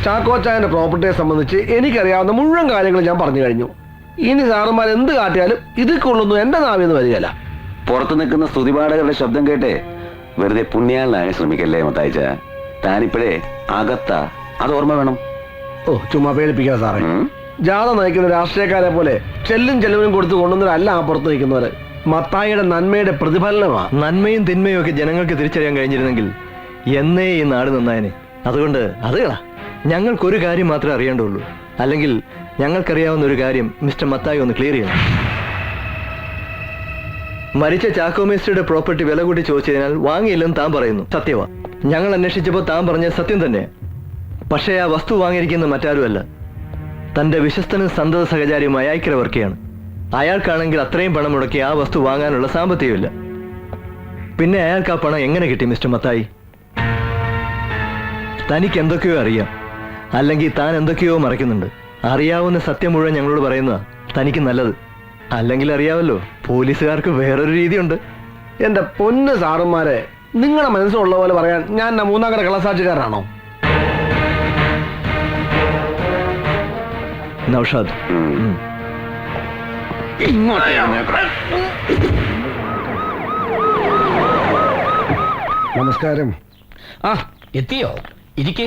ചാക്കോച്ചായന്റെ പ്രോപ്പർട്ടിയെ സംബന്ധിച്ച് എനിക്കറിയാവുന്ന മുഴുവൻ കാര്യങ്ങൾ ഞാൻ പറഞ്ഞു കഴിഞ്ഞു. ഇനി സാറുമാർ എന്ത് കാട്ടിയാലും ഇതിൽ കൊള്ളുന്നു എന്റെ നാവിന്ന് വരികയല്ല. പുറത്തു നിൽക്കുന്ന സ്തുതിപാഠകരുടെ ശബ്ദം കേട്ടെ വെറുതെ പുണ്യാളനാകാൻ ശ്രമിക്കല്ലേ മത്തായിച്ച. താനിപ്പോഴേ അകത്ത, അത് ഓർമ്മ വേണം. ഓ ചുമ്മാ പേടിപ്പിക്കാതെ സാറേ. ജാഥ നയിക്കുന്ന രാഷ്ട്രീയക്കാരെ പോലെ ചെല്ലും ചെലവിനും കൊടുത്ത് കൊണ്ടുവന്നവരല്ല ആ പുറത്ത് നിൽക്കുന്നവര്. മത്തായിയുടെ നന്മയുടെ പ്രതിഫലനമാണ്. നന്മയും തിന്മയും ഒക്കെ ജനങ്ങൾക്ക് തിരിച്ചറിയാൻ കഴിഞ്ഞിരുന്നെങ്കിൽ എന്നേ ഈ നാട് നന്നായനെ. അതുകൊണ്ട് അത് കളാ. ഞങ്ങൾക്കൊരു കാര്യം മാത്രമേ അറിയേണ്ടുള്ളൂ. അല്ലെങ്കിൽ ഞങ്ങൾക്കറിയാവുന്ന ഒരു കാര്യം മിസ്റ്റർ മത്തായി ഒന്ന് ക്ലിയർ ചെയ്യണം. മരിച്ച ചാക്കോമേസ്റ്റിയുടെ പ്രോപ്പർട്ടി വില കൂട്ടി ചോദിച്ചതിനാൽ വാങ്ങിയില്ലെന്ന് താൻ പറയുന്നു. സത്യവാ. ഞങ്ങൾ അന്വേഷിച്ചപ്പോൾ താൻ പറഞ്ഞ സത്യം തന്നെ. പക്ഷേ ആ വസ്തു വാങ്ങിയിരിക്കുന്നത് മറ്റാരുമല്ല, തന്റെ വിശ്വസ്തനും സന്തത സഹചാരിയുമായ ഐക്യവർക്കിയാണ്. അയാൾക്കാണെങ്കിൽ അത്രയും പണം മുടക്കി ആ വസ്തു വാങ്ങാനുള്ള സാമ്പത്തികമില്ല. പിന്നെ അയാൾക്ക് ആ പണം എങ്ങനെ കിട്ടി മിസ്റ്റർ മത്തായി? തനിക്ക് എന്തൊക്കെയോ അറിയാം, അല്ലെങ്കിൽ താൻ എന്തൊക്കെയോ മറയ്ക്കുന്നുണ്ട്. അറിയാവുന്ന സത്യം മുഴുവൻ ഞങ്ങളോട് പറയുന്നതാ തനിക്ക് നല്ലത്. അല്ലെങ്കിൽ അറിയാമല്ലോ, പോലീസുകാർക്ക് വേറൊരു രീതിയുണ്ട്. എന്റെ പൊന്ന് സാറുമാരെ, നിങ്ങളുടെ മനസ്സിലുള്ള പോലെ പറയാൻ ഞാൻ 3-ാം കട കള്ളസാക്ഷിക്കാരനാണോ? നൗഷാദ്, നമസ്കാരം. ആ എത്തിയോ? ഇരിക്കേ.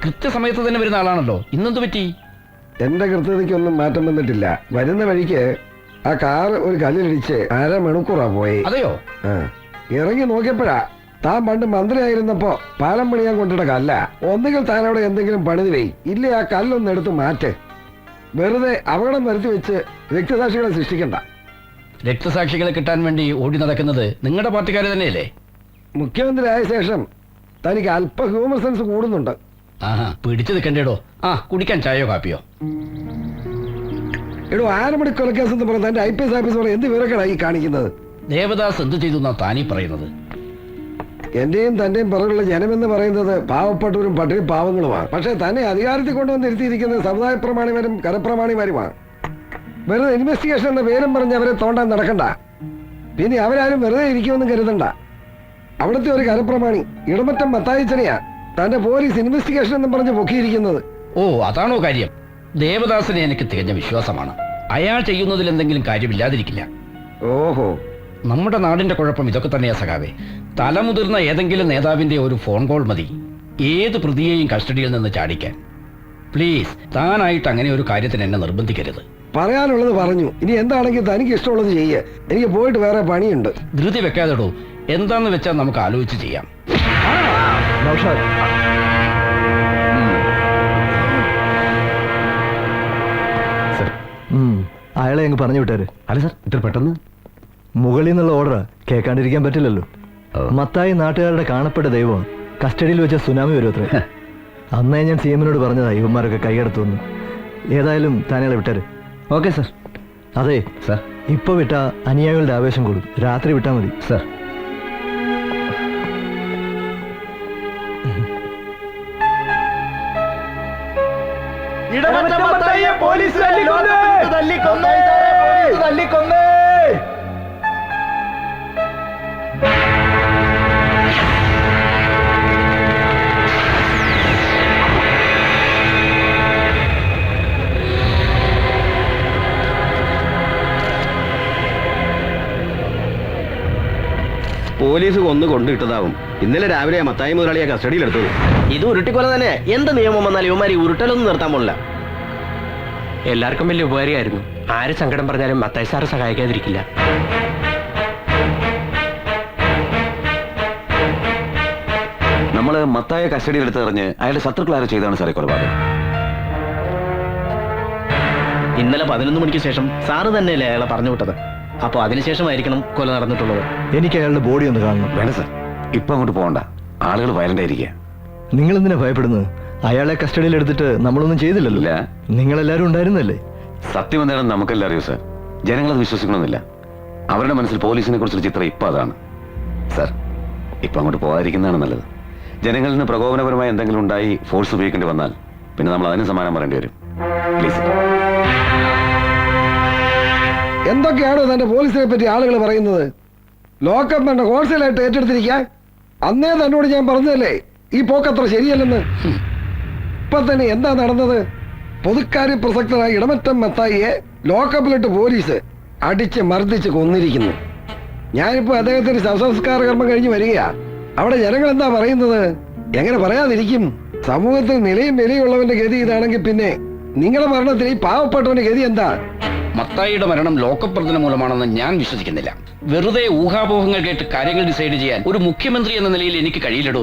കൃത്യസമയത്ത് തന്നെ വരുന്ന ആളാണല്ലോ. ഇന്നെന്ത് പറ്റി? എന്റെ കൃത്യതയ്ക്കൊന്നും മാറ്റം വന്നിട്ടില്ല. വരുന്ന വഴിക്ക് ആ കാർ ഒരു കല്ലിലിടിച്ച് 1/2 മണിക്കൂറാ പോയി. അതെയോ? ഇറങ്ങി നോക്കിയപ്പോഴാ താൻ പണ്ട് മന്ത്രിയായിരുന്നപ്പോ പാലം പണിയാൻ കൊണ്ടിട്ട കല്ല. ഒന്നുകിൽ താൻ അവിടെ എന്തെങ്കിലും പണിത് വെയ്, ഇല്ലേ ആ കല്ലൊന്ന് എടുത്ത് മാറ്റ്. വെറുതെ അപകടം വരുത്തി വെച്ച് രക്തസാക്ഷികളെ സൃഷ്ടിക്കണ്ട. രക്തസാക്ഷികളെ കിട്ടാൻ വേണ്ടി ഓടി നടക്കുന്നത് നിങ്ങളുടെ പാർട്ടിക്കാർ തന്നെയല്ലേ? മുഖ്യമന്ത്രി ആയ ശേഷം തനിക്ക് അല്പ ഹ്യൂമർ സെൻസ് കൂടുന്നുണ്ട്. ആഹാ, പിടിച്ചു നിൽക്കണ്ടേടോ. ആ, കുടിക്കാൻ ചായയോ കാപ്പിയോ? എടോ, 6 മണി കൊലക്കേസ് എന്ന് പറയുന്നത് എന്റെ IPS ഓഫീസർ എന്ത് വിവരങ്ങളായി കാണിക്കുന്നത്? ദേവദാസ് എന്ത് ചെയ്തു എന്നാ താനീ പറയുന്നത്? എന്റെയും തന്റെയും പുറകുള്ള ജനമെന്ന് പറയുന്നത് പാവപ്പെട്ടവരും പട്ടിണി പാവങ്ങളുമാണ്. പക്ഷെ തന്നെ അധികാരത്തിൽ കൊണ്ടുവന്ന് ഇരുത്തിയിരിക്കുന്നത് സമുദായ പ്രമാണിമാരും കരപ്രമാണിമാരുമാണ്. വെറുതെ ഇൻവെസ്റ്റിഗേഷൻ എന്ന പേരും പറഞ്ഞ് അവരെ തോണ്ടാൻ നടക്കണ്ട. പിന്നെ അവരാരും വെറുതെ ഇരിക്കുമെന്നും കരുതണ്ട. അവിടുത്തെ ഒരു കരപ്രമാണി ഇടമറ്റം മത്തായിച്ചനെയാ തന്റെ പോലീസ് ഇൻവെസ്റ്റിഗേഷൻ എന്നും പറഞ്ഞ് പൊക്കിയിരിക്കുന്നത്. ഓ, അതാണോ കാര്യം? ദേവദാസിനെ എനിക്ക് തികഞ്ഞ വിശ്വാസമാണ്. അയാൾ ചെയ്യുന്നതിൽ എന്തെങ്കിലും കാര്യമില്ലാതിരിക്കില്ല. ഓഹോ, നമ്മുടെ നാടിന്റെ കുഴപ്പം ഇതൊക്കെ തന്നെയാ സഖാവേ. തലമുതിർന്ന ഏതെങ്കിലും നേതാവിന്റെ ഒരു ഫോൺ കോൾ മതി ഏത് പ്രതിയെയും കസ്റ്റഡിയിൽ നിന്ന് ചാടിക്കാൻ. പ്ലീസ് താനായിട്ട് അങ്ങനെ ഒരു കാര്യത്തിന് എന്നെ നിർബന്ധിക്കരുത്. പറയാനുള്ളത് പറഞ്ഞു. ഇനി എന്താണെങ്കിൽ തനിക്ക് ഇഷ്ടമുള്ളത് ചെയ്യേ. എനിക്ക് പോയിട്ട് വേറെ പണിയുണ്ട്. ധൃതി വെക്കാതെടോ. എന്താന്ന് വെച്ചാൽ നമുക്ക് ആലോചിച്ച് ചെയ്യാം. അയാളെ അങ്ങ് പറഞ്ഞു വിട്ടാര്. അല്ല സാർ, ഇത്ര പെട്ടെന്ന് മുകളിൽ നിന്നുള്ള ഓർഡർ കേൾക്കാണ്ടിരിക്കാൻ പറ്റില്ലല്ലോ. മത്തായി നാട്ടുകാരുടെ കാണപ്പെട്ട ദൈവമാണ്. കസ്റ്റഡിയിൽ വെച്ച സുനാമി വരും അത്രേ. അന്നേ ഞാൻ CM-നോട് പറഞ്ഞതാ ഇവന്മാരൊക്കെ കൈകടത്തുമെന്ന്. ഏതായാലും താനയാളെ വിട്ടാര്. Okay sir. അതെ സാർ, ഇപ്പൊ വിട്ടാ അനുയായികളുടെ ആവേശം കൂടും. രാത്രി വിട്ടാ മതി സാർ. പോലീസ് തല്ലിക്കൊന്നേ. പോലീസ് കൊണ്ടിട്ടതാവും. ഇന്നലെ രാവിലെ മത്തായി മുതലാളിയെ കസ്റ്റഡിയിലെടുത്തത്. ഇത് ഉരുട്ടിക്കൊല തന്നെ. എന്ത് നിയമം വന്നാൽ ഇവന്മാർ ഉരുട്ടലൊന്നും നിർത്താൻ പോലില്ല. എല്ലാവർക്കും വലിയ ഉപകാരമായിരുന്നു. ആര് സങ്കടം പറഞ്ഞാലും മത്തായി സാറ് സഹായിക്കാതിരിക്കില്ല. നമ്മള് മത്തായെ കസ്റ്റഡിയിൽ എടുത്തെറിഞ്ഞ് അയാളുടെ ശത്രുക്കൾ ആരും ചെയ്താണ് സാറേ കൊലപാതകം. ഇന്നലെ 11 മണിക്ക് ശേഷം സാറ് തന്നെയല്ലേ അയാളെ പറഞ്ഞു വിട്ടത്. അപ്പൊ അതിനുശേഷമായിരിക്കണം കൊല നടന്നിട്ടുള്ളത്. എനിക്ക് അയാളുടെ ബോഡി ഒന്ന് കാണണം. വേണ്ട സാർ, ഇപ്പൊ അങ്ങോട്ട് പോകണ്ട. ആളുകൾ വയലന്റ് ആയിരിക്കുക. നിങ്ങൾ എന്തിനാ ഭയപ്പെടുന്നത്? അയാളെ കസ്റ്റഡിയിൽ എടുത്തിട്ട് നമ്മളൊന്നും ചെയ്തില്ലല്ലോ. നിങ്ങളെല്ലാരും ഉണ്ടായിരുന്നല്ലേ. സത്യം എന്താണെന്ന് നമുക്കെല്ലാം അറിയൂ സാർ. ജനങ്ങളത് വിശ്വസിക്കണമെന്നില്ല. അവരുടെ മനസ്സിൽ പോലീസിനെ കുറിച്ചൊരു ചിത്രം ഇപ്പൊ അതാണ് സാർ. ഇപ്പൊ അങ്ങോട്ട് പോകാതിരിക്കുന്നതാണ് നല്ലത്. ജനങ്ങളിൽ നിന്ന് പ്രകോപനപരമായി എന്തെങ്കിലും ഉണ്ടായി ഫോഴ്സ് ഉപയോഗിക്കേണ്ടി വന്നാൽ പിന്നെ നമ്മൾ അതിന് സമാനം പറയേണ്ടി വരും. പ്ലീസ്. എന്തൊക്കെയാണോ തന്റെ പോലീസിനെ പറ്റി ആളുകൾ പറയുന്നത്? ലോക്കപ്പ് വേണ്ട ഹോൾസെയിലായിട്ട് ഏറ്റെടുത്തിരിക്കാൻ അന്നേ തന്നോട് ഞാൻ പറഞ്ഞതല്ലേ ഈ പോക്കത്ര ശരിയല്ലെന്ന്. ഇപ്പൊ തന്നെ എന്താ നടന്നത്? പൊതുക്കാര്യ പ്രസക്തനായ ഇടമറ്റം മത്തായിയെ ലോക്കപ്പിലിട്ട് പോലീസ് അടിച്ച് മർദ്ദിച്ച് കൊന്നിരിക്കുന്നു. ഞാനിപ്പോ അദ്ദേഹത്തിന് ശവസംസ്കാര കർമ്മം കഴിഞ്ഞ് വരികയാ. അവിടെ ജനങ്ങൾ എന്താ പറയുന്നത്? എങ്ങനെ പറയാതിരിക്കും? സമൂഹത്തിൽ നിലയും വിലയുള്ളവന്റെ ഗതി ഇതാണെങ്കിൽ പിന്നെ നിങ്ങളുടെ മരണത്തിൽ ഈ പാവപ്പെട്ടവന്റെ ഗതി എന്താ? മത്തായിയുടെ മരണം ലോക്കപ്പ് പ്രവർത്തനം മൂലമാണെന്ന് ഞാൻ വിശ്വസിക്കുന്നില്ല. വെറുതെ ഊഹാപോഹങ്ങൾ കേട്ട് കാര്യങ്ങൾ ഡിസൈഡ് ചെയ്യാൻ ഒരു മുഖ്യമന്ത്രി എന്ന നിലയിൽ എനിക്ക് കഴിയില്ലടോ.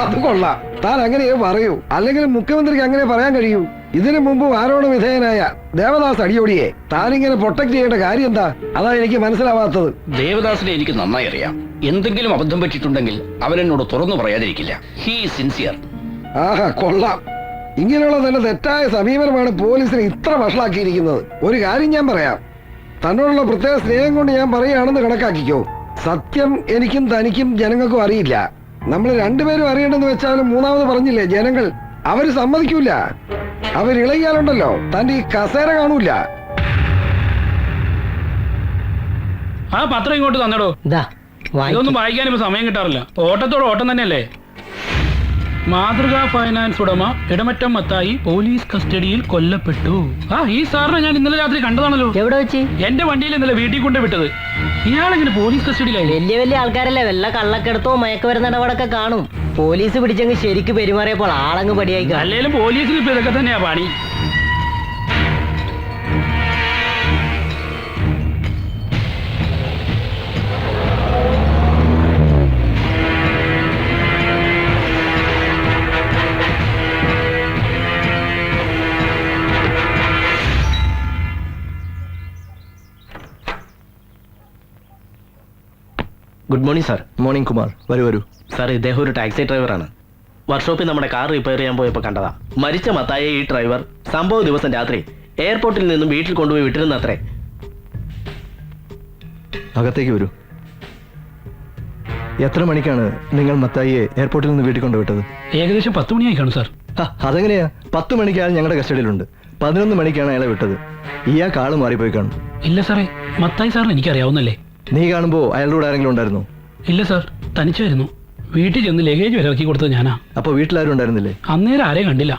അത് കൊള്ളാം. താൻ അങ്ങനെയേ പറയൂ. അല്ലെങ്കിൽ മുഖ്യമന്ത്രിക്ക് അങ്ങനെ പറയാൻ കഴിയൂ. ഇതിനു മുമ്പ് ആരോപണ വിധേയനായ ദേവദാസ് അടിയോടിയെ താനിങ്ങനെ പ്രൊട്ടക്ട് ചെയ്യേണ്ട കാര്യം എന്താ? അതാണ് എനിക്ക് മനസ്സിലാവാത്തത്. ദേവദാസിനെ എനിക്ക് നന്നായി അറിയാം. എന്തെങ്കിലും അബദ്ധം പറ്റിയിട്ടുണ്ടെങ്കിൽ അവൻ എന്നോട് തുറന്നു പറയാതിരിക്കില്ല. He sincere. ആഹാ, കൊള്ളാം. ഇങ്ങനെയുള്ള തന്നെ തെറ്റായ സമീപനമാണ് പോലീസിനെ ഇത്ര വഷളാക്കിയിരിക്കുന്നത്. ഒരു കാര്യം ഞാൻ പറയാം. തന്നോടുള്ള പ്രത്യേക സ്നേഹം കൊണ്ട് ഞാൻ പറയുകയാണെന്ന് കണക്കാക്കിക്കോ. സത്യം എനിക്കും തനിക്കും ജനങ്ങൾക്കും അറിയില്ല. നമ്മൾ രണ്ടുപേരും അറിയണമെന്ന് വെച്ചാലും മൂന്നാമത് പറഞ്ഞില്ലേ ജനങ്ങൾ, അവര് സമ്മതിക്കൂല. അവരിളകിയാലുണ്ടല്ലോ തന്റെ ഈ കസേര കാണൂല. ആ പത്രം ഇങ്ങോട്ട് തന്നടോ. ഇതൊന്നും വായിക്കാൻ ഇപ്പൊ സമയം കിട്ടാറില്ല. ഓട്ടത്തോട് ഓട്ടം തന്നെയല്ലേ. മാതൃകാ ഫൈനാൻസ് ഉടമ ഇടമറ്റം മത്തായി പോലീസ് കസ്റ്റഡിയിൽ കൊല്ലപ്പെട്ടു. ആ ഈ സാറിനെ ഞാൻ ഇന്നലെ രാത്രി കണ്ടതാണല്ലോ. എവിടെ വെച്ച്? എന്റെ വണ്ടിയിൽ ഇന്നലെ വീട്ടിൽ കൊണ്ട് വിട്ടത്. ഇയാളെങ്ങനെ പോലീസ് കസ്റ്റഡിയിലായി? വലിയ വലിയ ആൾക്കാരല്ലേ, വല്ല കള്ളക്കെടുത്തോ മയക്കുമരുന്ന് ഇടപാടൊക്കെ കാണും. പോലീസ് പിടിച്ചെങ്കിൽ ശരിക്ക് പെരുമാറിയപ്പോൾ ആളങ്ങ് പടിയായി. അല്ലേലും പോലീസിന് ഇപ്പൊ ഇതൊക്കെ തന്നെയാ പണി. Good morning sir. Morning Kumar. വരൂ. സാർ, ഇദ്ദേഹം ഒരു ടാക്സി ഡ്രൈവറാണ്. വർക്ക്ഷോപ്പിൽ നമ്മുടെ കാർ റിപ്പയർ ചെയ്യാൻ പോയപ്പോൾ കണ്ടതാ. മരിച്ച മത്തായെ ഈ ഡ്രൈവർ സംഭവ ദിവസം രാത്രി എയർപോർട്ടിൽ നിന്നും വീട്ടിൽ കൊണ്ടുപോയി വിട്ടിരുന്നത്രേ. അകത്തേക്ക് വരൂ. എത്ര മണിക്കാണ് നിങ്ങൾ മത്തായിയെ എയർപോർട്ടിൽ നിന്ന് വീട്ടിൽ കൊണ്ടുവിട്ടത്? ഏകദേശം 10 മണിയായി കാണും സാർ. അതെങ്ങനെയാ? 10 മണിക്ക് അയാൾ ഞങ്ങളുടെ കസ്റ്റഡിയിലുണ്ട്. 11 മണിക്കാണ് അയാളെ വിട്ടത്. ഇയാൾക്ക് ആള് മാറിപ്പോയി കാണും. ഇല്ല സാറേ, മത്തായി സാറിന് എനിക്കറിയാവുന്നല്ലേ. നീ കാണുമ്പോ അയാളുടെ കൂടെ ആരെങ്കിലും ഉണ്ടായിരുന്നോ? ഇല്ല സാർ, തനിച്ചായിരുന്നു. വീട്ടിൽ ചെന്ന് ലഗേജ് വരെ ഇറക്കി കൊടുത്തത് ഞാനാ. അപ്പൊ വീട്ടിലാരും ഉണ്ടായിരുന്നില്ലേ? അന്നേരം ആരെയും കണ്ടില്ല.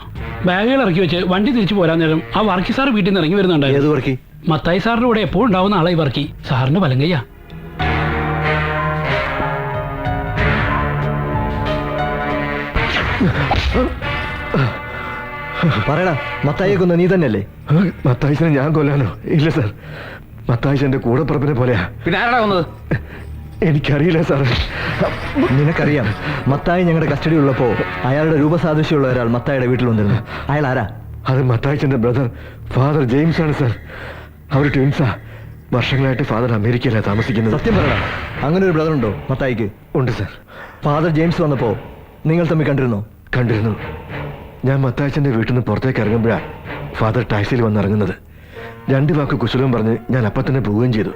ബാഗുകൾ ഇറക്കി വെച്ച് വണ്ടി തിരിച്ചു പോരാൻ നേരം ആ വർക്കി സാർ വീട്ടിൽ നിന്ന് ഇറങ്ങി വരുന്നുണ്ടായിരുന്നു. ഏത് വർക്കി? മത്തായി സാറിന്റെ കൂടെ എപ്പോഴും ഉണ്ടാവുന്ന ആളായി വർക്കി. സാറിന് വലങ്കയ്യ. പറയടാ, മത്തായിയെ കൊന്ന നീ തന്നെയല്ലേ? മത്തായിച്ചനെ ഞാൻ കൊല്ലാനോ? ഇല്ല സാർ, മത്തായിച്ച എന്റെ കൂടപ്പുറപ്പിനെ പോലെയാ. പിന്നെ ആരാ കൊന്നത്? എനിക്കറിയില്ല സാർ. നിനക്കറിയാം, മത്തായി ഞങ്ങളുടെ കസ്റ്റഡി ഉള്ളപ്പോ അയാളുടെ രൂപസാദൃശ്യമുള്ള ഒരാൾ മത്തായിയുടെ വീട്ടിൽ വന്നിരുന്നു. അയാൾ ആരാ? അത് മത്തായിച്ചന്റെ ബ്രദർ ഫാദർ ജെയിംസ് ആണ് സാർ. അവർ ട്വിൻസാ. വർഷങ്ങളായിട്ട് ഫാദർ അമേരിക്കയിലാണ് താമസിക്കുന്നത്. സത്യം പറയടാ, അങ്ങനെ ഒരു ബ്രദർ ഉണ്ടോ മത്തായിക്ക്? ഉണ്ട് സാർ. ഫാദർ ജെയിംസ് വന്നപ്പോ നിങ്ങൾ തമ്മിൽ കണ്ടിരുന്നോ? കണ്ടിരുന്നു. ഞാൻ മത്തായിച്ചന്റെ വീട്ടിൽ നിന്ന് പുറത്തേക്ക് ഇറങ്ങുമ്പോഴാ ഫാദർ ടാക്സിയിൽ വന്നിറങ്ങുന്നത്. 2 വാക്ക് കുശലവും പറഞ്ഞ് ഞാൻ അപ്പം തന്നെ പോവുകയും ചെയ്തു.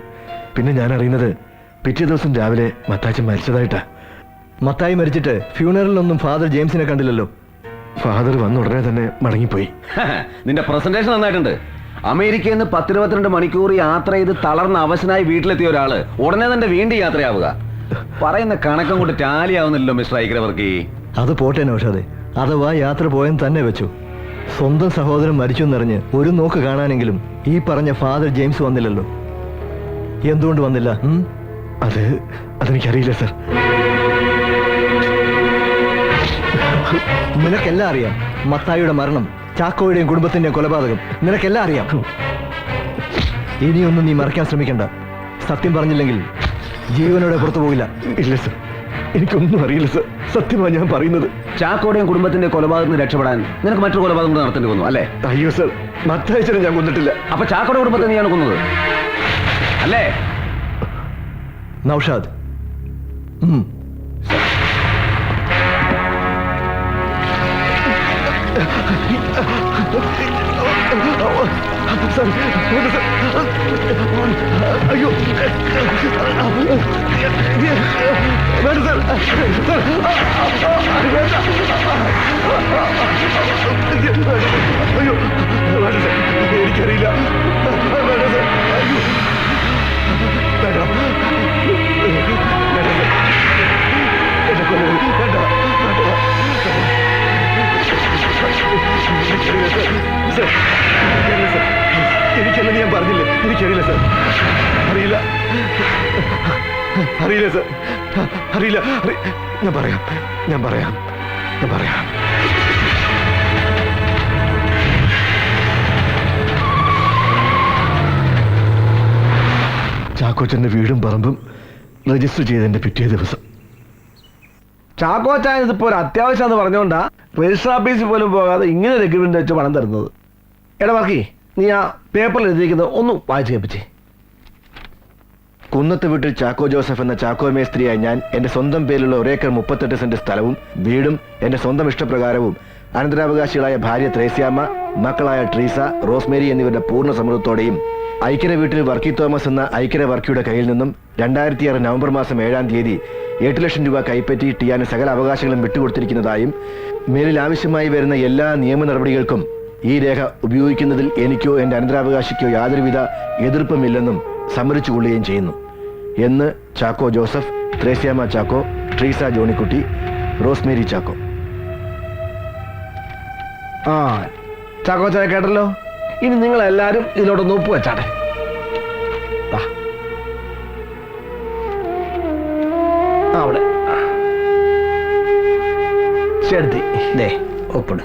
പിന്നെ ഞാൻ അറിയുന്നത് പിറ്റേ ദിവസം രാവിലെ മത്തായിച്ചൻ മരിച്ചതായിട്ടാ. മത്തായി മരിച്ചിട്ട് ഫ്യൂണറലിലൊന്നും ഫാദർ ജെയിംസിനെ കണ്ടില്ലല്ലോ. ഫാദർ വന്ന ഉടനെ തന്നെ മടങ്ങിപ്പോയി. നിന്റെ പ്രസന്റേഷൻ നന്നായിട്ടുണ്ട്. അമേരിക്കയിൽ നിന്ന് 10-22 മണിക്കൂർ യാത്ര ചെയ്ത് തളർന്ന അവശനായി വീട്ടിലെത്തിയ ഒരാള് ഉടനെ തന്നെ വീണ്ടും യാത്രയാവുക. പറയുന്ന കണക്കം കൊണ്ട് ടാലിയാവുന്നില്ലല്ലോ മിസ്റ്റർ ഐക്യവർക്കി. അത് പോട്ടെ നൗഷാദേ, അഥവാ യാത്ര പോയെന്ന് തന്നെ വെച്ചു. സ്വന്തം സഹോദരൻ മരിച്ചു എന്നറിഞ്ഞ് ഒരു നോക്ക് കാണാനെങ്കിലും ഈ പറഞ്ഞ ഫാദർ ജെയിംസ് വന്നില്ലല്ലോ. എന്തുകൊണ്ട് വന്നില്ല? അതെനിക്കറിയില്ല സാർ. നിനക്കെല്ലാം അറിയാം. മത്തായിയുടെ മരണം, ചാക്കോയുടെയും കുടുംബത്തിന്റെയും കൊലപാതകം നിനക്കെല്ലാം അറിയാം. ഇനിയൊന്നും നീ മറയ്ക്കാൻ ശ്രമിക്കണ്ട. സത്യം പറഞ്ഞില്ലെങ്കിൽ ജീവനോടെ പുറത്തു പോകില്ല. ഇല്ല സർ, എനിക്കൊന്നും അറിയില്ല സർ. സത്യമാണ് ഞാൻ പറയുന്നത്. ചാക്കോടെയും കുടുംബത്തിന്റെ കൊലപാതകത്തിന് രക്ഷപ്പെടാൻ നിനക്ക് മറ്റൊരു കൊലപാതകം കൂടെ നടത്തേണ്ടി വന്നു അല്ലേ? അയ്യോ സർ, മത്തായിച്ചനെ ഞാൻ കൊന്നിട്ടില്ല. അപ്പൊ ചാക്കോടെ കുടുംബത്തെ നീയാണ് കൊന്നത് അല്ലേ? നൗഷാദ്, അയ്യോ എനിക്കറിയില്ല. എനിക്കല്ല, ഞാൻ പറഞ്ഞില്ലേ, എനിക്കറിയില്ല സാർ. അറിയില്ല സാർ, അറിയില്ല. ഞാൻ പറയാം. ചാക്കോച്ചന്റെ വീടും പറമ്പും രജിസ്റ്റർ ചെയ്തതിന്റെ പിറ്റേ ദിവസം. ചാക്കോച്ചാൻ ഇതിപ്പോ ഒരു അത്യാവശ്യം എന്ന് പറഞ്ഞുകൊണ്ടാ രജിസ്റ്റർ ഓഫീസിൽ പോലും പോകാതെ ഇങ്ങനെ ഒരു എഗ്രിമെന്റ് വെച്ച് പണം തരുന്നത്. എടാ ബാക്കി നീ ആ പേപ്പറിൽ എഴുതിയിരിക്കുന്നത് ഒന്ന് വായിച്ചു കേൾപ്പിച്ചേ. കുന്നത്ത് വീട്ടിൽ ചാക്കോ ജോസഫ് എന്ന ചാക്കോ മേസ്ത്രിയായി ഞാൻ എന്റെ സ്വന്തം പേരിലുള്ള 1 ഏക്കർ 38 സെന്റ് സ്ഥലവും വീടും എന്റെ സ്വന്തം ഇഷ്ടപ്രകാരവും അനന്തരാവകാശികളായ ഭാര്യ ത്രേസ്യാമ്മ, മക്കളായ ട്രീസ, റോസ്മേരി എന്നിവരുടെ പൂർണ്ണ സമ്മതത്തോടെയും ഐക്യര വീട്ടിൽ വർക്കി തോമസ് എന്ന ഐക്യര വർക്കിയുടെ കയ്യിൽ നിന്നും 2006 നവംബർ മാസം 7-ാം തീയതി 8 ലക്ഷം രൂപ കൈപ്പറ്റി ടിയാന് സകല അവകാശങ്ങളും വിട്ടുകൊടുത്തിരിക്കുന്നതായും മേലിൽ ആവശ്യമായി വരുന്ന എല്ലാ നിയമ നടപടികൾക്കും ഈ രേഖ ഉപയോഗിക്കുന്നതിൽ എനിക്കോ എന്റെ അനന്തരാവകാശിക്കോ യാതൊരുവിധ എതിർപ്പുമില്ലെന്നും സമ്മതിച്ചുകൊള്ളുകയും ചെയ്യുന്നു എന്ന് ചാക്കോ ജോസഫ്, ത്രേസ്യാമ്മ ചാക്കോ, ട്രീസ ജോണിക്കുട്ടി, റോസ്മേരി ചാക്കോ. ചാക്കോച്ചായ കേട്ടല്ലോ. ഇനി നിങ്ങൾ എല്ലാരും ഇതിലോട്ടൊന്ന് ഒപ്പ് വെച്ചാട്ടെ. അവിടെ ചെടുത്തി ദേ ഒപ്പിട്.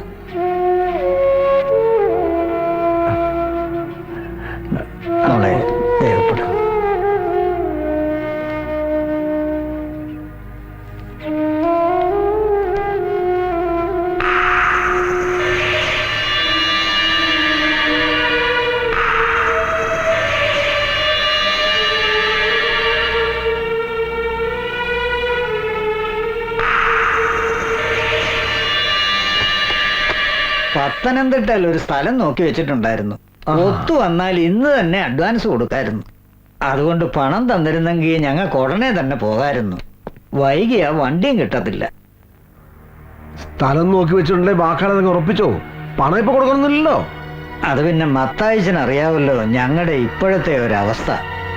മോളെ ദേ ഒപ്പിട്. പത്തനംതിട്ടയിൽ ഒരു സ്ഥലം നോക്കി വെച്ചിട്ടുണ്ടായിരുന്നു. ഒത്തു വന്നാൽ ഇന്ന് തന്നെ അഡ്വാൻസ് കൊടുക്കായിരുന്നു. അതുകൊണ്ട് പണം തന്നിരുന്നെങ്കിൽ ഞങ്ങൾക്ക് ഉടനെ തന്നെ പോകായിരുന്നു. വൈകിയാ വണ്ടിയും കിട്ടത്തില്ല. സ്ഥലം നോക്കി വെച്ചിട്ടുണ്ടെങ്കിൽ വാക്കാളെ ഉറപ്പിച്ചോ? പണം ഇപ്പൊ കൊടുക്കണമെന്നില്ലല്ലോ. അത് പിന്നെ മത്തായിച്ചന് അറിയാമല്ലോ ഞങ്ങളുടെ ഇപ്പോഴത്തെ ഒരവസ്ഥ.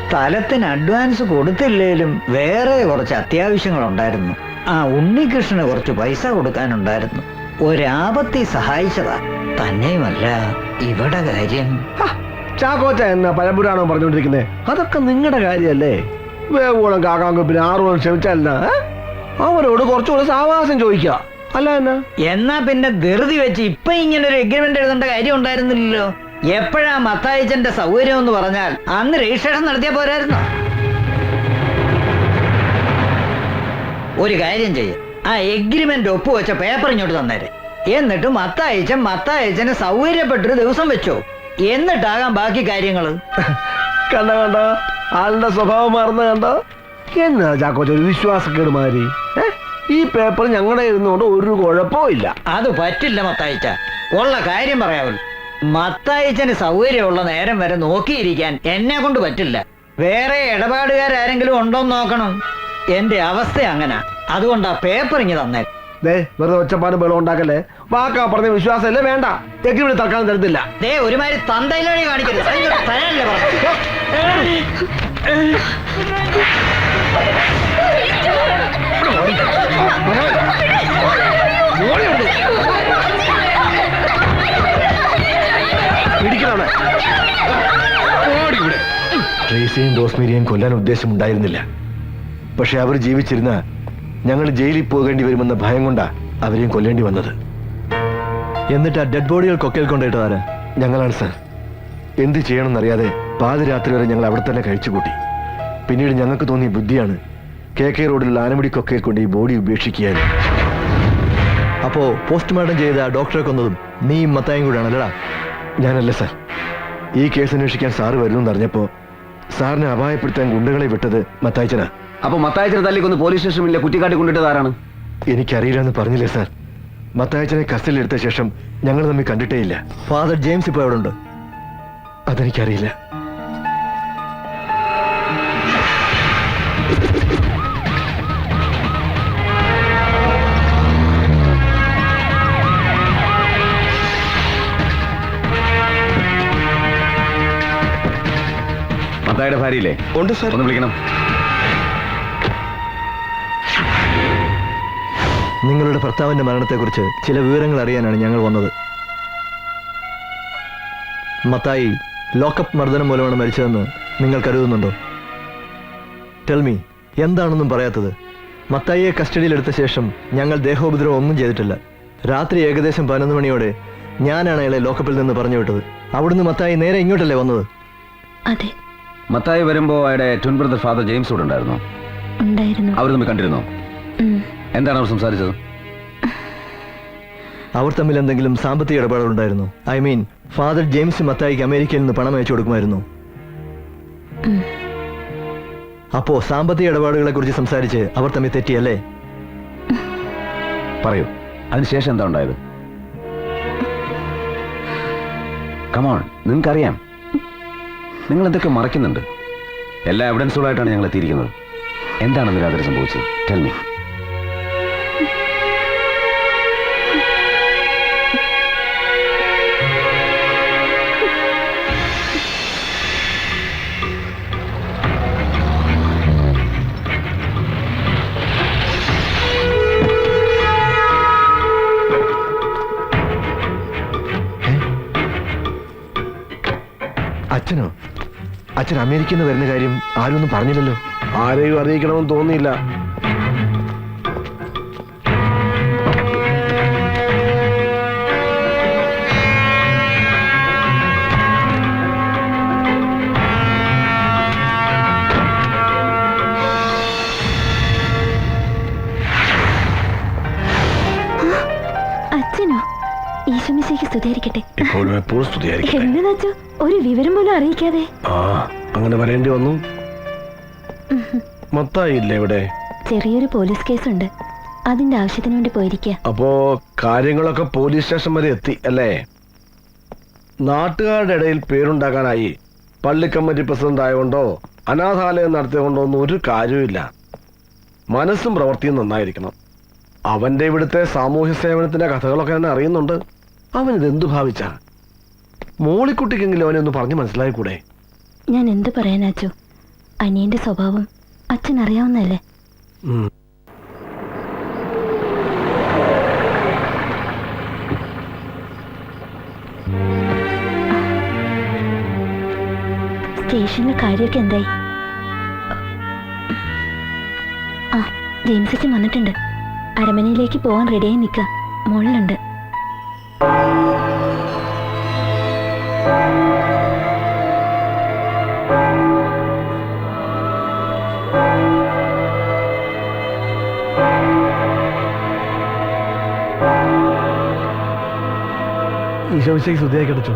സ്ഥലത്തിന് അഡ്വാൻസ് കൊടുത്തില്ലേലും വേറെ കുറച്ച് അത്യാവശ്യങ്ങളുണ്ടായിരുന്നു. ആ ഉണ്ണികൃഷ്ണന് കുറച്ച് പൈസ കൊടുക്കാനുണ്ടായിരുന്നു. ഒരാപത്തി സഹായിച്ചതാ. തന്നെയുമല്ല ഇവിടെ കാര്യം. ചാക്കോച്ച എന്നാ പഴമ്പുരാണോ പറഞ്ഞുകൊണ്ടിരിക്കുന്നത്? അതൊക്കെ നിങ്ങളുടെ കാര്യല്ലേ. വേവോളം കാക്കാങ്കൊപ്പിന് 6 ക്ഷമിച്ചാൽ അവരോട് കുറച്ചുകൂടെ സാവകാശം ചോദിക്കുക. അല്ല എന്നാ പിന്നെ ധൃതി വെച്ച് ഇപ്പൊ ഇങ്ങനെ ഒരു എഗ്രിമെന്റ് എഴുതേണ്ട കാര്യം ഉണ്ടായിരുന്നില്ലല്ലോ. എപ്പോഴാ മത്തായിച്ചന്റെ സൗകര്യം എന്ന് പറഞ്ഞാൽ അന്ന് രജിസ്ട്രേഷൻ നടത്തിയാ പോരായിരുന്നോ? ഒരു കാര്യം ചെയ്യ, ആ എഗ്രിമെന്റ് ഒപ്പുവെച്ച പേപ്പർ ഇങ്ങോട്ട് തന്നേരെ. എന്നിട്ട് മത്തായിച്ചന് സൗകര്യപ്പെട്ടൊരു ദിവസം വെച്ചോ. എന്നിട്ടാകാം ബാക്കി കാര്യങ്ങള്. കണ്ടോ ആളുടെ സ്വഭാവം മാറുന്ന കണ്ടോ? എന്നാ ചാക്കോച്ച ഒരു വിശ്വാസക്കേട് മാതിരി. ഈ പേപ്പർ ഞങ്ങളുടെ ഇരുന്നുകൊണ്ട് ഒരു കുഴപ്പവും ഇല്ല. അത് പറ്റില്ല മത്തായിച്ച, ഉള്ള കാര്യം പറയാമല്ലോ. മത്തായിച്ചന് സൗകര്യമുള്ള നേരം വരെ നോക്കിയിരിക്കാൻ എന്നെ കൊണ്ട് പറ്റില്ല. വേറെ ഇടപാടുകാരെങ്കിലും ഉണ്ടോന്ന് നോക്കണം. എന്റെ അവസ്ഥ അങ്ങനെ. അതുകൊണ്ടാ പേപ്പർ ഇങ്ങ് തന്നെ. വെറുതെ ഒച്ചപ്പാട് ബലം ഉണ്ടാക്കല്ലേ. വാക്കാ പറഞ്ഞ വിശ്വാസമല്ലേ വേണ്ട. എഗ്രിമെന്റ് തൽക്കാലം തരത്തില്ല. ഒരുമാതിരി തന്തയിലൊഴി കാണിക്കരുത്. തരാനല്ലേ പറഞ്ഞു. ട്രേസിയെയും റോസ്മേരിയെയും കൊല്ലാൻ ഉദ്ദേശമുണ്ടായിരുന്നില്ല. പക്ഷെ അവർ ജീവിച്ചിരുന്ന ഞങ്ങൾ ജയിലിൽ പോകേണ്ടി വരുമെന്ന ഭയം കൊണ്ടാ അവരെയും കൊല്ലേണ്ടി വന്നത്. എന്നിട്ട് ആ ഡെഡ് ബോഡികൾ കൊക്കയിൽ കൊണ്ടിട്ടതാരാ? ഞങ്ങളാണ് സാർ. എന്ത് ചെയ്യണമെന്നറിയാതെ പാതിരാത്രി വരെ ഞങ്ങൾ അവിടെ തന്നെ കഴിച്ചുകൂട്ടി. പിന്നീട് ഞങ്ങൾക്ക് തോന്നിയ ബുദ്ധിയാണ് KK റോഡിലുള്ള ആനമുടി കൊക്കയിൽ കൊണ്ട് ഈ ബോഡി ഉപേക്ഷിക്കുകയാണ്. അപ്പോ പോസ്റ്റ്മോർട്ടം ചെയ്ത ഡോക്ടറെ കൊന്നതും നീയും മത്തായും കൂടെയാണല്ലടാ? ഞാനല്ല സാർ. ഈ കേസ് അന്വേഷിക്കാൻ സാറ് വരുന്നു അറിഞ്ഞപ്പോ സാറിനെ അപായപ്പെടുത്താൻ ഗുണ്ടകളെ വിട്ടത് മത്തായിച്ചനാ. അപ്പൊ മത്തായിച്ചനെ തല്ലിക്കൊന്ന് പോലീസ് സ്റ്റേഷനിലെ കുറ്റിക്കാട്ടി കൊണ്ടിട്ടത് ആരാണ്? എനിക്കറിയില്ലെന്ന് പറഞ്ഞില്ലേ സാർ. മത്തായിച്ചനെ കസ്റ്റഡിയിൽ എടുത്ത ശേഷം ഞങ്ങൾ തമ്മിൽ കണ്ടിട്ടേ ഇല്ല. ഫാദർ ജെയിംസ് ഇപ്പോൾ എവിടെ ഉണ്ട്? അതെനിക്കറിയില്ല. മത്തായിയുടെ ഭാര്യയില്ലേ? ഉണ്ട് സാർ. ഒന്ന് വിളിക്കണം. നിങ്ങളുടെ ഭർത്താവിന്റെ മരണത്തെക്കുറിച്ച് ചില വിവരങ്ങൾ അറിയാനാണ് ഞങ്ങൾ വന്നത്. മത്തായി ലോക്കപ്പ് മർദ്ദനം മൂലമാണ് മരിച്ചതെന്ന് നിങ്ങൾ കരുതുന്നുണ്ടോ? ടെൽമി, എന്താണെന്നും പറയാത്തത്? മത്തായിയെ കസ്റ്റഡിയിലെടുത്ത ശേഷം ഞങ്ങൾ ദേഹോപദ്രവം ഒന്നും ചെയ്തിട്ടില്ല. രാത്രി ഏകദേശം 11 മണിയോടെ ഞാനാണ് അയാളെ ലോക്കപ്പിൽ നിന്ന് പറഞ്ഞു വിട്ടത്. അവിടുന്ന് മത്തായി നേരെ ഇങ്ങോട്ടല്ലേ വന്നത്? അതെ. മത്തായി വരുമ്പോ അയാളുടെ ട്വിൻ ബ്രദർ ഫാദർ ജെയിംസ് കൂടെ ഉണ്ടായിരുന്നോ? ഉണ്ടായിരുന്നു. അവർ തമ്മിൽ കണ്ടിരുന്നോ? എന്താണ് അവർ സംസാരിച്ചത്? അവർ തമ്മിൽ എന്തെങ്കിലും സാമ്പത്തിക ഇടപാടുണ്ടായിരുന്നു? ഐ മീൻ, ഫാദർ ജെയിംസ് മത്തായിക്ക് അമേരിക്കയിൽ നിന്ന് പണം അയച്ചു കൊടുക്കുമായിരുന്നു. അപ്പോ സാമ്പത്തിക ഇടപാടുകളെ കുറിച്ച് സംസാരിച്ച് അവർ തമ്മിൽ തെറ്റിയല്ലേ? പറയൂ, അതിനുശേഷം എന്താ ഉണ്ടായത്? കമോൺ, നിങ്ങൾക്കറിയാം. നിങ്ങൾ എന്തൊക്കെ മറയ്ക്കുന്നുണ്ട്. എല്ലാ എവിഡൻസുകളായിട്ടാണ് ഞങ്ങൾ എത്തിയിരിക്കുന്നത്. എന്താണ് രാത്രി സംഭവിച്ചത്? Tell me. അച്ഛനോ? അച്ഛൻ അമേരിക്കയിൽ നിന്ന് വരുന്ന കാര്യം ആരും ഒന്നും പറഞ്ഞില്ലല്ലോ. ആരെയും അറിയിക്കണമെന്ന് തോന്നിയില്ല. അച്ഛനോ? ഈശോമിശിഹായ്ക്ക് സ്തുതിയായിരിക്കട്ടെ. ഇപ്പോഴും എപ്പോഴും സ്തുതിയായിരിക്കട്ടെ. എന്നതാച്ചോ ഒരു വിവരം പോലും അറിയിക്കാതെ? അങ്ങനെ വരേണ്ടി വന്നു. മത്തായി ഇല്ലേ ഇവിടെ? ചെറിയൊരു പോലീസ് കേസുണ്ട്, അതിന്റെ ആവശ്യത്തിന് വേണ്ടി പോയിരിക്കുക. അപ്പോ കാര്യങ്ങളൊക്കെ പോലീസ് സ്റ്റേഷൻ വരെ എത്തി അല്ലേ? നാട്ടുകാരുടെ ഇടയിൽ പേരുണ്ടാക്കാനായി പള്ളി കമ്മിറ്റി പ്രസിഡന്റ് ആയതുകൊണ്ടോ അനാഥാലയം നടത്തിയതുകൊണ്ടോ ഒന്നും ഒരു കാര്യമില്ല. മനസ്സും പ്രവൃത്തിയും നന്നായിരിക്കണം. അവന്റെ ഇവിടുത്തെ സാമൂഹ്യ സേവനത്തിന്റെ കഥകളൊക്കെ തന്നെ അറിയുന്നുണ്ട്. അവനിത് എന്തു ഭാവിച്ച? മോളിക്കുട്ടിക്കെങ്കിലും അവനെ ഒന്ന് പറഞ്ഞു മനസ്സിലായിക്കൂടെ? ഞാൻ എന്ത് പറയാനാച്ചോ, അനിയന്റെ സ്വഭാവം അച്ഛൻ അറിയാവുന്നല്ലേ. സ്റ്റേഷനിലെ കാര്യമൊക്കെ എന്തായി? ജെയിംസ് അച്ഛൻ വന്നിട്ടുണ്ട്. അരമനയിലേക്ക് പോകാൻ റെഡിയായി നിൽക്കുക. മുകളിലുണ്ട്. ഈശോമിശിഹായ്ക്ക് സ്തുതിയായി കിടച്ചു.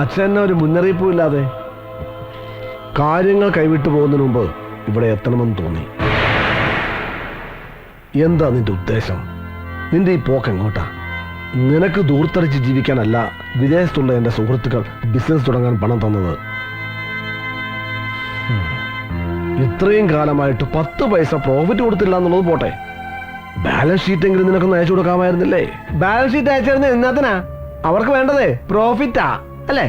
അച്ഛൻ ഒരു മുന്നറിയിപ്പും ഇല്ലാതെ കാര്യങ്ങൾ കൈവിട്ടു പോകുന്നതിന് മുമ്പ് ഇവിടെ എത്തണമെന്ന് തോന്നി. എന്താ നിന്റെ ഉദ്ദേശം? നിന്റെ ഈ പോക്ക് എങ്ങോട്ടാ? നിനക്ക് ദൂർത്തടിച്ച് ജീവിക്കാനല്ല വിദേശത്തുള്ള എന്റെ സുഹൃത്തുക്കൾ ബിസിനസ് തുടങ്ങാൻ പണം തന്നത്. ഇത്രയും കാലമായിട്ട് 10 പൈസ പ്രോഫിറ്റ് കൊടുത്തില്ല എന്നുള്ളത് പോട്ടെ, ബാലൻസ് ഷീറ്റ് എങ്കിലും നിനക്കൊന്ന് അയച്ചു കൊടുക്കാമായിരുന്നില്ലേ? Balance sheet അയച്ചിരുന്ന എന്നാത്തിനാ? അവർക്ക് വേണ്ടതേ പ്രോഫിറ്റാ അല്ലേ?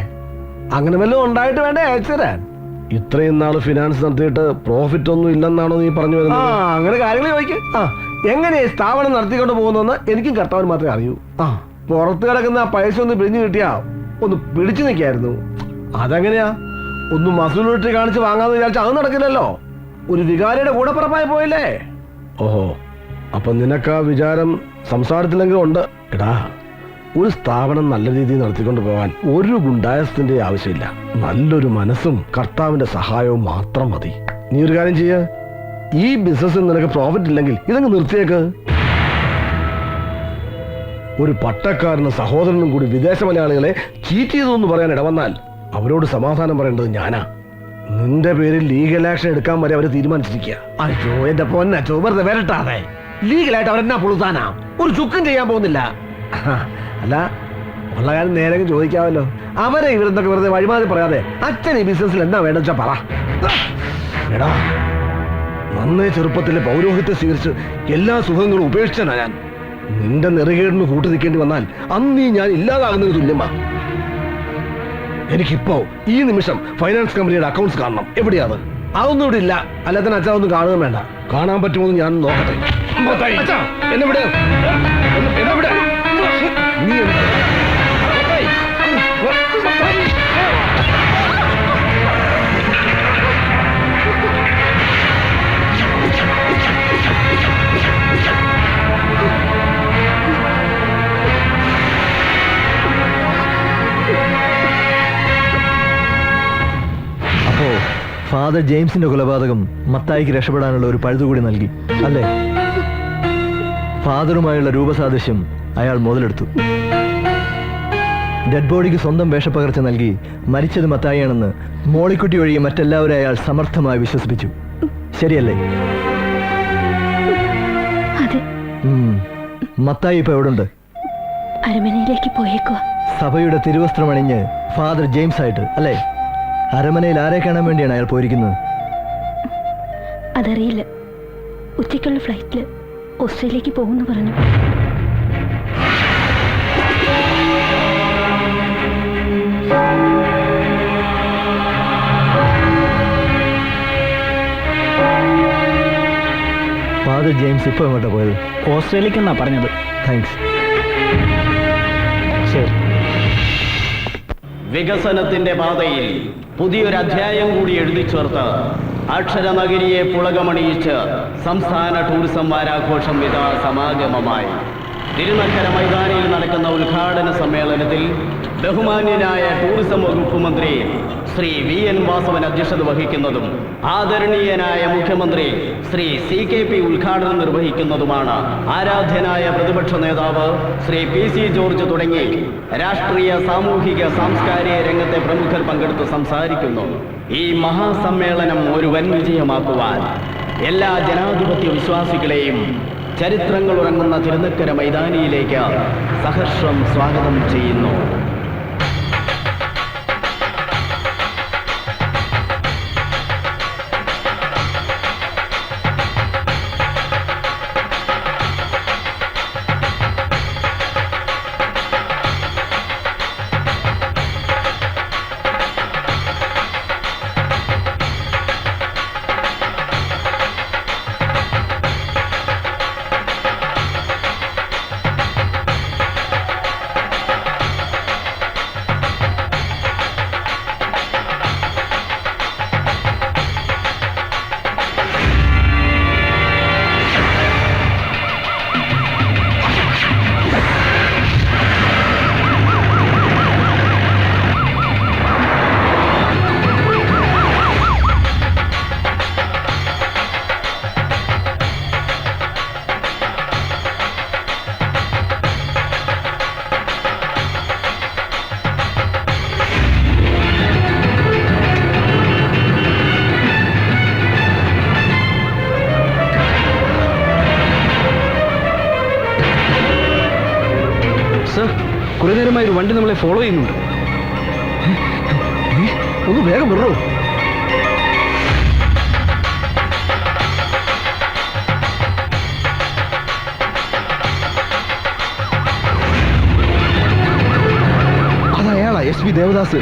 അങ്ങനെ വല്ലതും ഉണ്ടായിട്ട് വേണ്ടേ അയച്ചു തരാൻ? ഇത്രയും നാള് ഫിനാൻസ് നടത്തിയിട്ട് പ്രോഫിറ്റ് ഒന്നും ഇല്ലെന്നാണോ നീ പറഞ്ഞു വരുന്നത്? അങ്ങനെ കാര്യങ്ങൾ ചോദിക്കും. എങ്ങനെ സ്ഥാപനം നടത്തിക്കൊണ്ട് പോകുന്നെന്ന് എനിക്കും കർത്താവിന് മാത്രമേ അറിയൂ. പുറത്ത് കിടക്കുന്ന ആ പൈസ ഒന്ന് പിരിഞ്ഞു കിട്ടിയാ ഒന്ന് പിടിച്ചു നിൽക്കായിരുന്നു. അതെങ്ങനെയാ? ഒന്ന് മസൂലിറ്റി കാണിച്ച് വാങ്ങാന്ന് വിചാരിച്ചാൽ അത് നടക്കില്ലല്ലോ. ഒരു വികാരിയുടെ കൂടെ പുറപ്പായി പോയില്ലേ? ഓഹോ, അപ്പൊ നിനക്ക് ആ വിചാരം സംസാരത്തിലെങ്കിലും ഉണ്ട്. എടാ, ഒരു സ്ഥാപനം നല്ല രീതിയിൽ നടത്തിക്കൊണ്ട് പോകാൻ ഒരു ഗുണ്ടായസത്തിന്റെ ആവശ്യമില്ല. നല്ലൊരു മനസ്സും കർത്താവിന്റെ സഹായവും മാത്രം മതി. നീ ഒരു കാര്യം ചെയ്യ, ഈ ബിസിനസ്സിൽ നിനക്ക് പ്രോഫിറ്റ് ഇല്ലെങ്കിൽ ഇതങ്ങ് നിർത്തിയേക്ക്. ഒരു പട്ടക്കാരനും സഹോദരനും കൂടി വിദേശ മലയാളികളെ ചീറ്റ് ചെയ്തു എന്ന് പറയാൻ ഇടവന്നാൽ അവരോട് സമാധാനം പറയേണ്ടത് ഞാനാ. നിന്റെ പേരിൽ ലീഗൽ ആക്ഷൻ എടുക്കാൻ വരെ അവര് തീരുമാനിച്ചിരിക്കുക. അയ്യോ എന്റെ പൊന്നച്ചോ, വെറുതെ വരട്ടാതെ. ലീഗലായിട്ട് അവരെന്നാ പുളുത്താനാ? ഒരു ചുക്കും ചെയ്യാൻ പോകുന്നില്ല. അല്ല, ഉള്ള കാര്യം നേരെ ചോദിക്കാമല്ലോ. അവരെ ഇവരെന്തൊക്കെ വെറുതെ വഴിമാറി പറയാതെ അച്ഛൻ ഈ ബിസിനസ്സിൽ എന്താ വേണ്ട വെച്ചാ പറ. എടാ, നന്നേ ചെറുപ്പത്തിലെ പൗരോഹിത്യം സ്വീകരിച്ച് എല്ലാ സുഖങ്ങളും ഉപേക്ഷിച്ചാ ഞാൻ. നിന്റെ നെറുകേടിന് കൂട്ടു നിൽക്കേണ്ടി വന്നാൽ അന്ന് ഞാൻ ഇല്ലാതാകുന്നത് തുല്യമാ. എനിക്കിപ്പോ ഈ നിമിഷം ഫൈനാൻസ് കമ്പനിയുടെ അക്കൗണ്ട്സ് കാണണം. എവിടെയാത്? അതൊന്നും ഇവിടെ ഇല്ല. അല്ലാതെ അച്ഛൻ ഒന്നും കാണുക വേണ്ട. കാണാൻ പറ്റുമോ ഞാൻ നോക്കട്ടെ. എന്നെ വിടെ, എന്നെ വിടെ. നീ അപ്പോ ഫാദർ ജെയിംസിന്റെ കൊലപാതകം മത്തായിക്ക് രക്ഷപ്പെടാനുള്ള ഒരു പഴുതുകൂടി നൽകി അല്ലേ? ഫാദറുമായുള്ള രൂപസാദൃശ്യം അയാൾ മുതലെടുത്തു. ഡെഡ് ബോഡിക്ക് സ്വന്തം വേഷപ്പകർച്ച നൽകി മരിച്ചത് മത്തായിയാണെന്ന് മോളിക്കുട്ടി ഒഴികെ മറ്റെല്ലാവരും അയാൾ സമർത്ഥമായി വിശ്വസിപ്പിച്ചു. ശരിയല്ലേ? മത്തായി ഇപ്പൊ എവിടുണ്ട്? അരമനയിലേക്ക് പോയേക്കുവാ. സഭയുടെ തിരുവസ്ത്രമണിഞ്ഞ് ഫാദർ ജെയിംസ് ആയിട്ട് അല്ലേ? അരമനയിൽ ആരെ കാണാൻ വേണ്ടിയാണ് അയാൾ പോയിരിക്കുന്നത്? അതറിയില്ല. ഉച്ചയ്ക്കുള്ള ഫ്ലൈറ്റില് ഓസ്ട്രേലിയക്ക് പോകുന്നു പറഞ്ഞു. ഫാദർ ജെയിംസ് ഇപ്പൊ എങ്ങോട്ടാ പോയത്? ഓസ്ട്രേലിയക്കെന്നാ പറഞ്ഞത്. താങ്ക്സ്. ശരി. വികസനത്തിന്റെ പാതയിൽ പുതിയൊരു അധ്യായം കൂടി എഴുതി ചേർത്ത് അക്ഷരനഗരിയെ പുളകമണിയിച്ച് സംസ്ഥാന ടൂറിസം വാരാഘോഷം ഇതാ സമാഗമമായി. തിരുനക്കര മൈതാനിയിൽ നടക്കുന്ന ഉദ്ഘാടന സമ്മേളനത്തിൽ ബഹുമാന്യനായ ടൂറിസം വകുപ്പ് മന്ത്രി ശ്രീ VN വാസവൻ അധ്യക്ഷത വഹിക്കുന്നതും ആദരണീയനായ മുഖ്യമന്ത്രി ശ്രീ CKP ഉദ്ഘാടനം നിർവഹിക്കുന്നതുമാണ്. ആരാധ്യനായ പ്രതിപക്ഷ നേതാവ് ശ്രീ PC ജോർജ് തുടങ്ങി രാഷ്ട്രീയ, സാമൂഹിക, സാംസ്കാരിക രംഗത്തെ പ്രമുഖർ പങ്കെടുത്ത് സംസാരിക്കുന്നു. ഈ മഹാസമ്മേളനം ഒരു വൻ വിജയമാക്കുവാൻ എല്ലാ ജനാധിപത്യ വിശ്വാസികളെയും ചരിത്രങ്ങൾ ഉറങ്ങുന്ന തിരുനക്കര മൈതാനിയിലേക്ക് സഹർഷം സ്വാഗതം ചെയ്യുന്നു. സർ, കുറെ നേരമായി ഒരു വണ്ടി നമ്മളെ ഫോളോ ചെയ്യുന്നുണ്ട്. ഒന്ന് വേഗം വിടറോ. അതയാളാ SP ദേവദാസ്.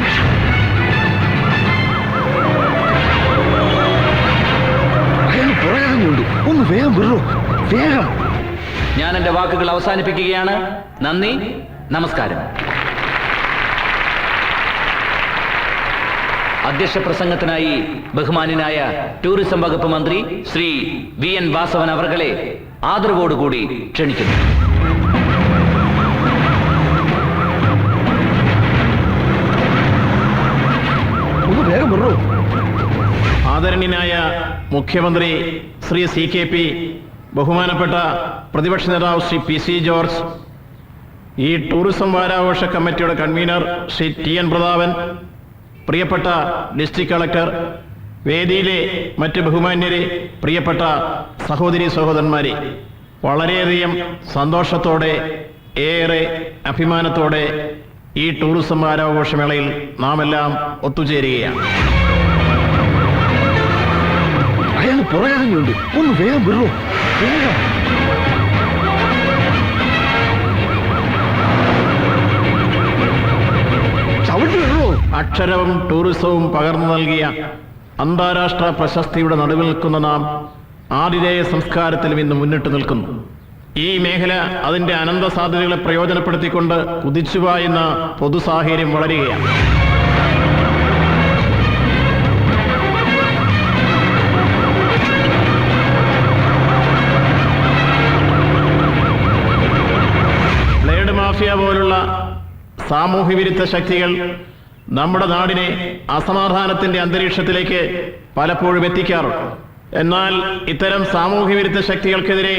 അയാൾ പുറകെയുണ്ട്. ഒന്ന് വേഗം വിടറോ, വേഗം. ഞാൻ എൻ്റെ വാക്കുകൾ അവസാനിപ്പിക്കുകയാണ്. നന്ദി, നമസ്കാരം. അധ്യക്ഷ പ്രസംഗത്തിനായി ബഹുമാന്യനായ ടൂറിസം വകുപ്പ് മന്ത്രി ശ്രീ VN വാസവൻ അവർകളെ ആദരവോടുകൂടി ക്ഷണിക്കുന്നു. ഒന്ന് വേഗം വിടറോ. ആദരണീയനായ മുഖ്യമന്ത്രി ശ്രീ CKP, ബഹുമാനപ്പെട്ട പ്രതിപക്ഷ നേതാവ് ശ്രീ PC ജോർജ്, ഈ ടൂറിസം വാരാഘോഷ കമ്മിറ്റിയുടെ കൺവീനർ ശ്രീ TN പ്രതാപൻ, പ്രിയപ്പെട്ട ഡിസ്ട്രിക്ട് കളക്ടർ, വേദിയിലെ മറ്റ് ബഹുമാന്യരെ, പ്രിയപ്പെട്ട സഹോദരി സഹോദരന്മാരെ, വളരെയധികം സന്തോഷത്തോടെ, ഏറെ അഭിമാനത്തോടെ ഈ ടൂറിസം വാരാഘോഷമേളയിൽ നാം എല്ലാം ഒത്തുചേരുകയാണ്. അയാൾ പുറകെയുണ്ട്. ഒന്ന് വേഗം വിടറോ, വേഗം. അക്ഷരവും ടൂറിസവും പകർന്നു നൽകിയ അന്താരാഷ്ട്ര പ്രശസ്തിയുടെ നടുവിൽ നിൽക്കുന്ന നാം ആതിഥേയ സംസ്കാരത്തിലും ഇന്ന് മുന്നിട്ട് നിൽക്കുന്നു. ഈ മേഖല അതിന്റെ അനന്ത സാധ്യതകളെ പ്രയോജനപ്പെടുത്തിക്കൊണ്ട് കുതിച്ചുപായുന്ന പൊതുസാഹചര്യം വളരുകയാണ്. ബ്ലേഡ് മാഫിയ പോലുള്ള സാമൂഹ്യ വിരുദ്ധ ശക്തികൾ നമ്മുടെ നാടിനെ അസമാധാനത്തിന്റെ അന്തരീക്ഷത്തിലേക്ക് പലപ്പോഴും എത്തിക്കാറുണ്ട്. എന്നാൽ ഇത്തരം സാമൂഹ്യ വിരുദ്ധ ശക്തികൾക്കെതിരെ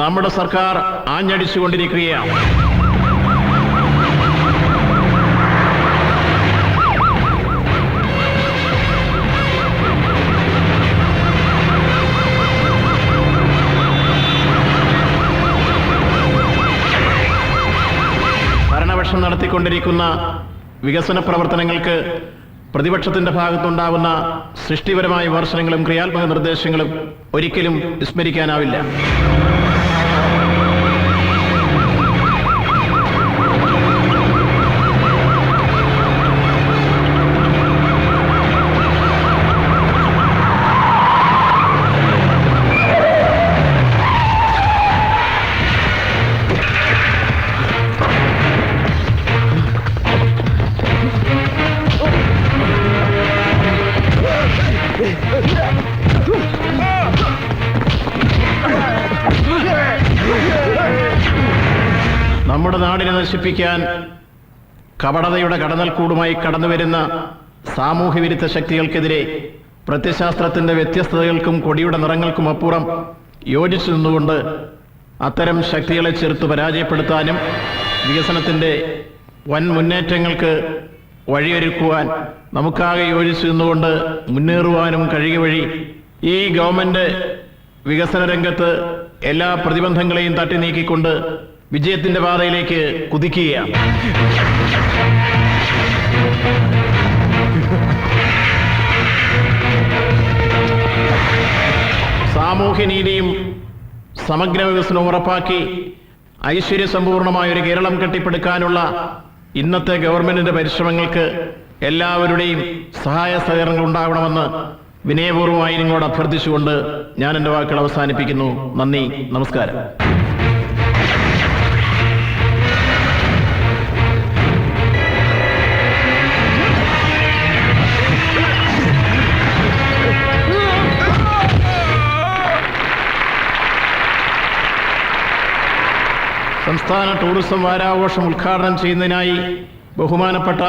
നമ്മുടെ സർക്കാർ ആഞ്ഞടിച്ചുകൊണ്ടിരിക്കുകയാണ്. ഭരണപക്ഷം നടത്തിക്കൊണ്ടിരിക്കുന്ന വികസന പ്രവർത്തനങ്ങൾക്ക് പ്രതിപക്ഷത്തിന്റെ ഭാഗത്തുണ്ടാകുന്ന സൃഷ്ടിപരമായ വിമർശനങ്ങളും ക്രിയാത്മക നിർദ്ദേശങ്ങളും ഒരിക്കലും വിസ്മരിക്കാനാവില്ല. നമ്മുടെ നാടിനെ നശിപ്പിക്കാൻ കപടതയുടെ കടന്നൽക്കൂടുമായി കടന്നുവരുന്ന സാമൂഹ്യ വിരുദ്ധ ശക്തികൾക്കെതിരെ പ്രത്യശാസ്ത്രത്തിന്റെ വ്യത്യസ്തതകൾക്കും കൊടിയുടെ നിറങ്ങൾക്കും അപ്പുറം യോജിച്ചു നിന്നുകൊണ്ട് അത്തരം ശക്തികളെ ചെറുത്തു പരാജയപ്പെടുത്താനും വികസനത്തിന്റെ വൻ മുന്നേറ്റങ്ങൾക്ക് വഴിയൊരുക്കുവാൻ നമുക്കാകെ യോജിച്ചു നിന്നുകൊണ്ട് മുന്നേറുവാനും കഴിയുക വഴി ഈ ഗവൺമെന്റ് വികസന രംഗത്ത് എല്ലാ പ്രതിബന്ധങ്ങളെയും തട്ടി നീക്കിക്കൊണ്ട് വിജയത്തിന്റെ പാതയിലേക്ക് കുതിക്കുകയാണ്. സാമൂഹ്യനീതിയും സമഗ്ര വികസനവും ഉറപ്പാക്കി ഐശ്വര്യസമ്പൂർണമായ ഒരു കേരളം കെട്ടിപ്പടുക്കാനുള്ള ഇന്നത്തെ ഗവൺമെന്റിന്റെ പരിശ്രമങ്ങൾക്ക് എല്ലാവരുടെയും സഹായ സഹകരണങ്ങൾ ഉണ്ടാകണമെന്ന് വിനയപൂർവ്വമായി നിങ്ങളോട് അഭ്യർത്ഥിച്ചുകൊണ്ട് ഞാൻ എൻ്റെ വാക്കുകൾ അവസാനിപ്പിക്കുന്നു. നന്ദി, നമസ്കാരം. സംസ്ഥാന ടൂറിസം വാരാഘോഷം ഉദ്ഘാടനം ചെയ്യുന്നതിനായി ബഹുമാനപ്പെട്ട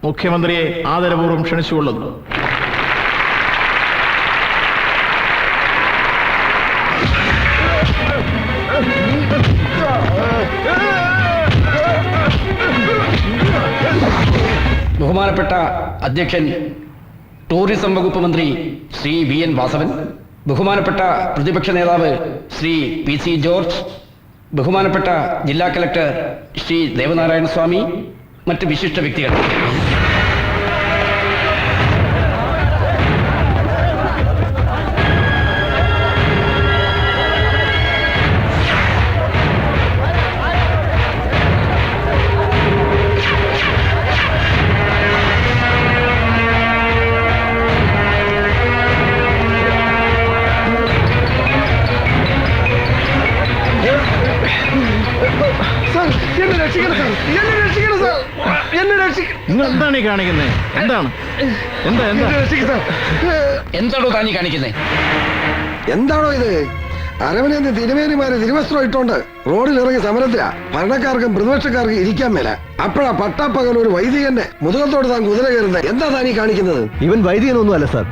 മുഖ്യമന്ത്രിയെ ആദരപൂർവ്വം ക്ഷണിച്ചുകൊള്ളുന്നു. ബഹുമാനപ്പെട്ട അധ്യക്ഷൻ ടൂറിസം വകുപ്പ് മന്ത്രി ശ്രീ VN വാസവൻ, ബഹുമാനപ്പെട്ട പ്രതിപക്ഷ നേതാവ് ശ്രീ PC ജോർജ്, ബഹുമാനപ്പെട്ട ജില്ലാ കലക്ടർ ശ്രീ ദേവനാരായണ സ്വാമി, മറ്റ് വിശിഷ്ട വ്യക്തികൾ, നിങ്ങൾ എന്താണ് ഈ കാണിക്കുന്നത്? എന്താണ് എന്താ എന്താ എന്താണോ താങ്ങി കാണിക്കുന്നത്? എന്താണോ ഇത്? അരവനെന്ന് തിരുമേനിമാര് തിരുവസ്ത്രം ഇട്ടോണ്ട് റോഡിൽ ഇറങ്ങി സമരത്തിലാ. ഭരണക്കാർക്കും പ്രതിപക്ഷക്കാർക്കും ഇരിക്കാൻ മേല. അപ്പോഴാ പട്ടാപ്പകൽ ഒരു വൈദികന്റെ മുതുകത്തോട് താൻ കുതിര കയറുന്നത്. എന്താ താനീ കാണിക്കുന്നത്? ഇവൻ വൈദികനൊന്നും അല്ല സാർ.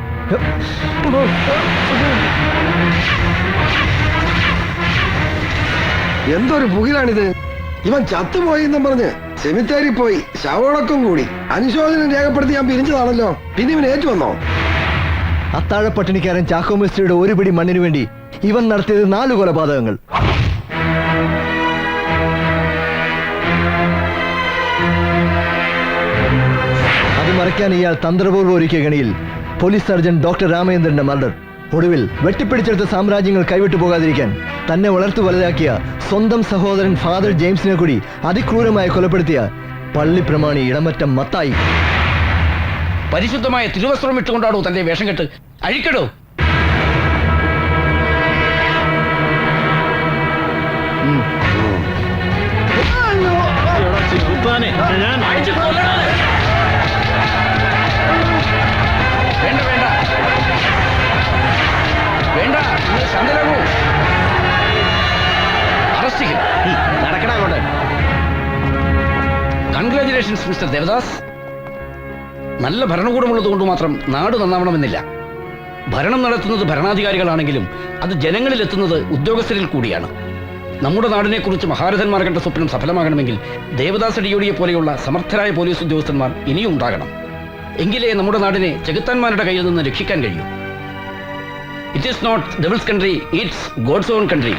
എന്തൊരു പുകിലാണിത്? ഇവൻ ചത്തുപോയി എന്നും പറഞ്ഞ് സെമിത്തേരി പോയി ശവടക്കം കൂടി അനുശോചനം രേഖപ്പെടുത്തി ഞാൻ പിരിഞ്ഞതാണല്ലോ. പിന്നെ ഇവൻ ഏറ്റുവന്നോ? അത്താഴ പട്ടിണിക്കാരൻ ചാക്കോ മേസ്ത്രിയുടെ ഒരു പിടി മണ്ണിനു വേണ്ടി ഇവൻ നടത്തിയത് 4 കൊലപാതകങ്ങൾ. അത് മറയ്ക്കാൻ ഇയാൾ തന്ത്രപൂർവ്വം ഒരുക്കിയ ഗണിയിൽ പോലീസ് സർജൻ ഡോക്ടർ രാമചന്ദ്രന്റെ മർഡർ. ഒടുവിൽ വെട്ടിപ്പിടിച്ചെടുത്ത സാമ്രാജ്യങ്ങൾ കൈവിട്ടു പോകാതിരിക്കാൻ തന്നെ വളർത്തു വലുതാക്കിയ സ്വന്തം സഹോദരൻ ഫാദർ ജെയിംസിനെ കൂടി അതിക്രൂരമായി കൊലപ്പെടുത്തിയ പള്ളി പ്രമാണി ഇടമറ്റം മത്തായി. പരിശുദ്ധമായ തിരുവസ്ത്രം ഇട്ടുകൊണ്ടാണോ തന്റെ വേഷം കെട്ട്? അഴിക്കടോ. വേണ്ട വേണ്ട വേണ്ട, ശാന്തരാകൂ. അറസ്റ്റ് നടക്കണ അങ്ങോട്ട്. Congratulations mister Devadas. നല്ല ഭരണകൂടമുള്ളത് കൊണ്ട് മാത്രം നാട് നന്നാവണമെന്നില്ല. ഭരണം നടത്തുന്നത് ഭരണാധികാരികളാണെങ്കിലും അത് ജനങ്ങളിൽ എത്തുന്നത് ഉദ്യോഗസ്ഥരിൽ കൂടിയാണ്. നമ്മുടെ നാടിനെ കുറിച്ച് മഹാരഥന്മാർ കണ്ട സ്വപ്നം സഫലമാകണമെങ്കിൽ ദേവദാസ് ഡിയോഡിയെ പോലെയുള്ള സമർത്ഥരായ പോലീസ് ഉദ്യോഗസ്ഥന്മാർ ഇനിയും ഉണ്ടാകണം. എങ്കിലേ നമ്മുടെ നാടിനെ ചെകുത്താന്മാരുടെ കയ്യിൽ നിന്ന് രക്ഷിക്കാൻ കഴിയൂ. It is not devil's country, it's God's own country.